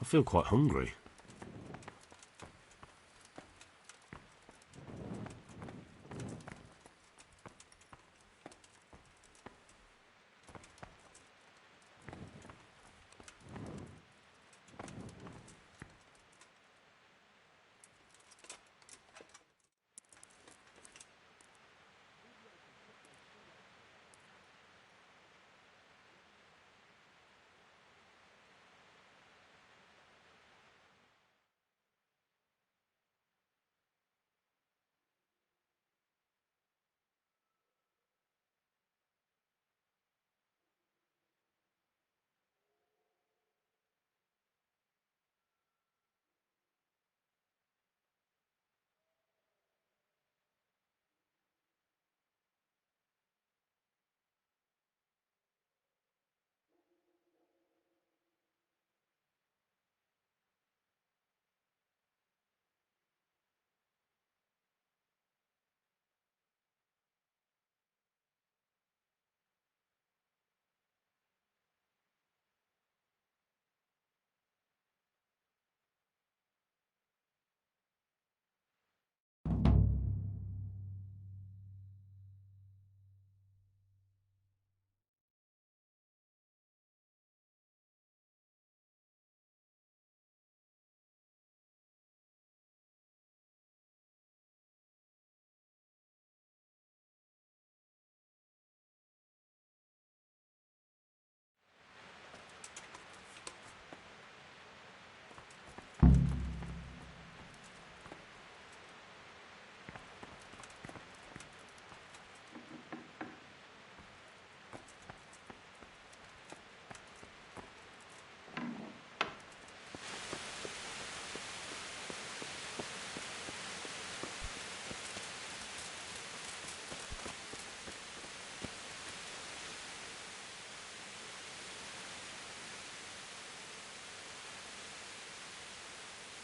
feel quite hungry.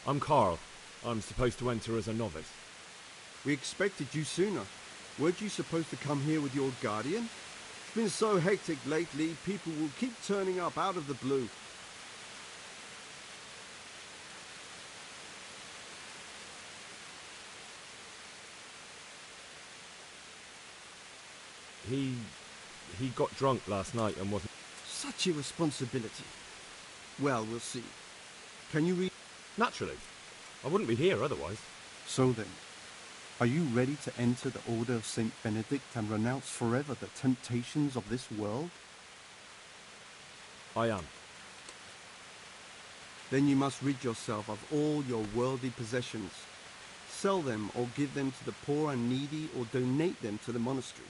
I'm Carl. I'm supposed to enter as a novice. We expected you sooner. Weren't you supposed to come here with your guardian? It's been so hectic lately, people will keep turning up out of the blue. He got drunk last night and wasn't... Such irresponsibility. Well, we'll see. Can you read? Naturally. I wouldn't be here otherwise. So then, are you ready to enter the Order of Saint Benedict and renounce forever the temptations of this world? I am. Then you must rid yourself of all your worldly possessions. Sell them or give them to the poor and needy or donate them to the monastery.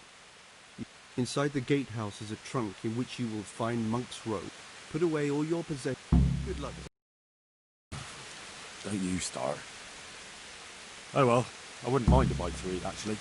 Inside the gatehouse is a trunk in which you will find monk's robe. Put away all your possessions. Good luck. Don't you start. Oh well, I wouldn't mind a bite to eat, actually.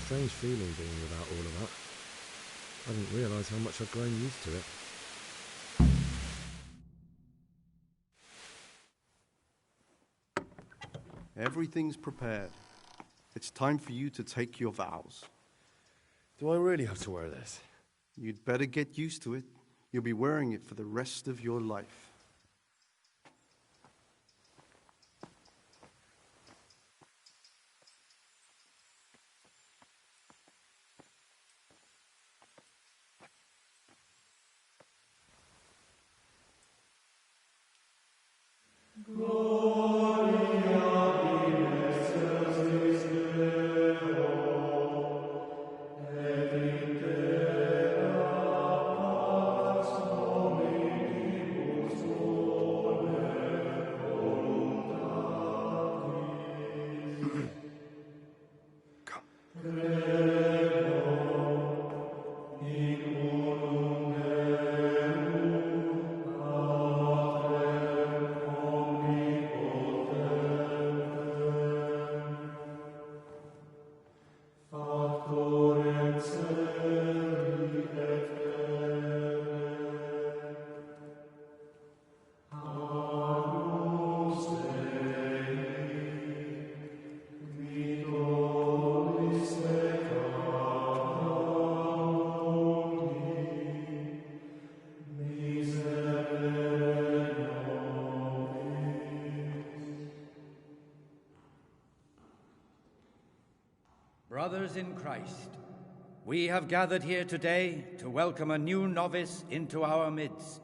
Strange feeling being without all of that. I didn't realise how much I'd grown used to it. Everything's prepared. It's time for you to take your vows. Do I really have to wear this? You'd better get used to it. You'll be wearing it for the rest of your life. brothers in Christ, we have gathered here today to welcome a new novice into our midst.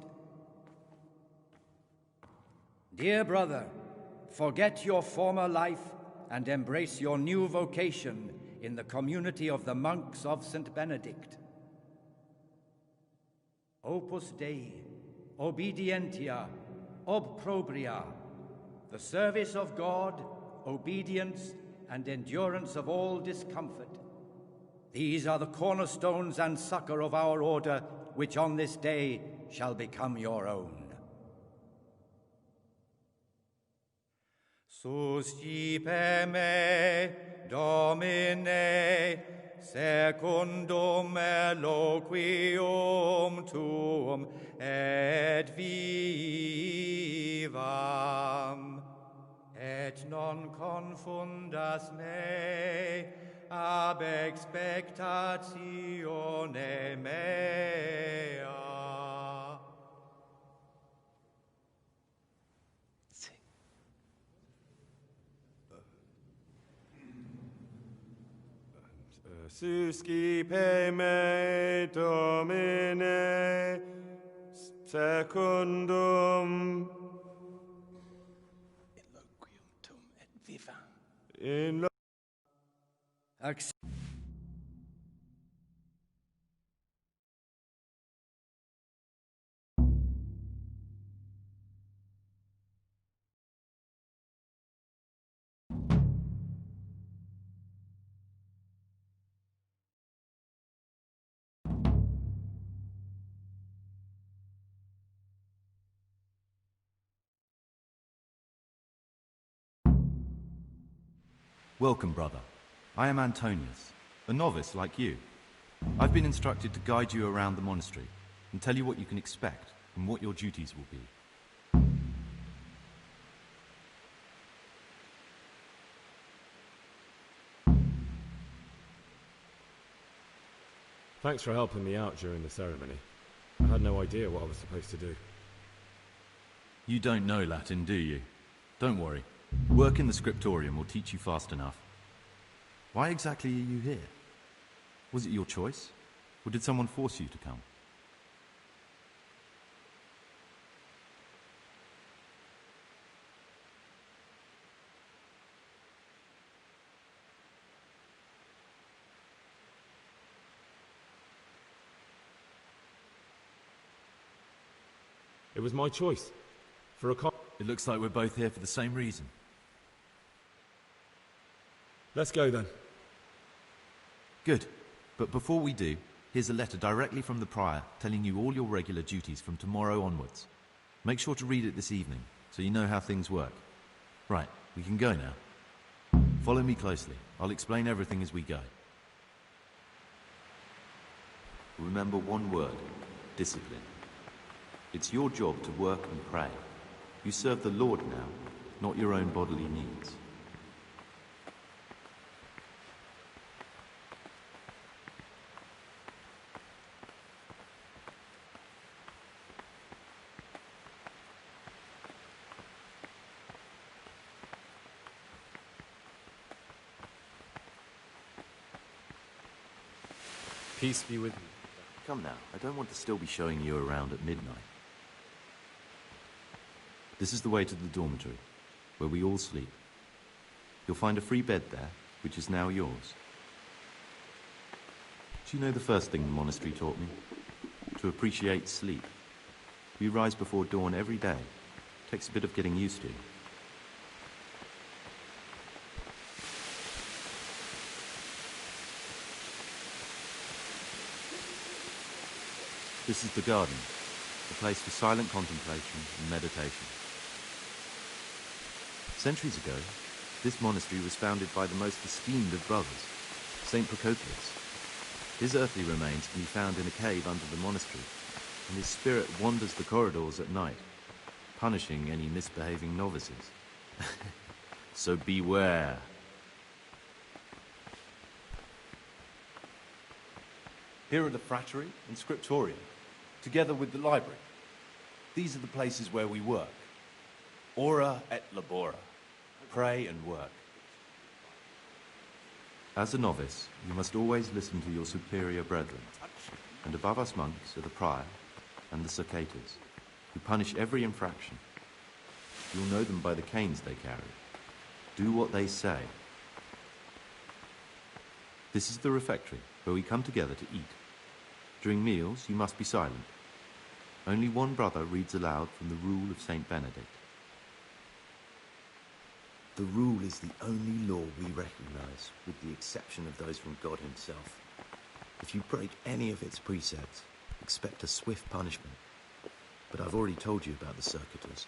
Dear brother, forget your former life and embrace your new vocation in the community of the monks of St. Benedict. Opus Dei, obedientia, obprobria, the service of God, obedience, and endurance of all discomfort. These are the cornerstones and succor of our order, which on this day shall become your own. Suscipe me, Domine, secundum eloquium tuum, et vivam, et non confundas me ab expectatione mea. Suscipe me, Domine, secundum eloquium tuum et vivam. in Welcome, brother. I am Antonius, a novice like you. I've been instructed to guide you around the monastery and tell you what you can expect and what your duties will be. Thanks for helping me out during the ceremony. I had no idea what I was supposed to do. You don't know Latin, do you? Don't worry. Work in the scriptorium will teach you fast enough. Why exactly are you here? Was it your choice? Or did someone force you to come? It was my choice. For a It looks like we're both here for the same reason. Let's go then. Good. But before we do, here's a letter directly from the prior telling you all your regular duties from tomorrow onwards. Make sure to read it this evening so you know how things work. Right, we can go now. Follow me closely. I'll explain everything as we go. Remember one word: discipline. It's your job to work and pray. You serve the Lord now, not your own bodily needs. Peace be with you. Come now, I don't want to still be showing you around at midnight. This is the way to the dormitory, where we all sleep. You'll find a free bed there, which is now yours. Do you know the first thing the monastery taught me? To appreciate sleep. We rise before dawn every day. Takes a bit of getting used to. This is the garden, a place for silent contemplation and meditation. Centuries ago, this monastery was founded by the most esteemed of brothers, Saint Procopius. His earthly remains can be found in a cave under the monastery, and his spirit wanders the corridors at night, punishing any misbehaving novices. So beware. Here are the frattery and scriptorium, together with the library. These are the places where we work. Ora et labora. Pray and work. As a novice, you must always listen to your superior brethren, and above us monks are the prior and the circators, who punish every infraction. You'll know them by the canes they carry. Do what they say. This is the refectory, where we come together to eat. During meals, you must be silent. Only one brother reads aloud from the rule of Saint Benedict. The rule is the only law we recognize, with the exception of those from God himself. If you break any of its precepts, expect a swift punishment. But I've already told you about the circuitous.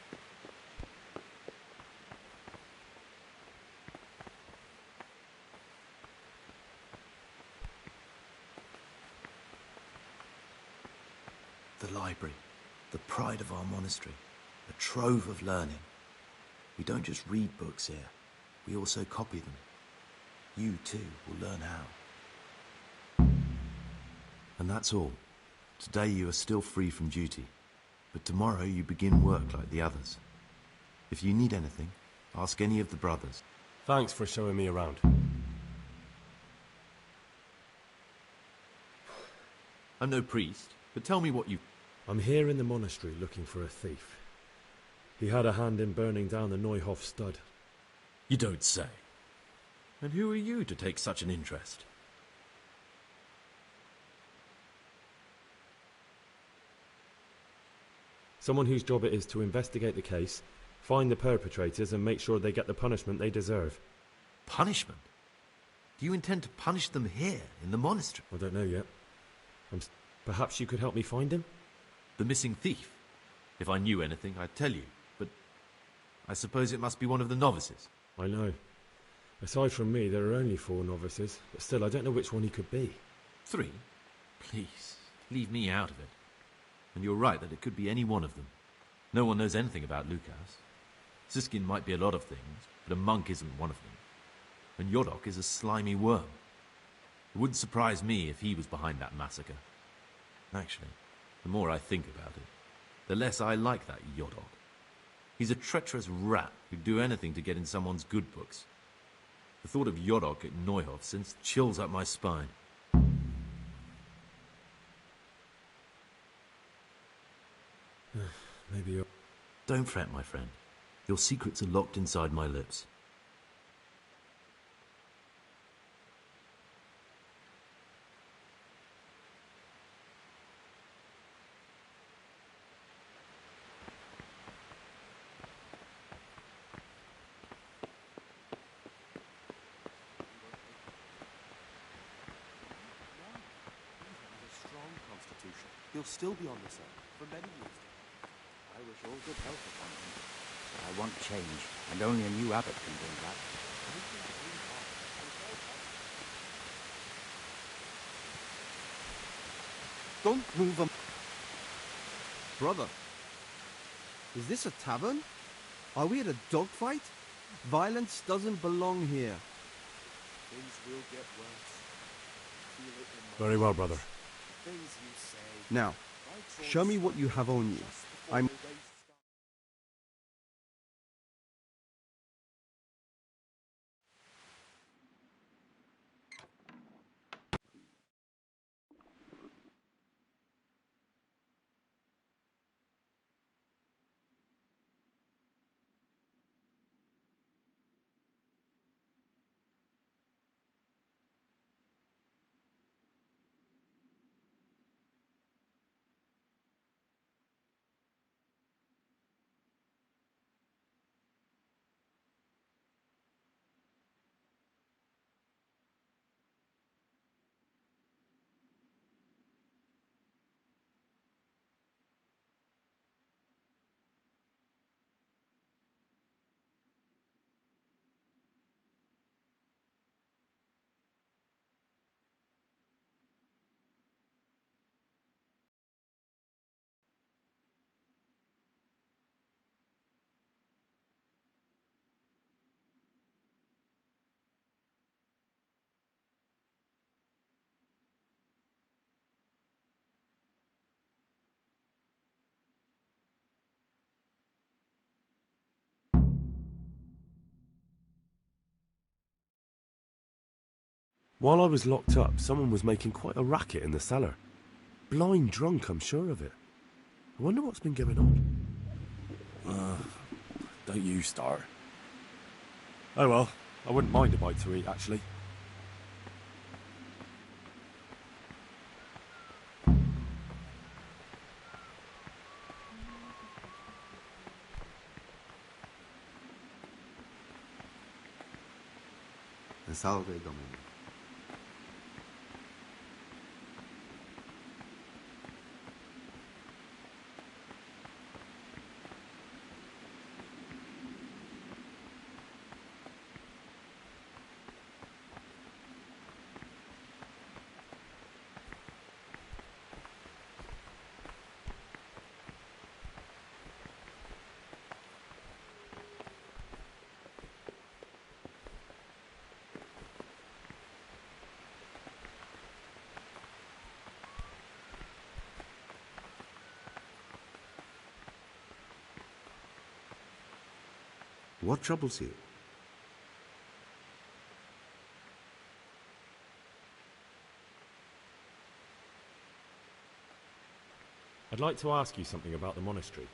The library, the pride of our monastery, a trove of learning. We don't just read books here, we also copy them. You too will learn how. And that's all. Today you are still free from duty, but tomorrow you begin work like the others. If you need anything, ask any of the brothers. Thanks for showing me around. I'm no priest, but tell me what you... I'm here in the monastery looking for a thief. He had a hand in burning down the Neuhof stud. You don't say. And who are you to take such an interest? Someone whose job it is to investigate the case, find the perpetrators and make sure they get the punishment they deserve. Punishment? Do you intend to punish them here, in the monastery? I don't know yet. Perhaps you could help me find him? The missing thief? If I knew anything, I'd tell you, but I suppose it must be one of the novices. I know. Aside from me, there are only 4 novices, but still, I don't know which one he could be. 3? Please, leave me out of it. And you're right that it could be any one of them. No one knows anything about Lukas. Siskin might be a lot of things, but a monk isn't one of them. And Yodok is a slimy worm. It wouldn't surprise me if he was behind that massacre. Actually, the more I think about it, the less I like that Yodok. He's a treacherous rat who'd do anything to get in someone's good books. The thought of Yodok at Neuhof sends chills up my spine. Maybe you're... Don't fret, my friend. Your secrets are locked inside my lips. He'll still be on this earth for many years. I wish all good health upon him. But I want change, and only a new abbot can bring that. Don't move him. Brother, is this a tavern? Are we at a dogfight? Violence doesn't belong here. Things will get worse. Feel it in my Very well, brother. things you say. Now, show me what you have on you. I'm... While I was locked up, someone was making quite a racket in the cellar. Blind drunk, I'm sure of it. I wonder what's been going on. Don't you start. Oh well, I wouldn't mind a bite to eat, actually. Salve, Domine. What troubles you? I'd like to ask you something about the monastery.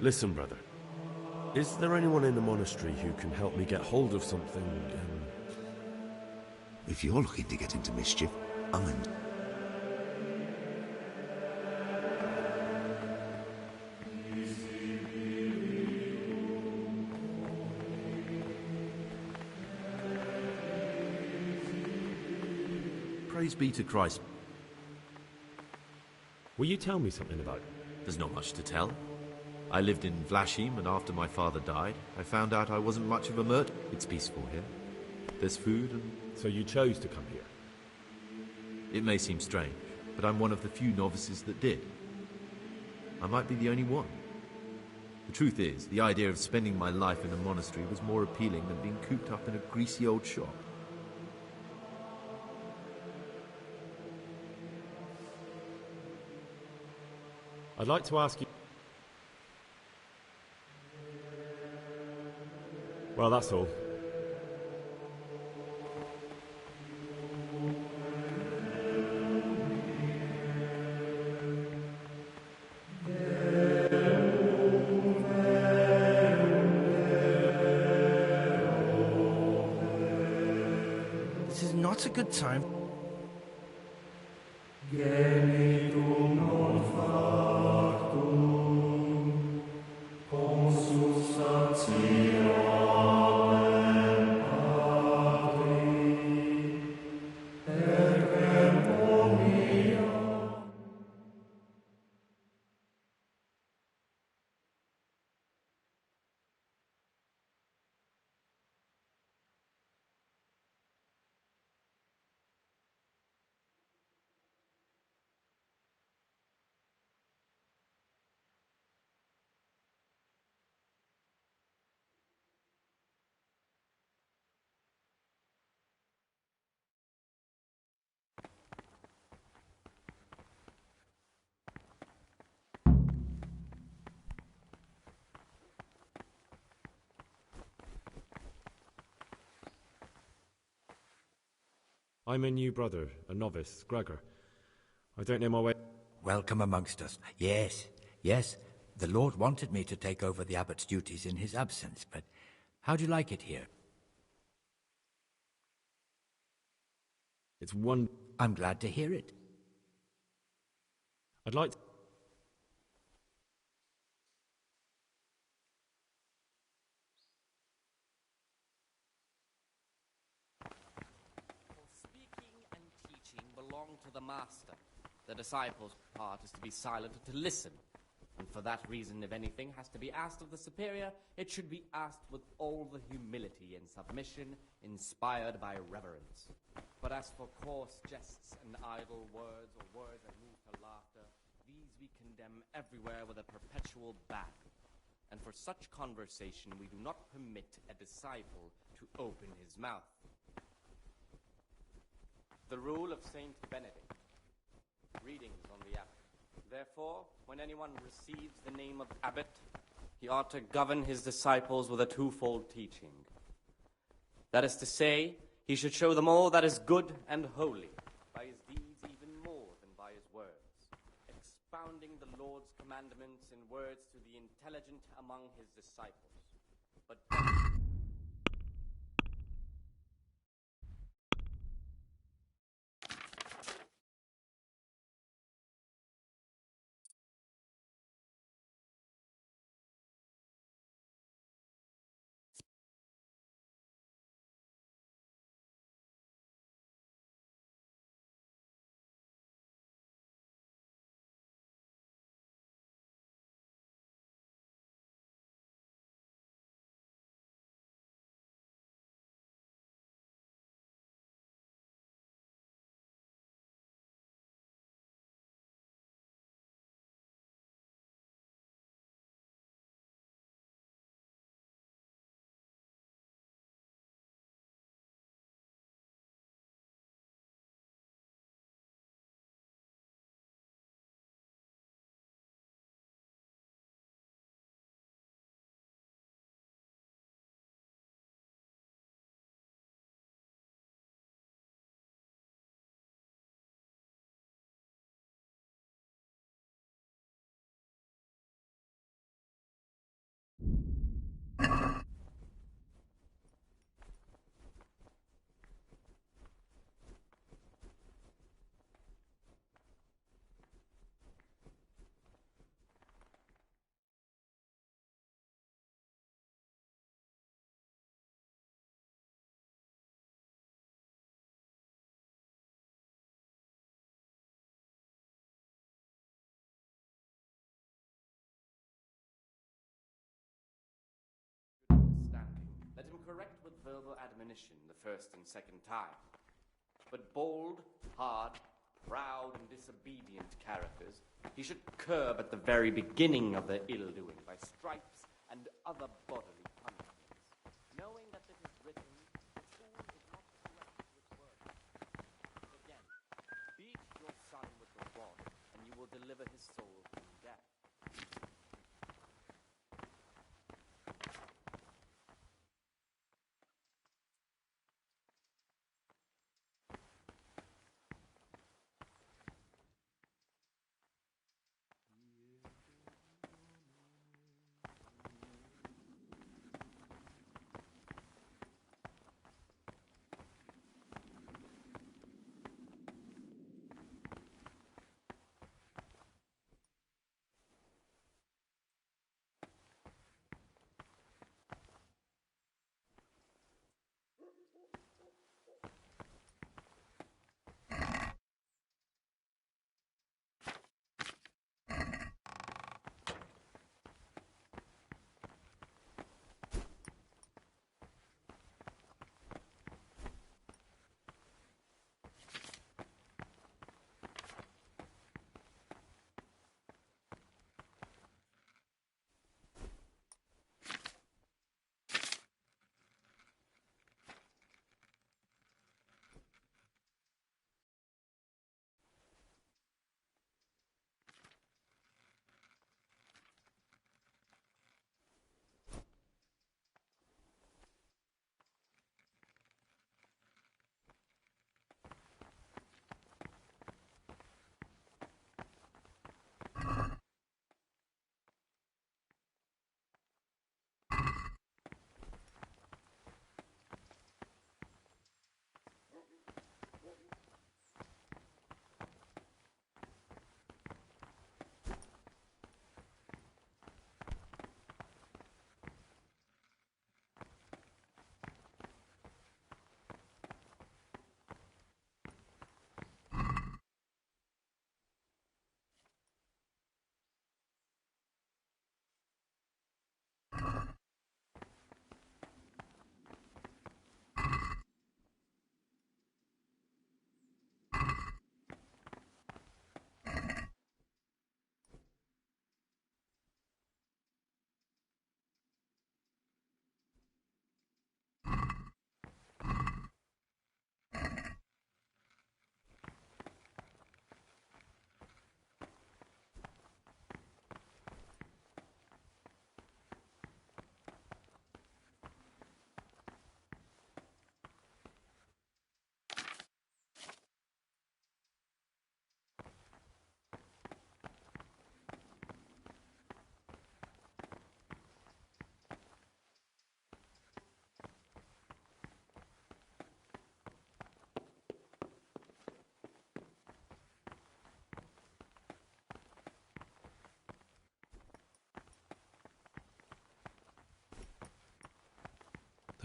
Listen, brother. Is there anyone in the monastery who can help me get hold of something, If you're looking to get into mischief, I'm in. Praise be to Christ. Will you tell me something about it? There's not much to tell. I lived in Vlashim, and after my father died, I found out I wasn't much of a murderer. It's peaceful here. There's food and... So you chose to come here? It may seem strange, but I'm one of the few novices that did. I might be the only one. The truth is, the idea of spending my life in a monastery was more appealing than being cooped up in a greasy old shop. I'd like to ask you... Well, that's all. This is not a good time. I'm a new brother, a novice, Gregor. I don't know my way... Welcome amongst us. Yes, yes. The Lord wanted me to take over the abbot's duties in his absence, but how do you like it here? It's one... I'm glad to hear it. I'd like to... Speaking and teaching belong to the master. The disciples' part is to be silent and to listen. And for that reason, if anything has to be asked of the superior, it should be asked with all the humility and submission inspired by reverence. But as for coarse jests and idle words, or words that move to laughter, these we condemn everywhere with a perpetual ban. and for such conversation we do not permit a disciple to open his mouth. The rule of Saint Benedict. Readings on the abbot. Therefore, when anyone receives the name of abbot, he ought to govern his disciples with a twofold teaching. That is to say, he should show them all that is good and holy, by his deeds even more than by his words, expounding the Lord's commandments in words to the intelligent among his disciples. But let him correct with verbal admonition the first and second time. But bold, hard, proud, and disobedient characters he should curb at the very beginning of their ill-doing by stripes and other bodily punishments, knowing that it is written, "The fool is not corrected with words." Again, beat your son with the rod, and you will deliver his soul from death.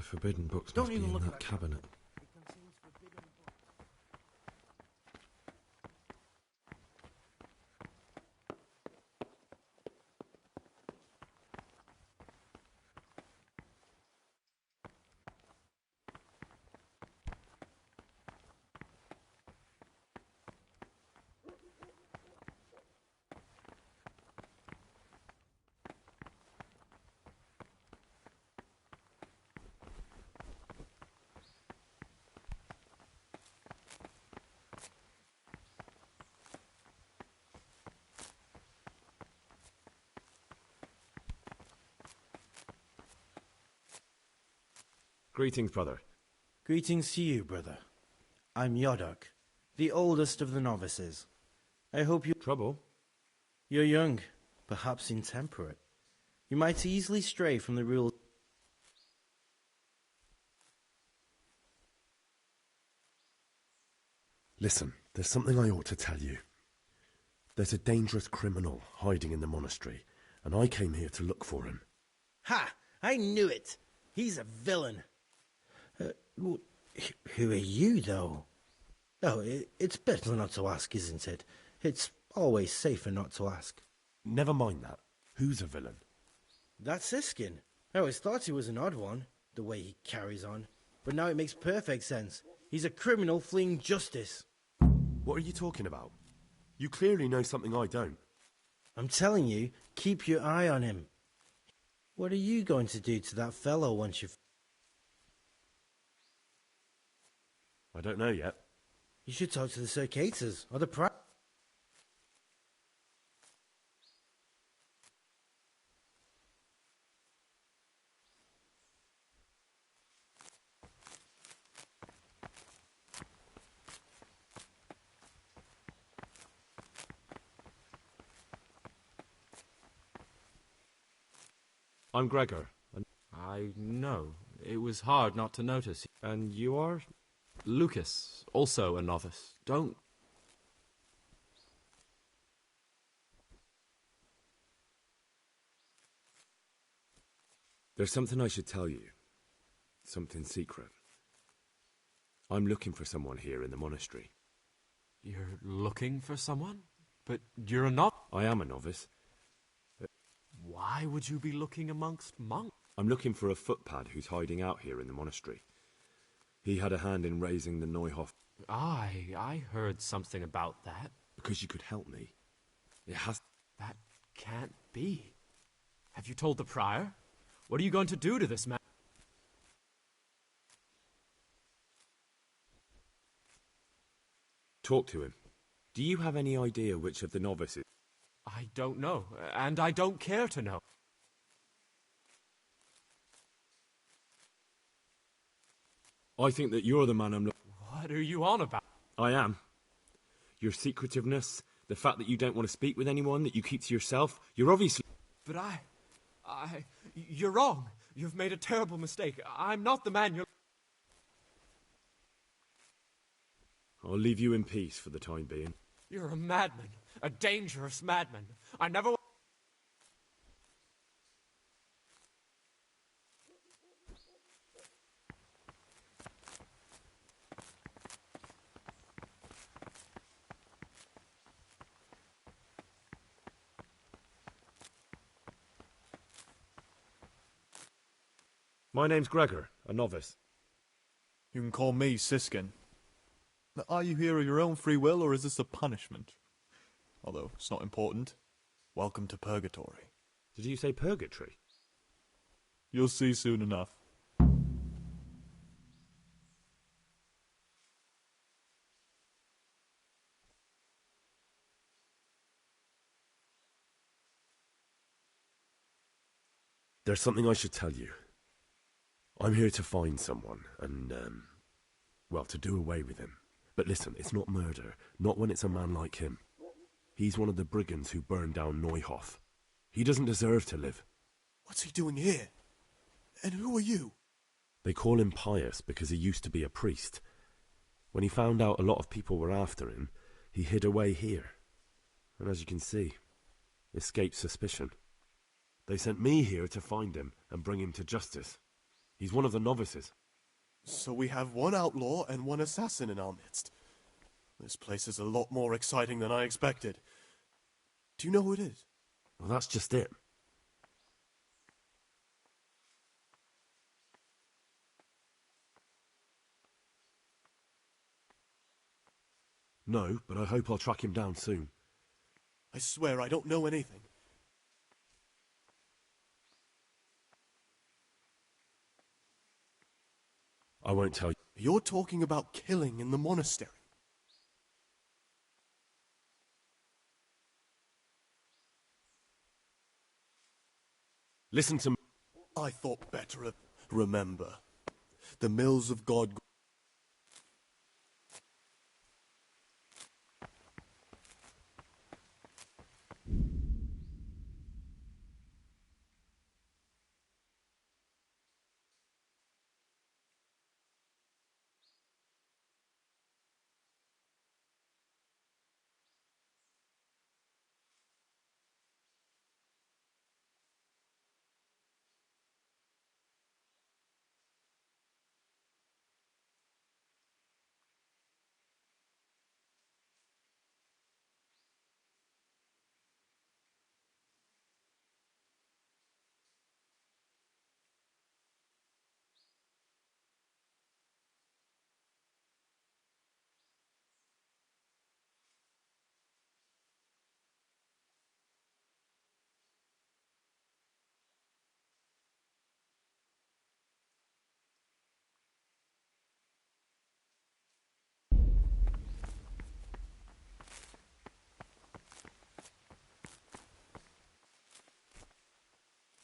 The forbidden books Don't must be even in look that at cabinet. Greetings, brother. Greetings to you, brother. I'm Yodok, the oldest of the novices. I hope you... Trouble? You're young, perhaps intemperate. You might easily stray from the rules. Listen, there's something I ought to tell you. There's a dangerous criminal hiding in the monastery, and I came here to look for him. Ha! I knew it! He's a villain. Who are you, though? Oh, it's better not to ask, isn't it? It's always safer not to ask. Never mind that. Who's a villain? That's Siskin. I always thought he was an odd one, the way he carries on. But now it makes perfect sense. He's a criminal fleeing justice. What are you talking about? You clearly know something I don't. I'm telling you, keep your eye on him. What are you going to do to that fellow once you've... I don't know yet. You should talk to the Circators, or the I'm Gregor. I know. It was hard not to notice. And you are? Lucas, also a novice. Don't... There's something I should tell you. Something secret. I'm looking for someone here in the monastery. You're looking for someone? But you're a novice. I am a novice. Why would you be looking amongst monks? I'm looking for a footpad who's hiding out here in the monastery. He had a hand in raising the Neuhof. I heard something about that. Because you could help me. It has... That can't be. Have you told the prior? What are you going to do to this man? Talk to him. Do you have any idea which of the novices... I don't know, and I don't care to know. I think that you're the man I'm looking... What are you on about? I am. Your secretiveness, the fact that you don't want to speak with anyone, that you keep to yourself, you're obviously... But you're wrong. You've made a terrible mistake. I'm not the man you're... I'll leave you in peace for the time being. You're a madman. A dangerous madman. I never... My name's Gregor, a novice. You can call me Siskin. Now, are you here of your own free will, or is this a punishment? Although, it's not important. Welcome to Purgatory. Did you say purgatory? You'll see soon enough. There's something I should tell you. I'm here to find someone, and, well, to do away with him. But listen, it's not murder, not when it's a man like him. He's one of the brigands who burned down Neuhof. He doesn't deserve to live. What's he doing here? And who are you? They call him Pious because he used to be a priest. When he found out a lot of people were after him, he hid away here. And as you can see, escaped suspicion. They sent me here to find him and bring him to justice. He's one of the novices. So we have one outlaw and one assassin in our midst. This place is a lot more exciting than I expected. Do you know who it is? Well, that's just it. No, but I hope I'll track him down soon. I swear I don't know anything. I won't tell you. You're talking about killing in the monastery. Listen to me. I thought better of... Remember, the mills of God...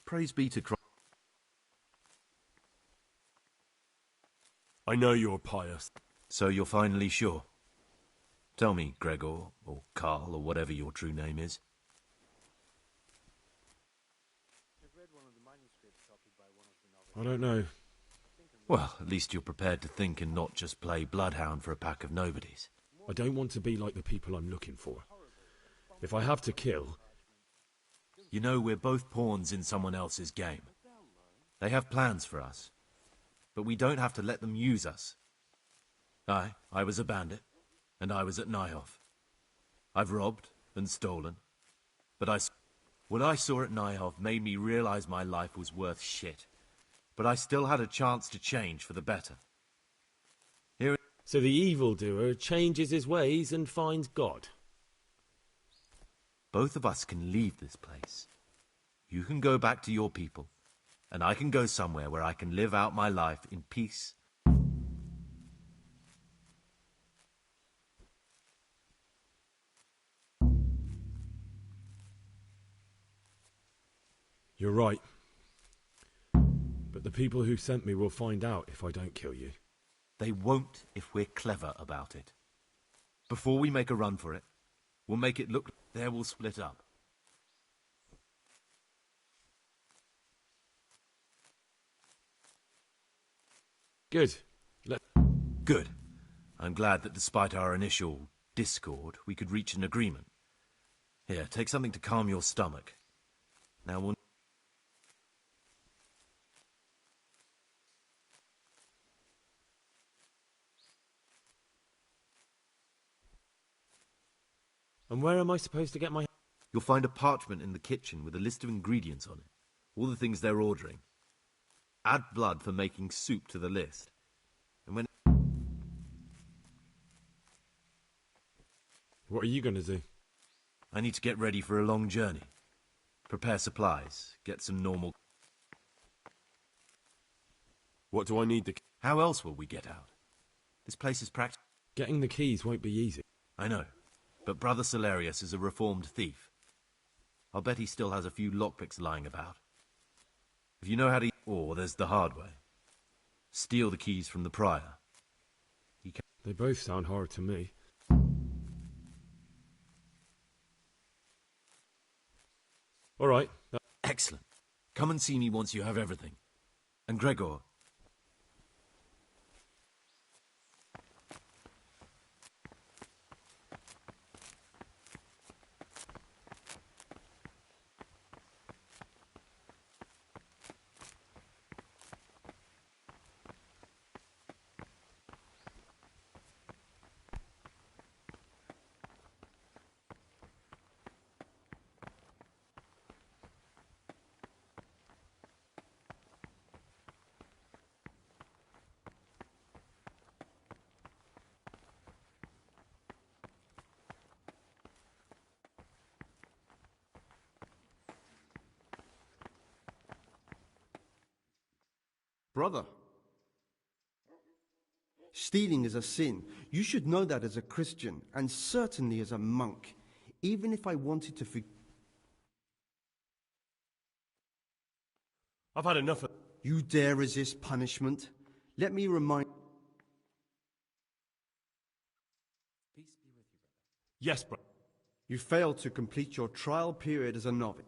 Praise be to Christ. I know you're pious. So you're finally sure? Tell me, Gregor, or Carl, or whatever your true name is. I don't know. Well, at least you're prepared to think and not just play bloodhound for a pack of nobodies. I don't want to be like the people I'm looking for. If I have to kill... You know, we're both pawns in someone else's game. They have plans for us, but we don't have to let them use us. I was a bandit, and I was at Nyhoff. I've robbed and stolen, but what I saw at Nyhoff made me realize my life was worth shit. But I still had a chance to change for the better. So the evildoer changes his ways and finds God. Both of us can leave this place. You can go back to your people, and I can go somewhere where I can live out my life in peace. You're right. But the people who sent me will find out if I don't kill you. They won't if we're clever about it. Before we make a run for it, we'll make it look... There we'll split up. Good. Good. I'm glad that despite our initial discord, we could reach an agreement. Here, take something to calm your stomach. Now we'll... And where am I supposed to get my... You'll find a parchment in the kitchen with a list of ingredients on it. All the things they're ordering. Add blood for making soup to the list. And when... What are you going to do? I need to get ready for a long journey. Prepare supplies. Get some normal... What do I need to... How else will we get out? This place is practical. Getting the keys won't be easy. I know. But Brother Salarius is a reformed thief. I'll bet he still has a few lockpicks lying about. If you know how to... Or there's the hard way. Steal the keys from the prior. They both sound hard to me. All right. Excellent. Come and see me once you have everything. And Gregor... brother. Stealing is a sin. You should know that as a Christian, and certainly as a monk. Even if I wanted to I've had enough of... You dare resist punishment? Let me remind... Peace be with you, brother. Yes, brother. You failed to complete your trial period as a novice.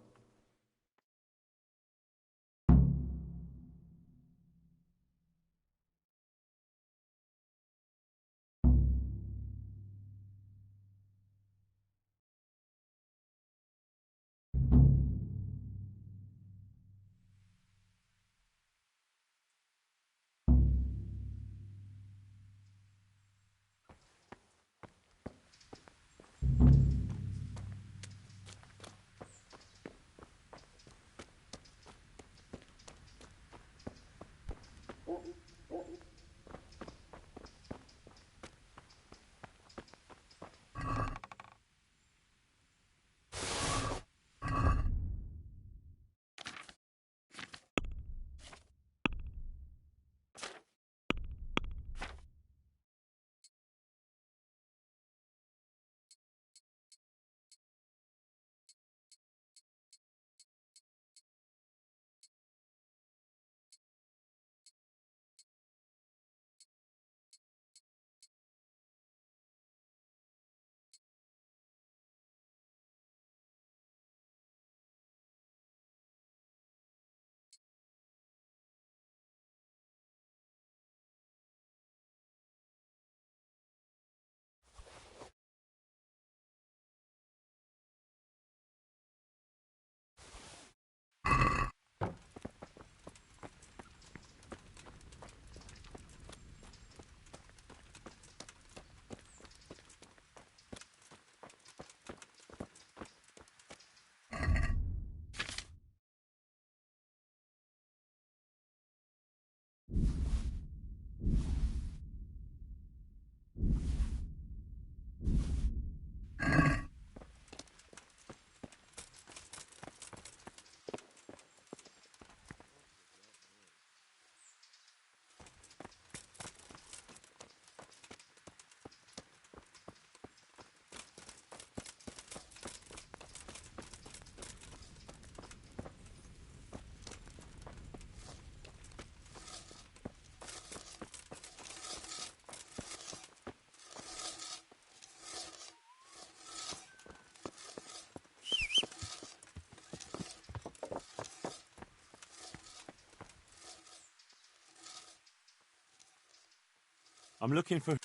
I'm looking for...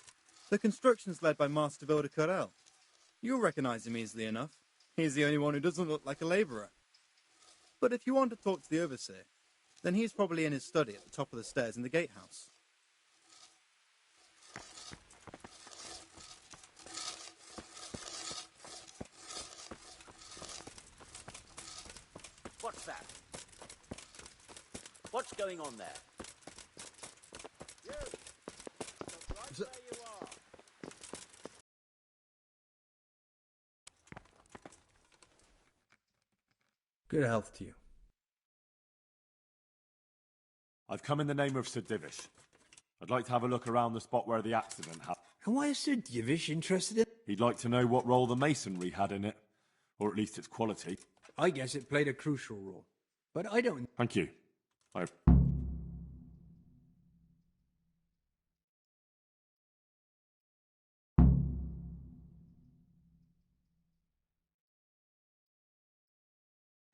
The construction's led by Master Builder Corel. You'll recognize him easily enough. He's the only one who doesn't look like a labourer. But if you want to talk to the overseer, then he's probably in his study at the top of the stairs in the gatehouse. What's that? What's going on there? You! Right where you are. Good health to you. I've come in the name of Sir Divish. I'd like to have a look around the spot where the accident happened. And why is Sir Divish interested in? He'd like to know what role the masonry had in it, or at least its quality. I guess it played a crucial role, but I don't... Thank you.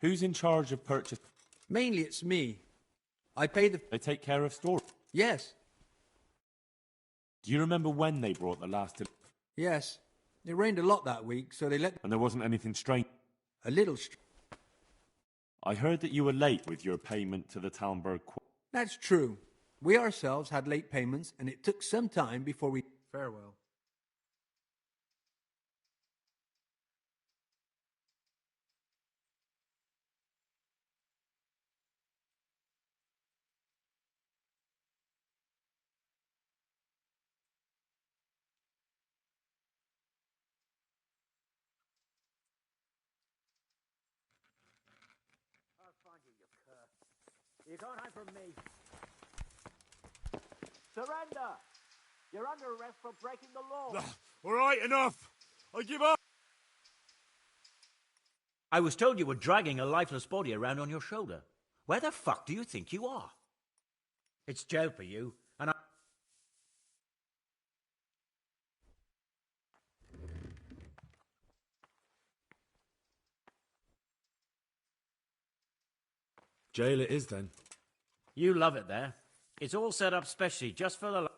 Who's in charge of purchase? Mainly it's me. I pay the... They take care of storage? Yes. Do you remember when they brought the last... Yes. It rained a lot that week, so they let... And there wasn't anything strange? A little I heard that you were late with your payment to the Talmberg... That's true. We ourselves had late payments, and it took some time before we... Farewell. I'll find you, you cur. You can't hide from me. Surrender! You're under arrest for breaking the law. All right, enough. I give up. I was told you were dragging a lifeless body around on your shoulder. Where the fuck do you think you are? It's jail for you, and I... Jail it is, then. You love it there. It's all set up specially just for the...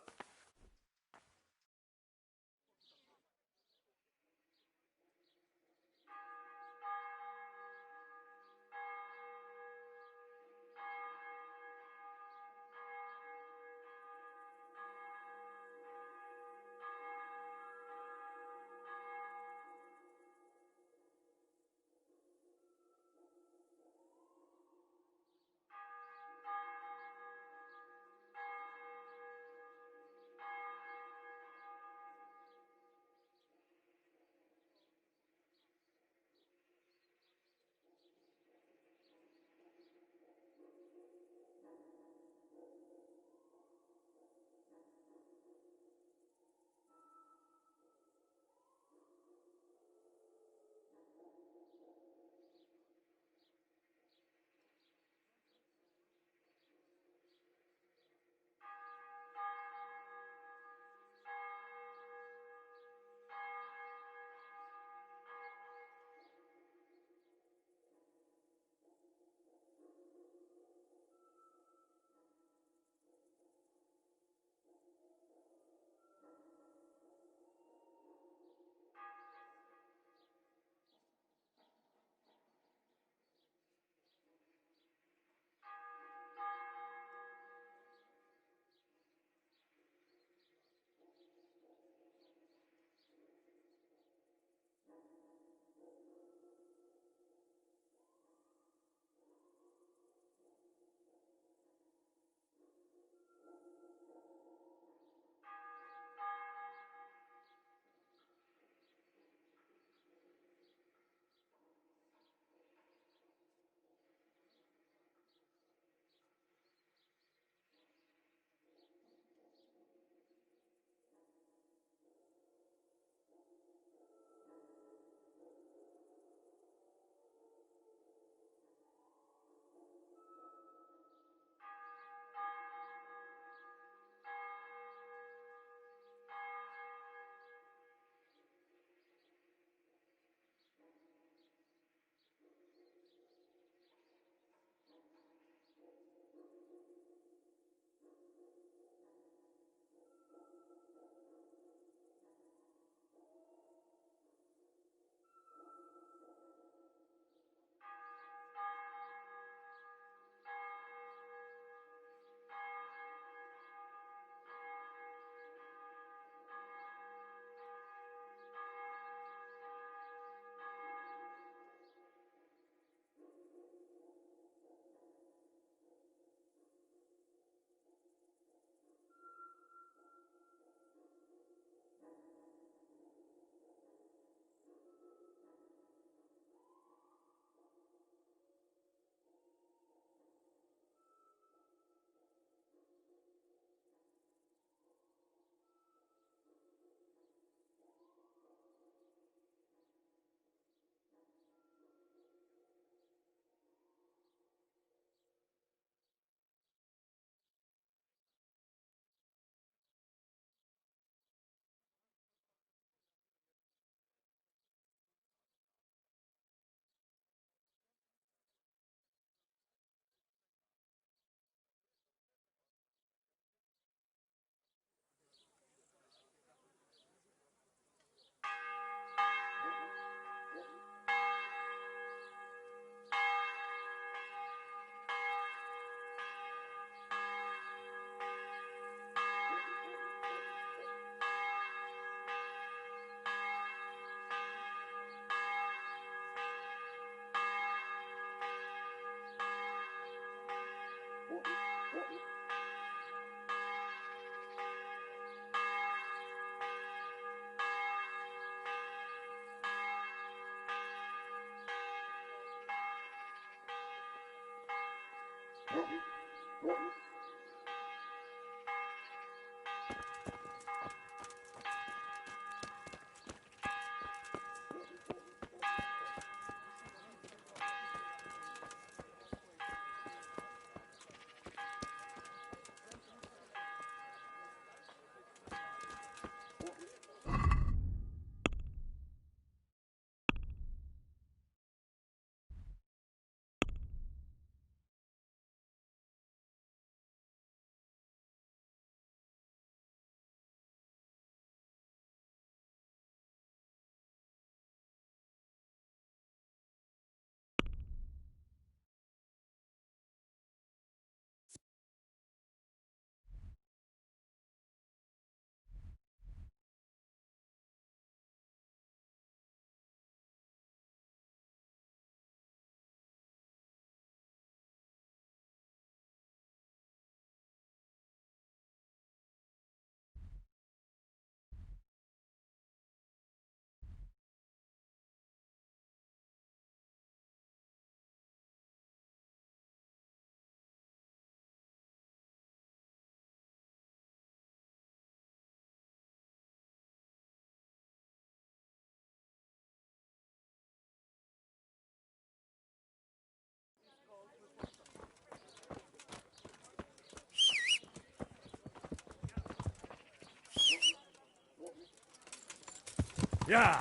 Yeah.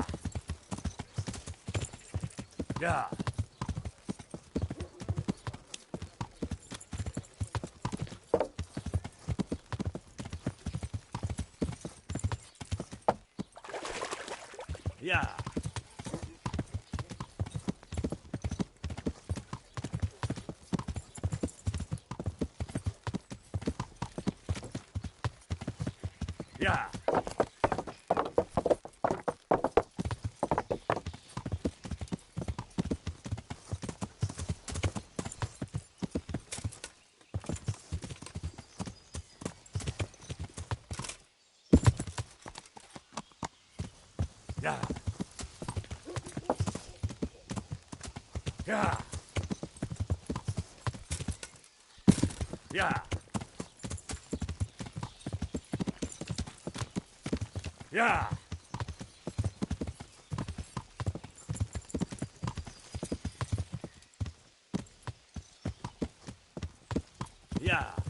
Yeah. Yeah. Yeah. Yeah. Yeah. Yeah. Yeah. Yeah.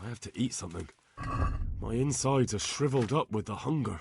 I have to eat something. My insides are shriveled up with the hunger.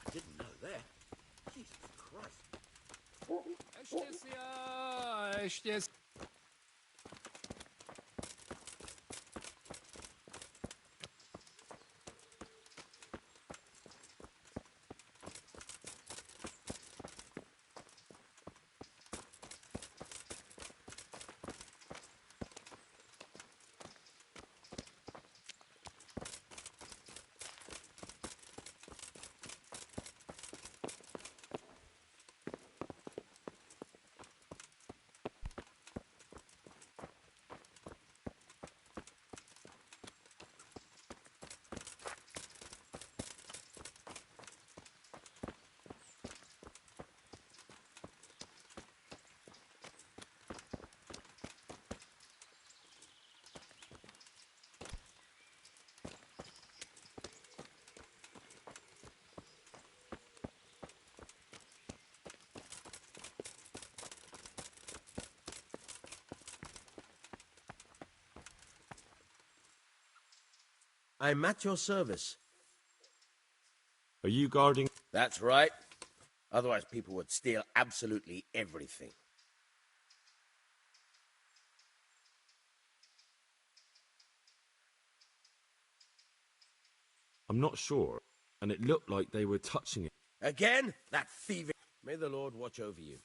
I didn't know that. Jesus Christ. I'm at your service. Are you guarding? That's right. Otherwise people would steal absolutely everything. I'm not sure, and it looked like they were touching it. Again? That thieving... May the Lord watch over you.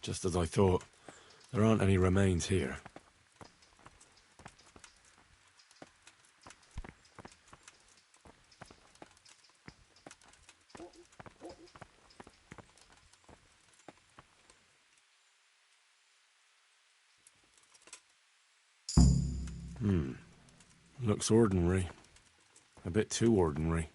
Just as I thought. There aren't any remains here. Looks ordinary. A bit too ordinary.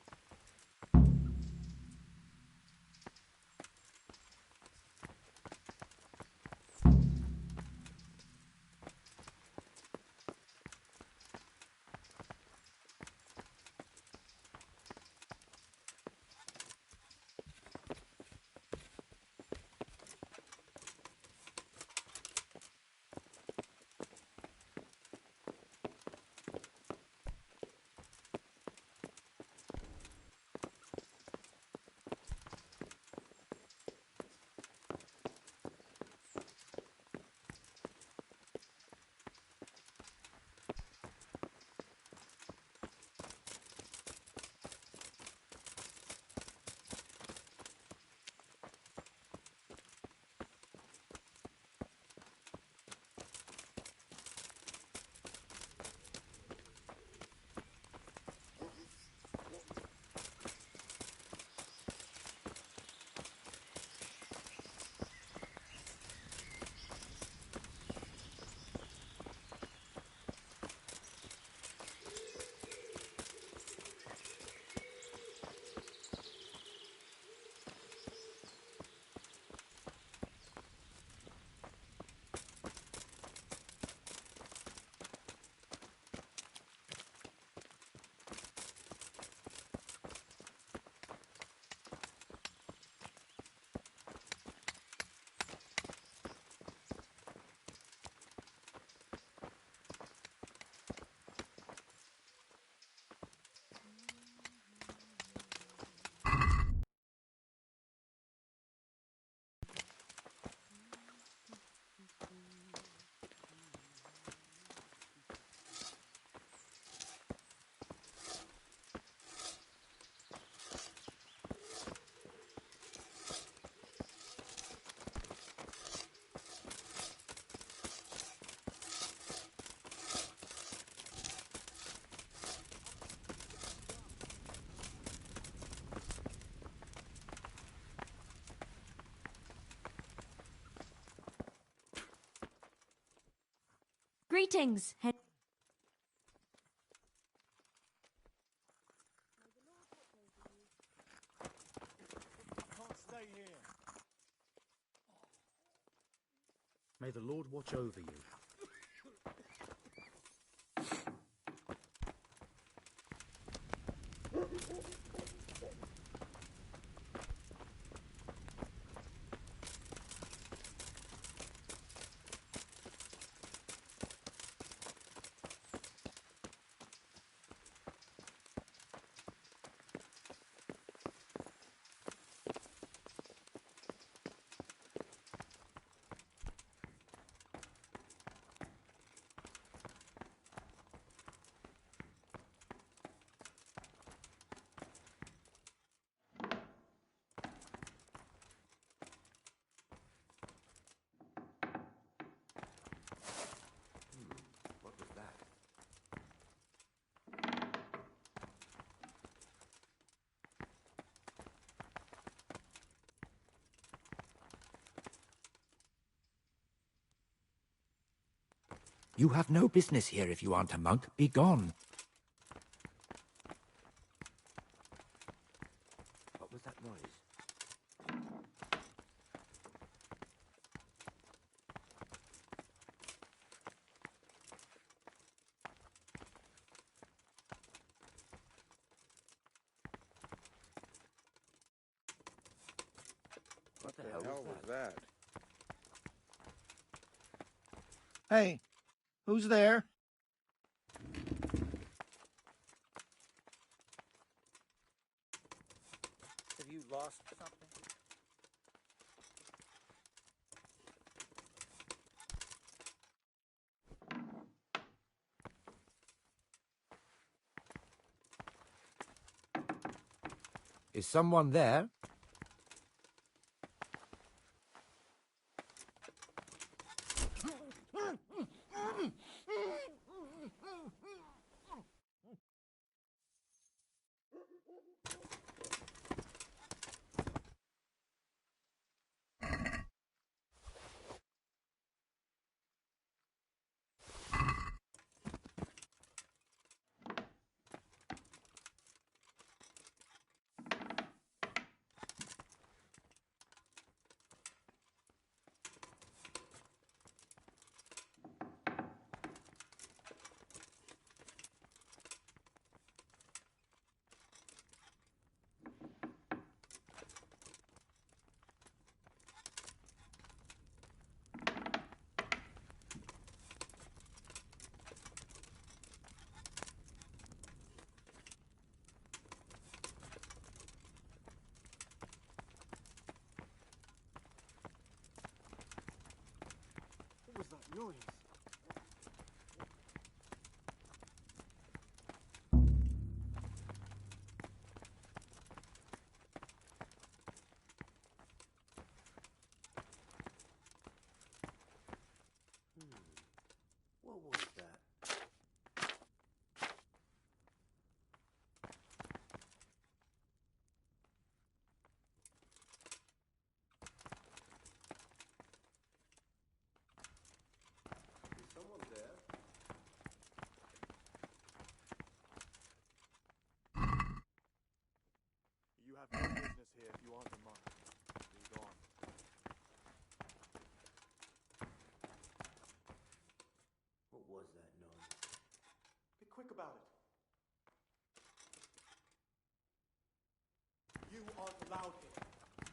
Greetings. May the Lord watch over you. What was that? You have no business here if you aren't a monk. Be gone. What was that noise? the hell was that? Hey, who's there? Have you lost something? Is someone there? What was that noise? What was that? Is someone there? You have no business here if you aren't a monk. Lead on. What was that noise? Be quick about it. You aren't allowed here.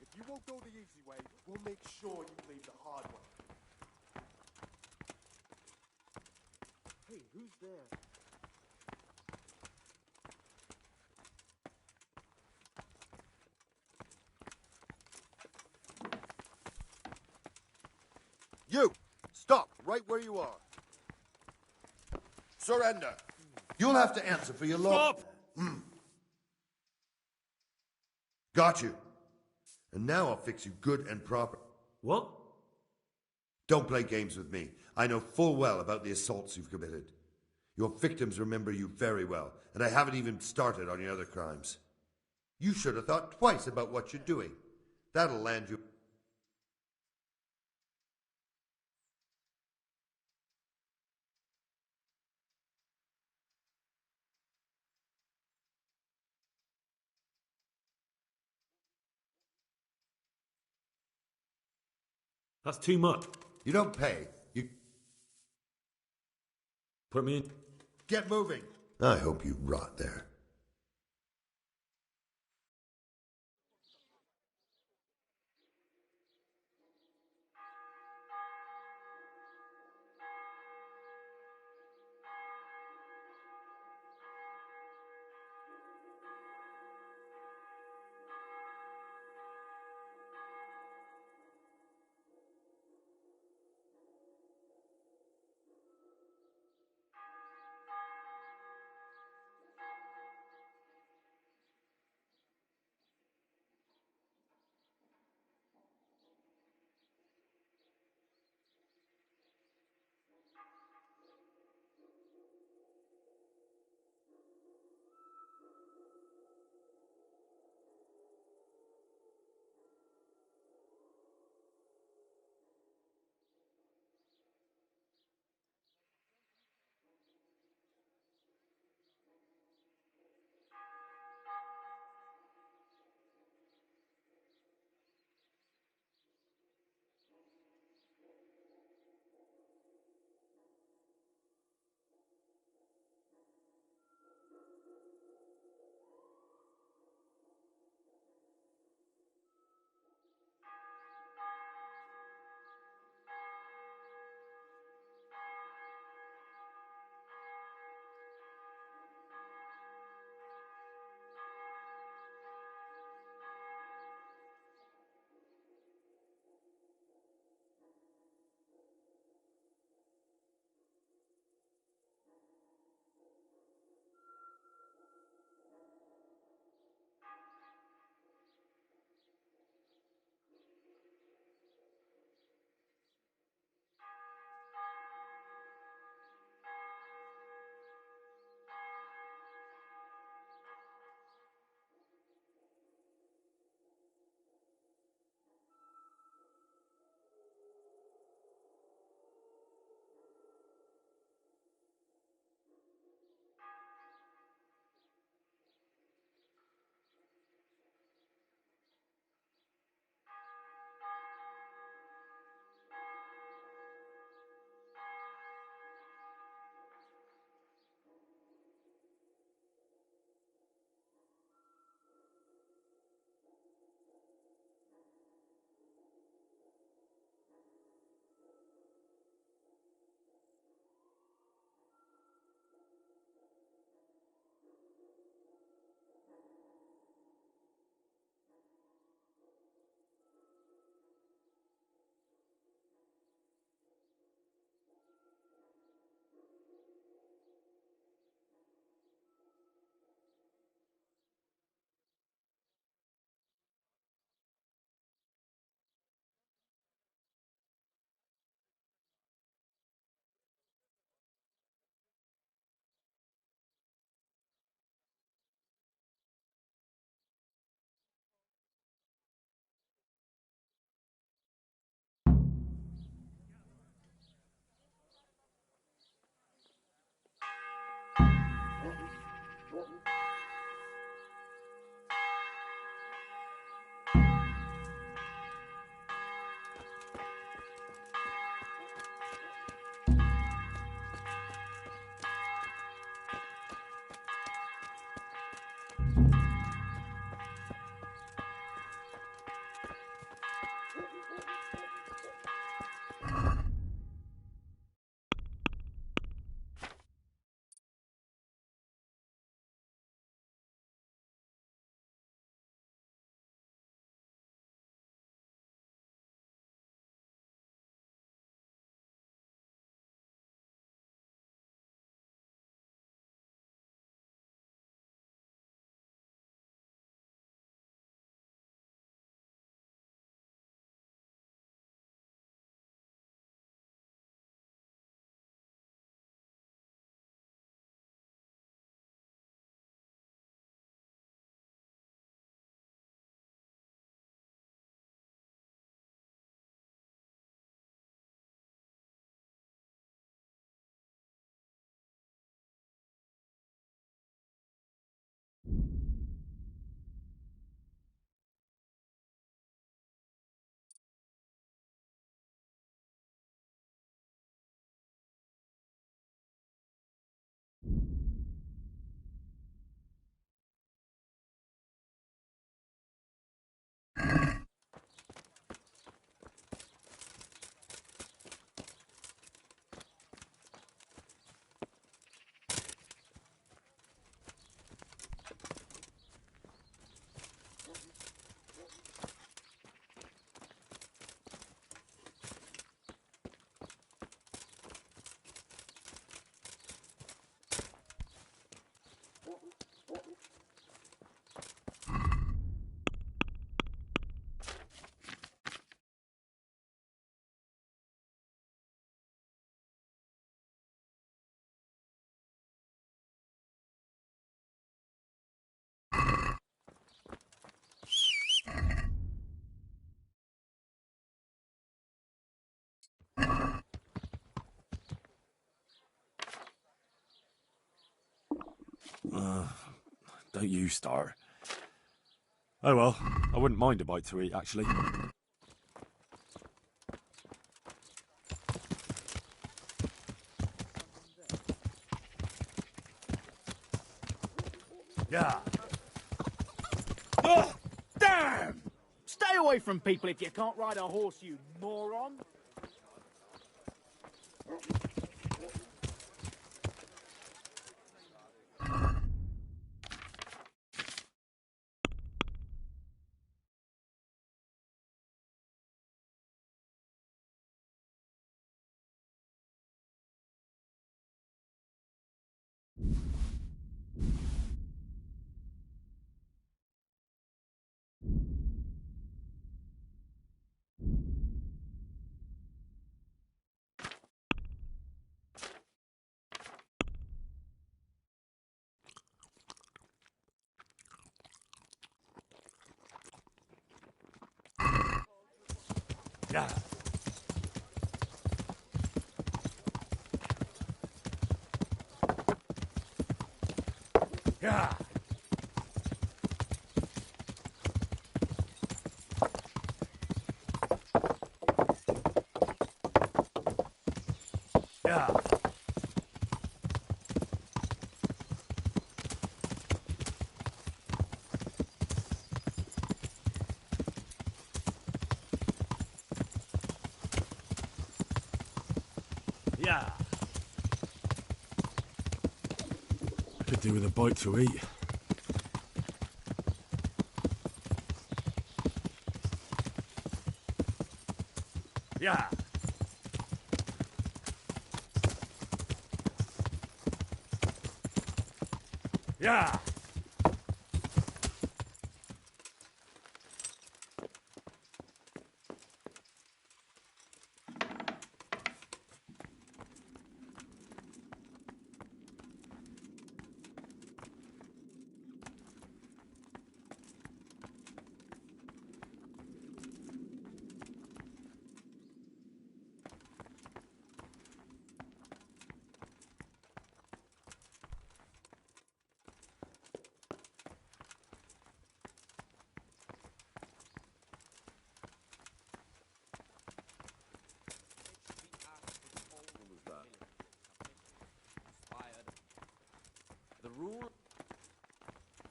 If you won't go the easy way, we'll make sure you leave the hard way. Hey, who's there? You! Stop right where you are. Surrender. You'll have to answer for your law. Stop! Got you. And now I'll fix you good and proper. What? Don't play games with me. I know full well about the assaults you've committed. Your victims remember you very well, and I haven't even started on your other crimes. You should have thought twice about what you're doing. That'll land you. That's too much. You don't pay. You Put me in. get moving. I hope you rot there. Don't you start. Oh well, I wouldn't mind a bite to eat, actually. Yeah. Ugh, damn! Stay away from people if you can't ride a horse, you moron. Yeah. Yeah. Yeah. Yeah. I could do with a bite to eat. Yeah. Yeah.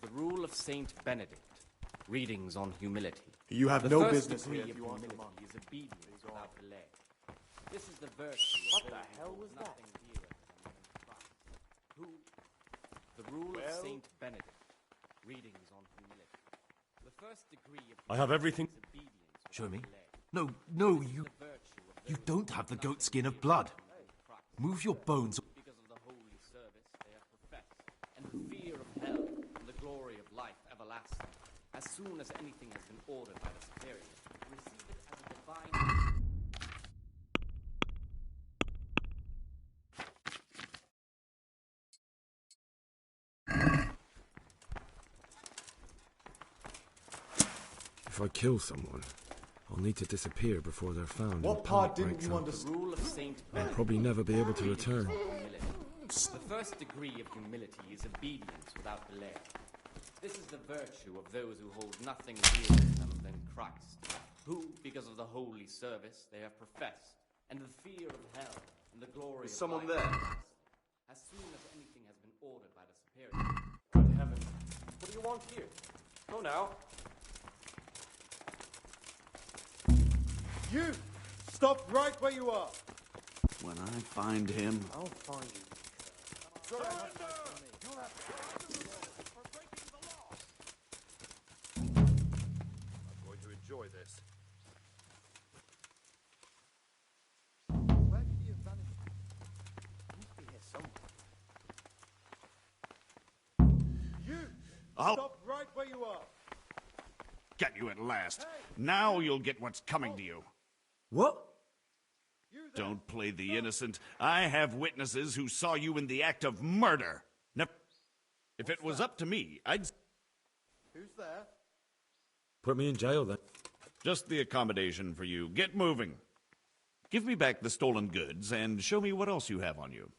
The rule of Saint Benedict. Readings on humility. You have The no first business degree here if of you aren't a humility monk. is obedience without delay. This is the virtue. What the hell was that? Who? The rule of Saint Benedict. Readings on humility. The first degree of I have everything. Show me. No, no, you don't have the goat skin of blood. Move your bones. Because of the holy service they have professed, and the fear of hell, and the glory of life everlasting. As soon as anything has been ordered by the superior, receive it as a divine. If I kill someone, I'll need to disappear before they're found. What and part panic didn't breaks you out. understand? Rule of Saint I'll Benedict. probably never be able to return. The first degree of humility is obedience without delay. This is the virtue of those who hold nothing dearer to them than Christ, who, because of the holy service they have professed, and the fear of hell, and the glory of someone life there? everlasting, as soon as anything has been ordered by the superior. Good heavens. What do you want here? Go now. You! Stop right where you are! When I find him, I'll find you. I'm going to enjoy this. Where could he have vanished? He must be here somewhere. You! I'll Stop right where you are! get you at last. Now you'll get what's coming to you. What? Don't play the innocent. I have witnesses who saw you in the act of murder. Now, if it was up to me, I'd... Who's there? Put me in jail then. Just the accommodation for you. Get moving. Give me back the stolen goods and show me what else you have on you.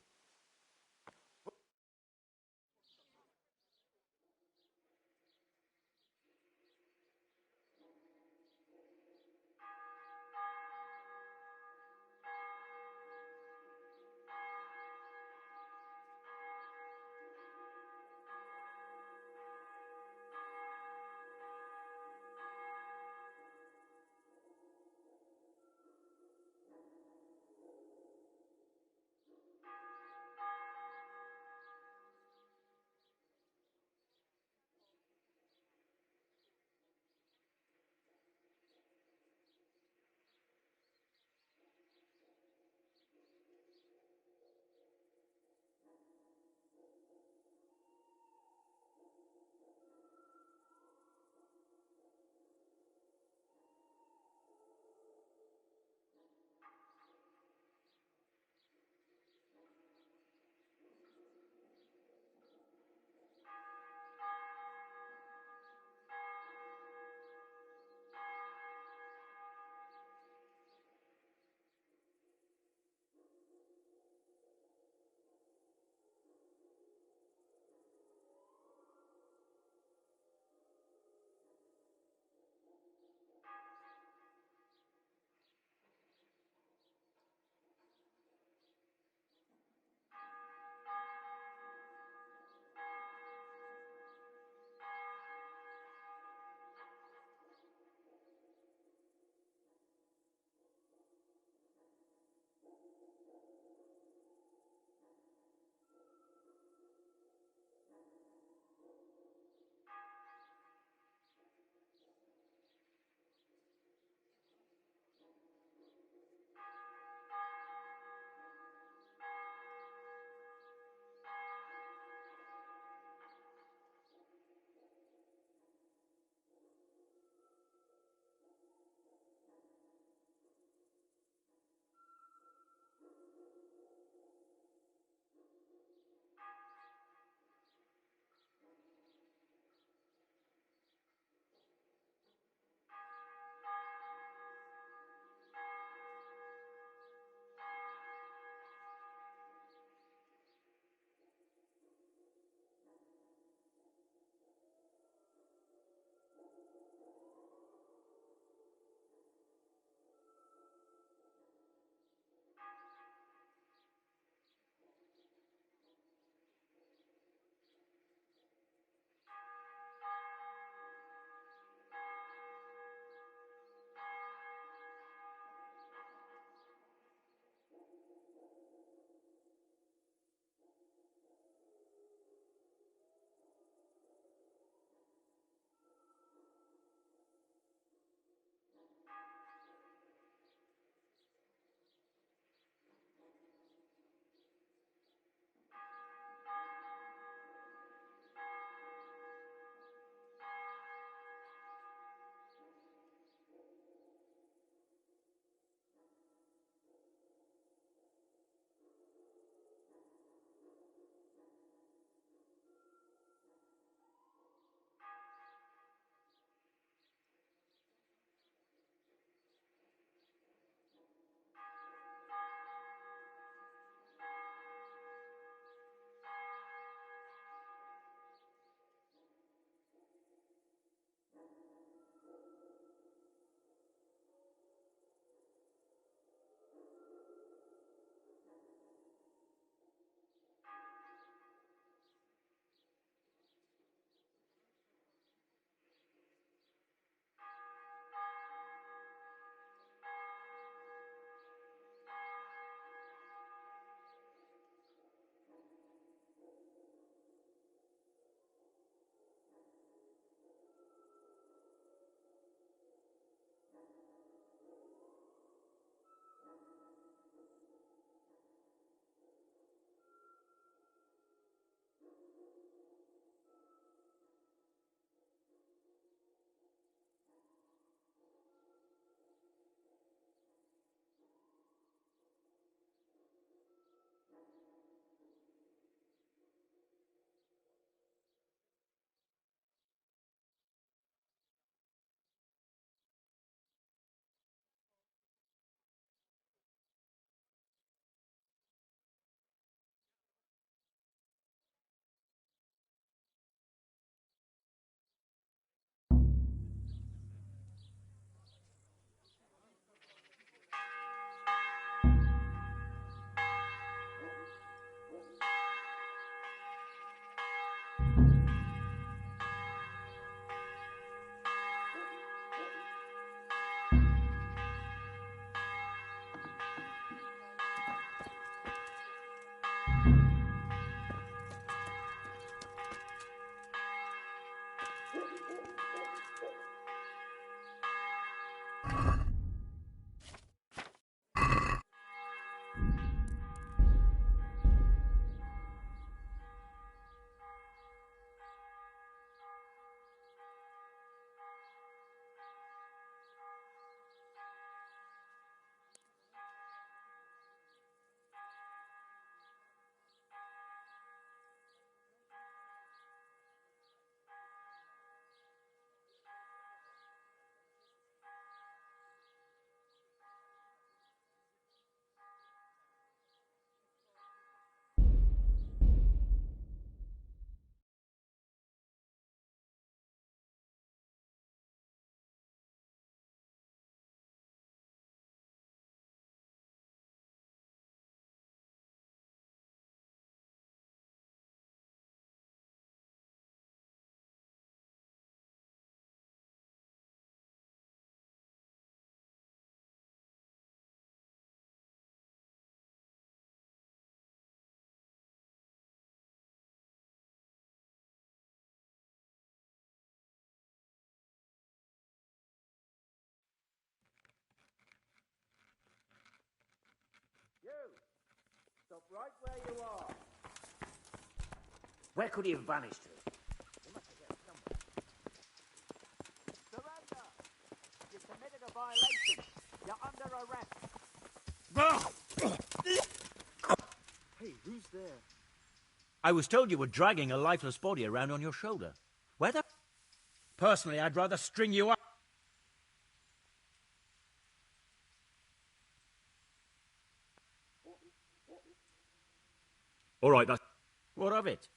You! Stop right where you are. Where could he have vanished to? You must have get somewhere. Surrender! You've committed a violation. You're under arrest. Hey, who's there? I was told you were dragging a lifeless body around on your shoulder. Where the... Personally, I'd rather string you up. All right, that's... What of it?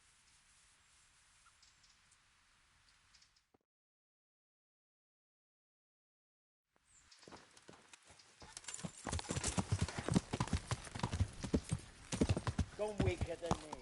Don't weaker than me.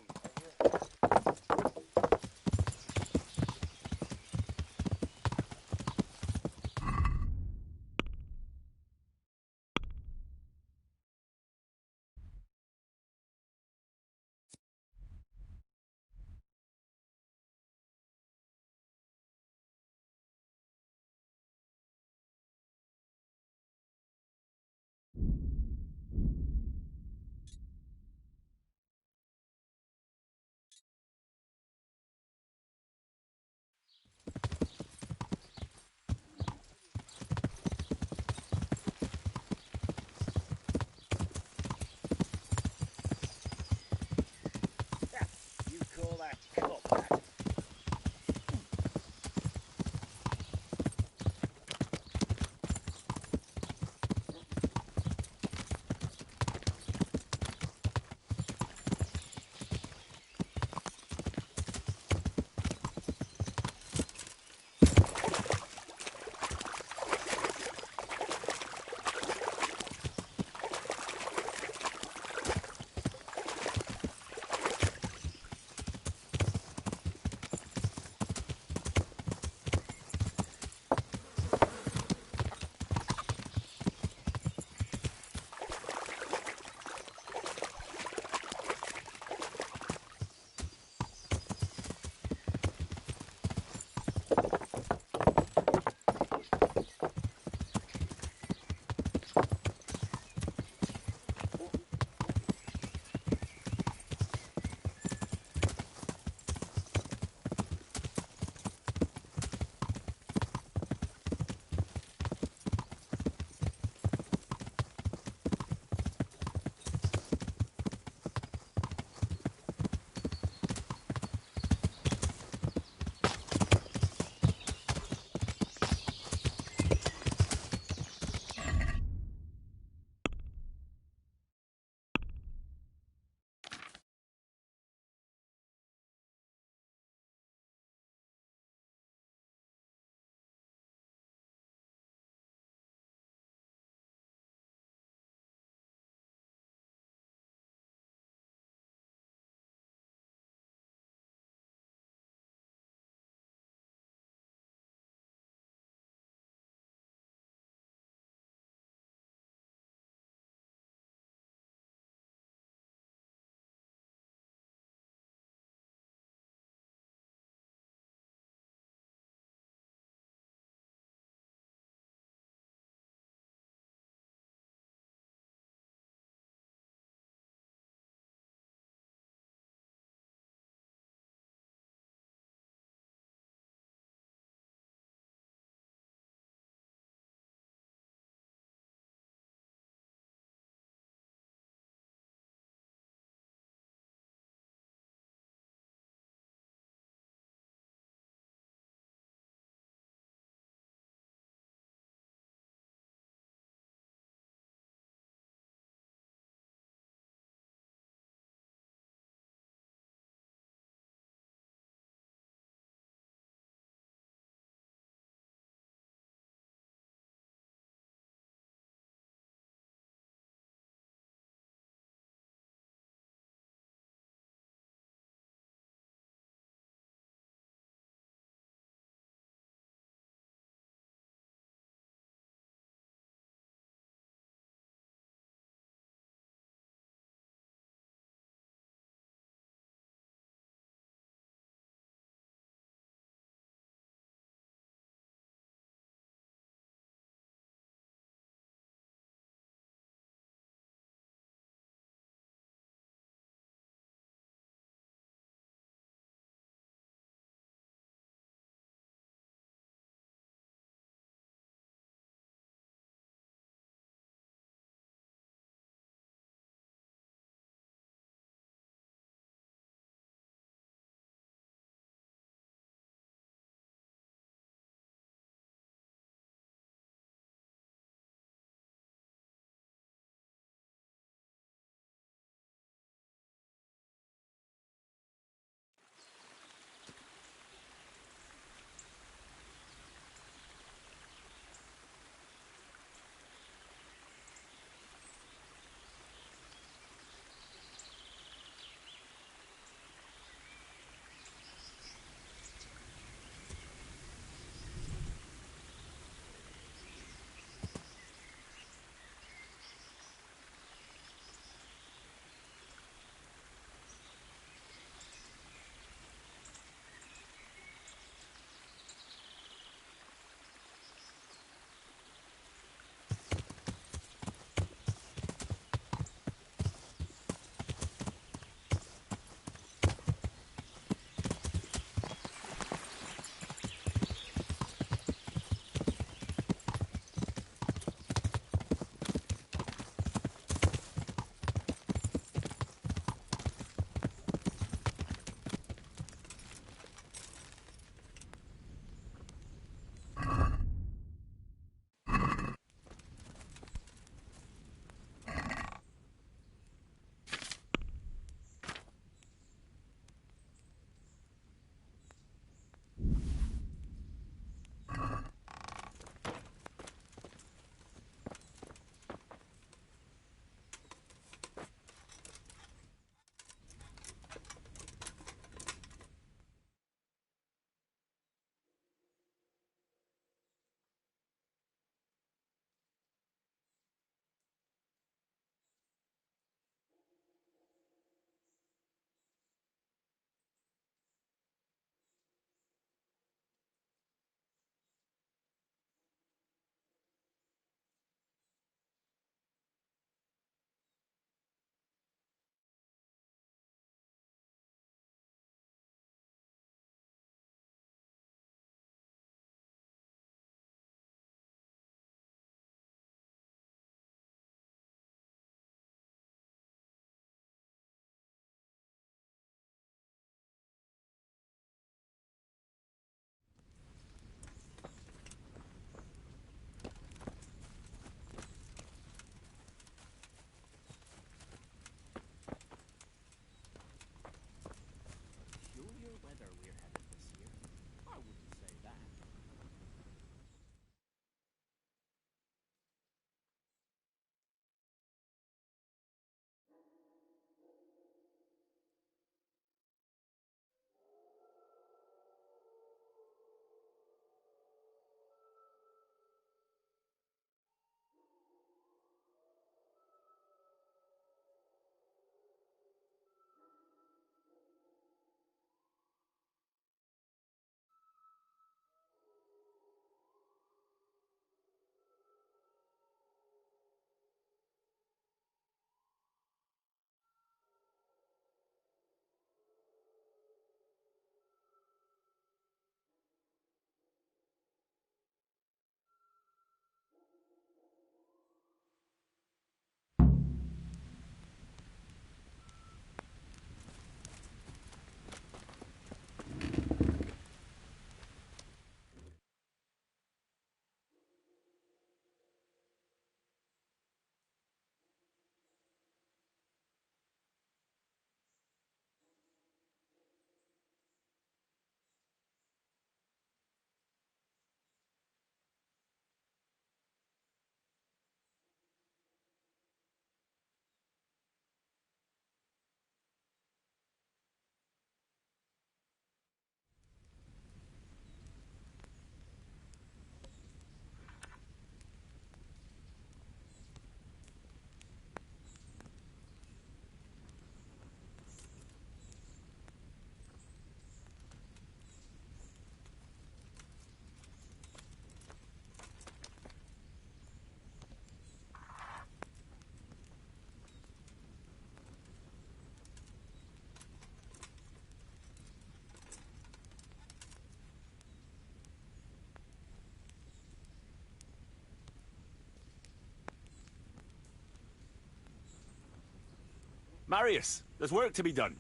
Marius, there's work to be done.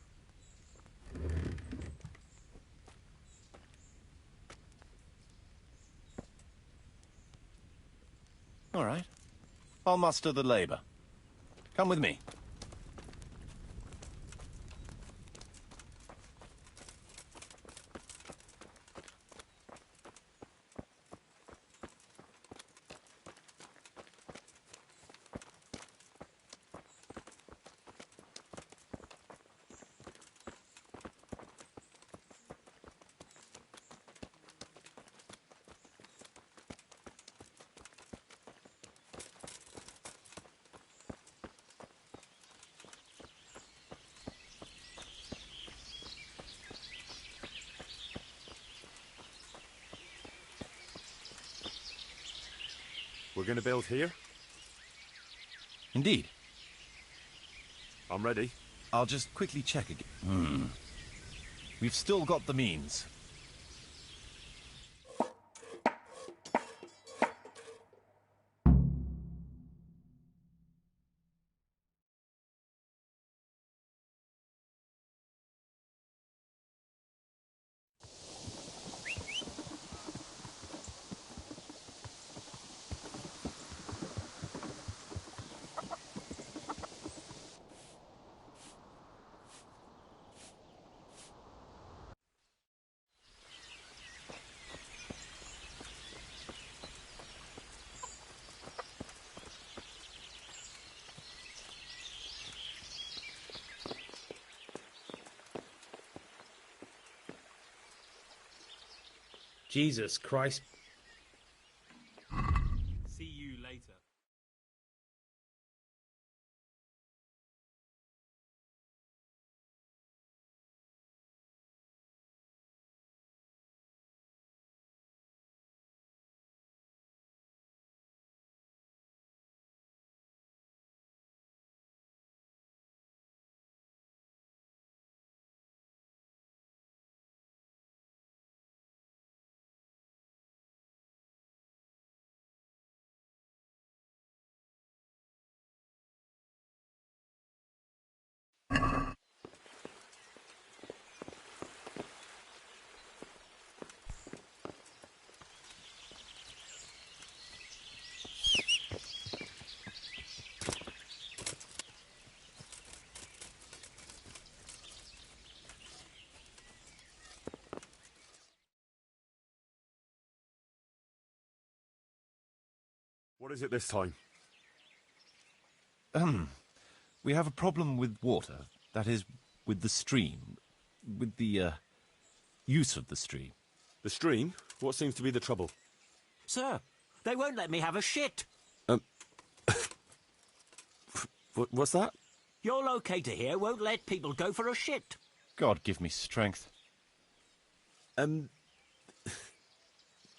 All right. I'll muster the labor. Come with me. We're going to build here? Indeed. I'm ready. I'll just quickly check again. We've still got the means. Jesus Christ. See you later. What is it this time? We have a problem with water. That is, with the stream. With the, use of the stream. The stream? What seems to be the trouble? Sir, they won't let me have a shit. What's that? Your locator here won't let people go for a shit. God give me strength.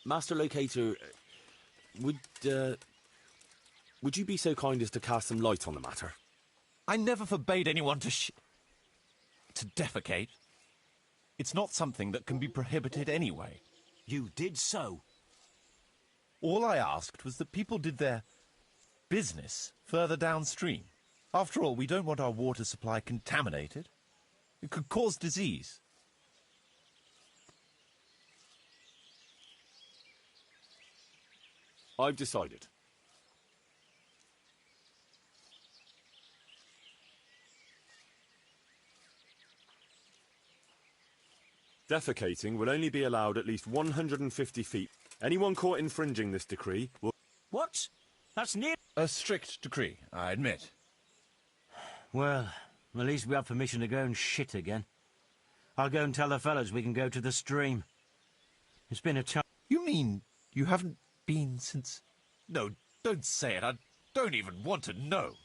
Master Locator, would you be so kind as to cast some light on the matter? I never forbade anyone to defecate. It's not something that can be prohibited anyway. You did so. All I asked was that people did their business further downstream. After all, we don't want our water supply contaminated. It could cause disease. I've decided. Defecating will only be allowed at least 150 feet. Anyone caught infringing this decree will... What? That's near... A strict decree, I admit. Well, at least we have permission to go and shit again. I'll go and tell the fellas we can go to the stream. It's been a time... You mean you haven't been since... No, don't say it. I don't even want to know.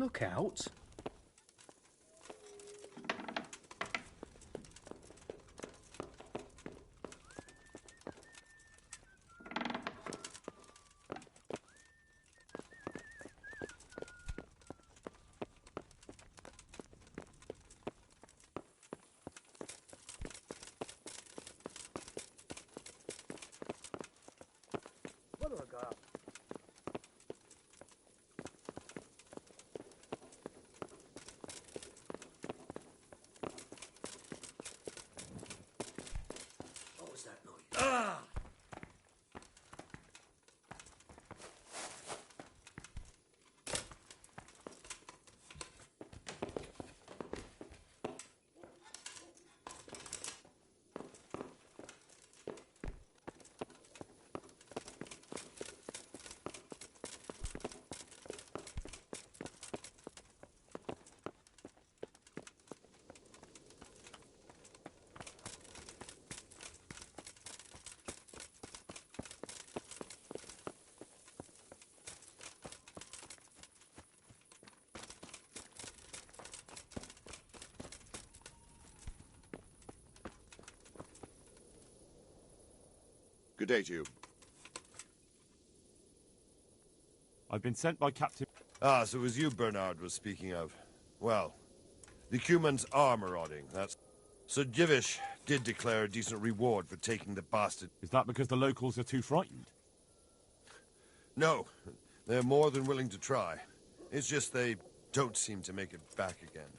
Look out. What was that noise? Ah! Good day to you. I've been sent by Captain... Ah, so it was you Bernard was speaking of. Well, the Cumans are marauding, that's... Sir Givish did declare a decent reward for taking the bastard. Is that because the locals are too frightened? No, they're more than willing to try. It's just they don't seem to make it back again.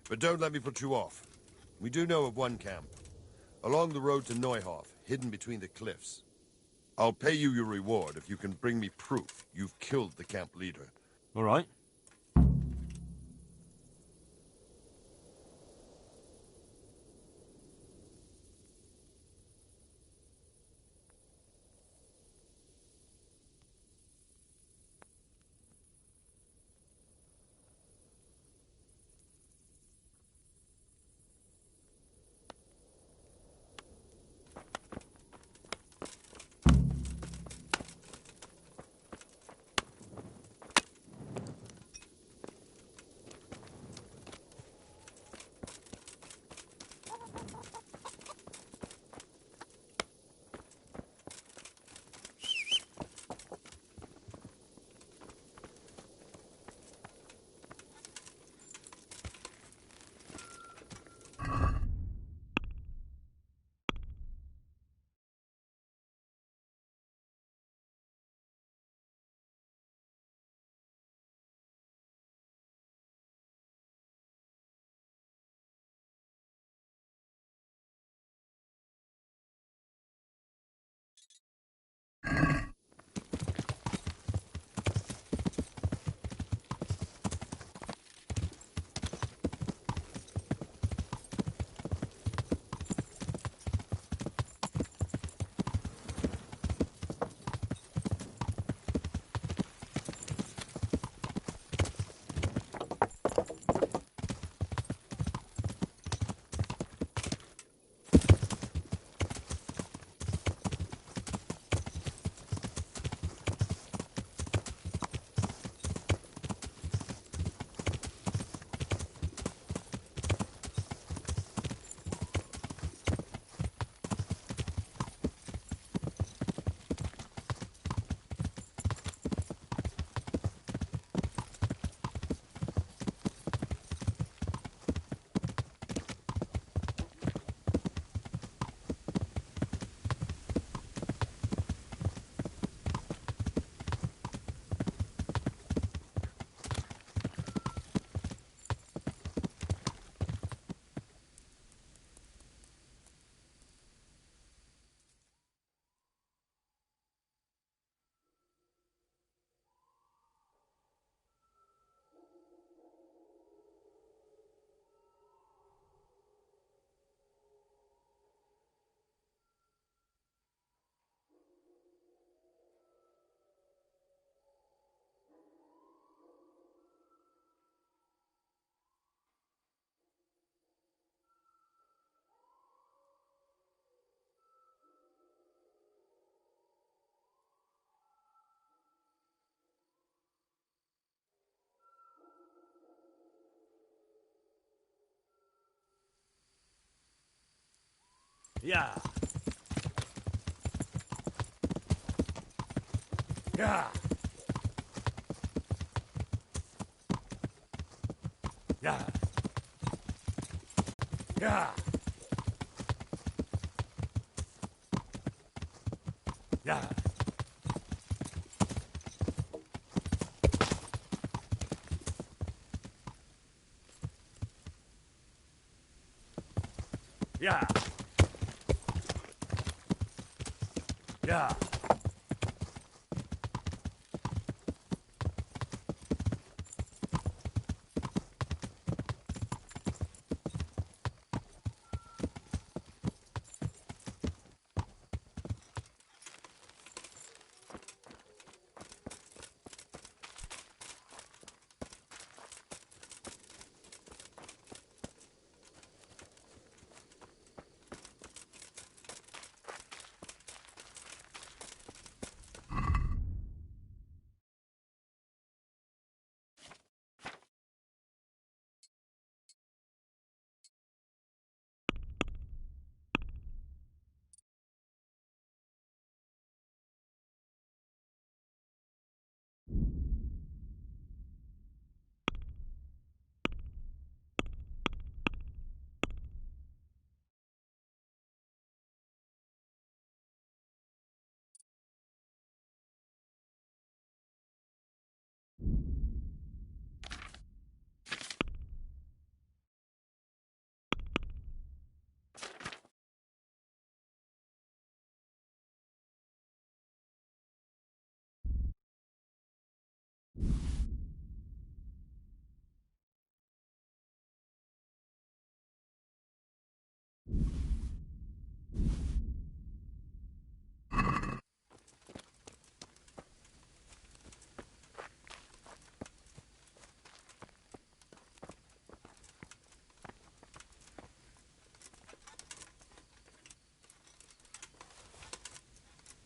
But don't let me put you off. We do know of one camp. Along the road to Neuhof, hidden between the cliffs. I'll pay you your reward if you can bring me proof you've killed the camp leader. All right. Yeah. Yeah. Yeah. Yeah. Yeah. Yeah. Yeah.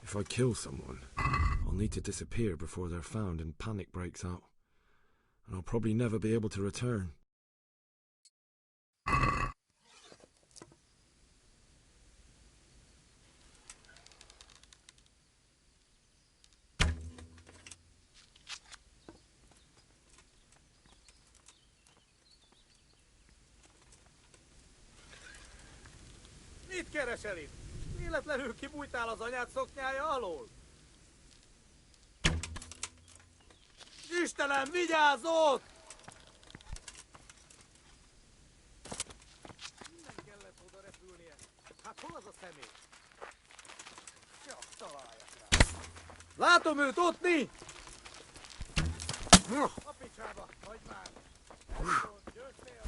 If I kill someone, I'll need to disappear before they're found and panic breaks out. And I'll probably never be able to return. Mit keresel itt? Véletlenül kibújtál az anyád szoknyája alól? Istenem, vigyázz ott! Innen kellett oda repülnie. Hát hol az a személy? Csak találjak rá. Látom őt ott, mi? A picsába, hagyd már! Győztél!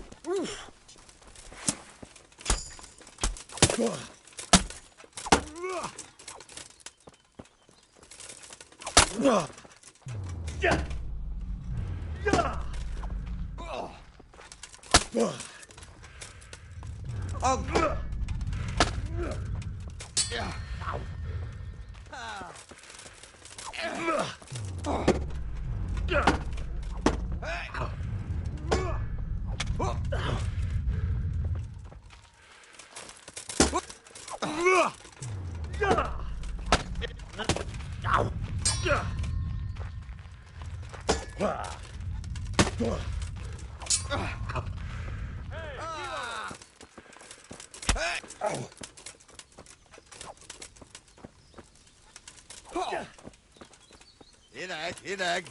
Hideg, hideg!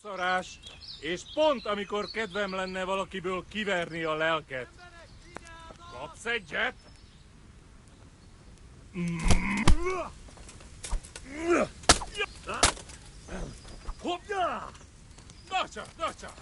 Beszarás, és pont amikor kedvem lenne valakiből kiverni a lelket. Kapsz egyet? Hopp! Na csak, na csak!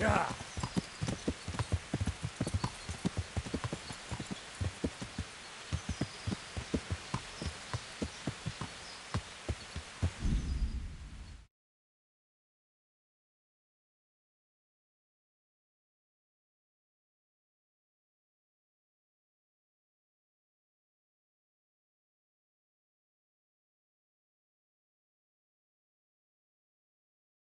Yeah.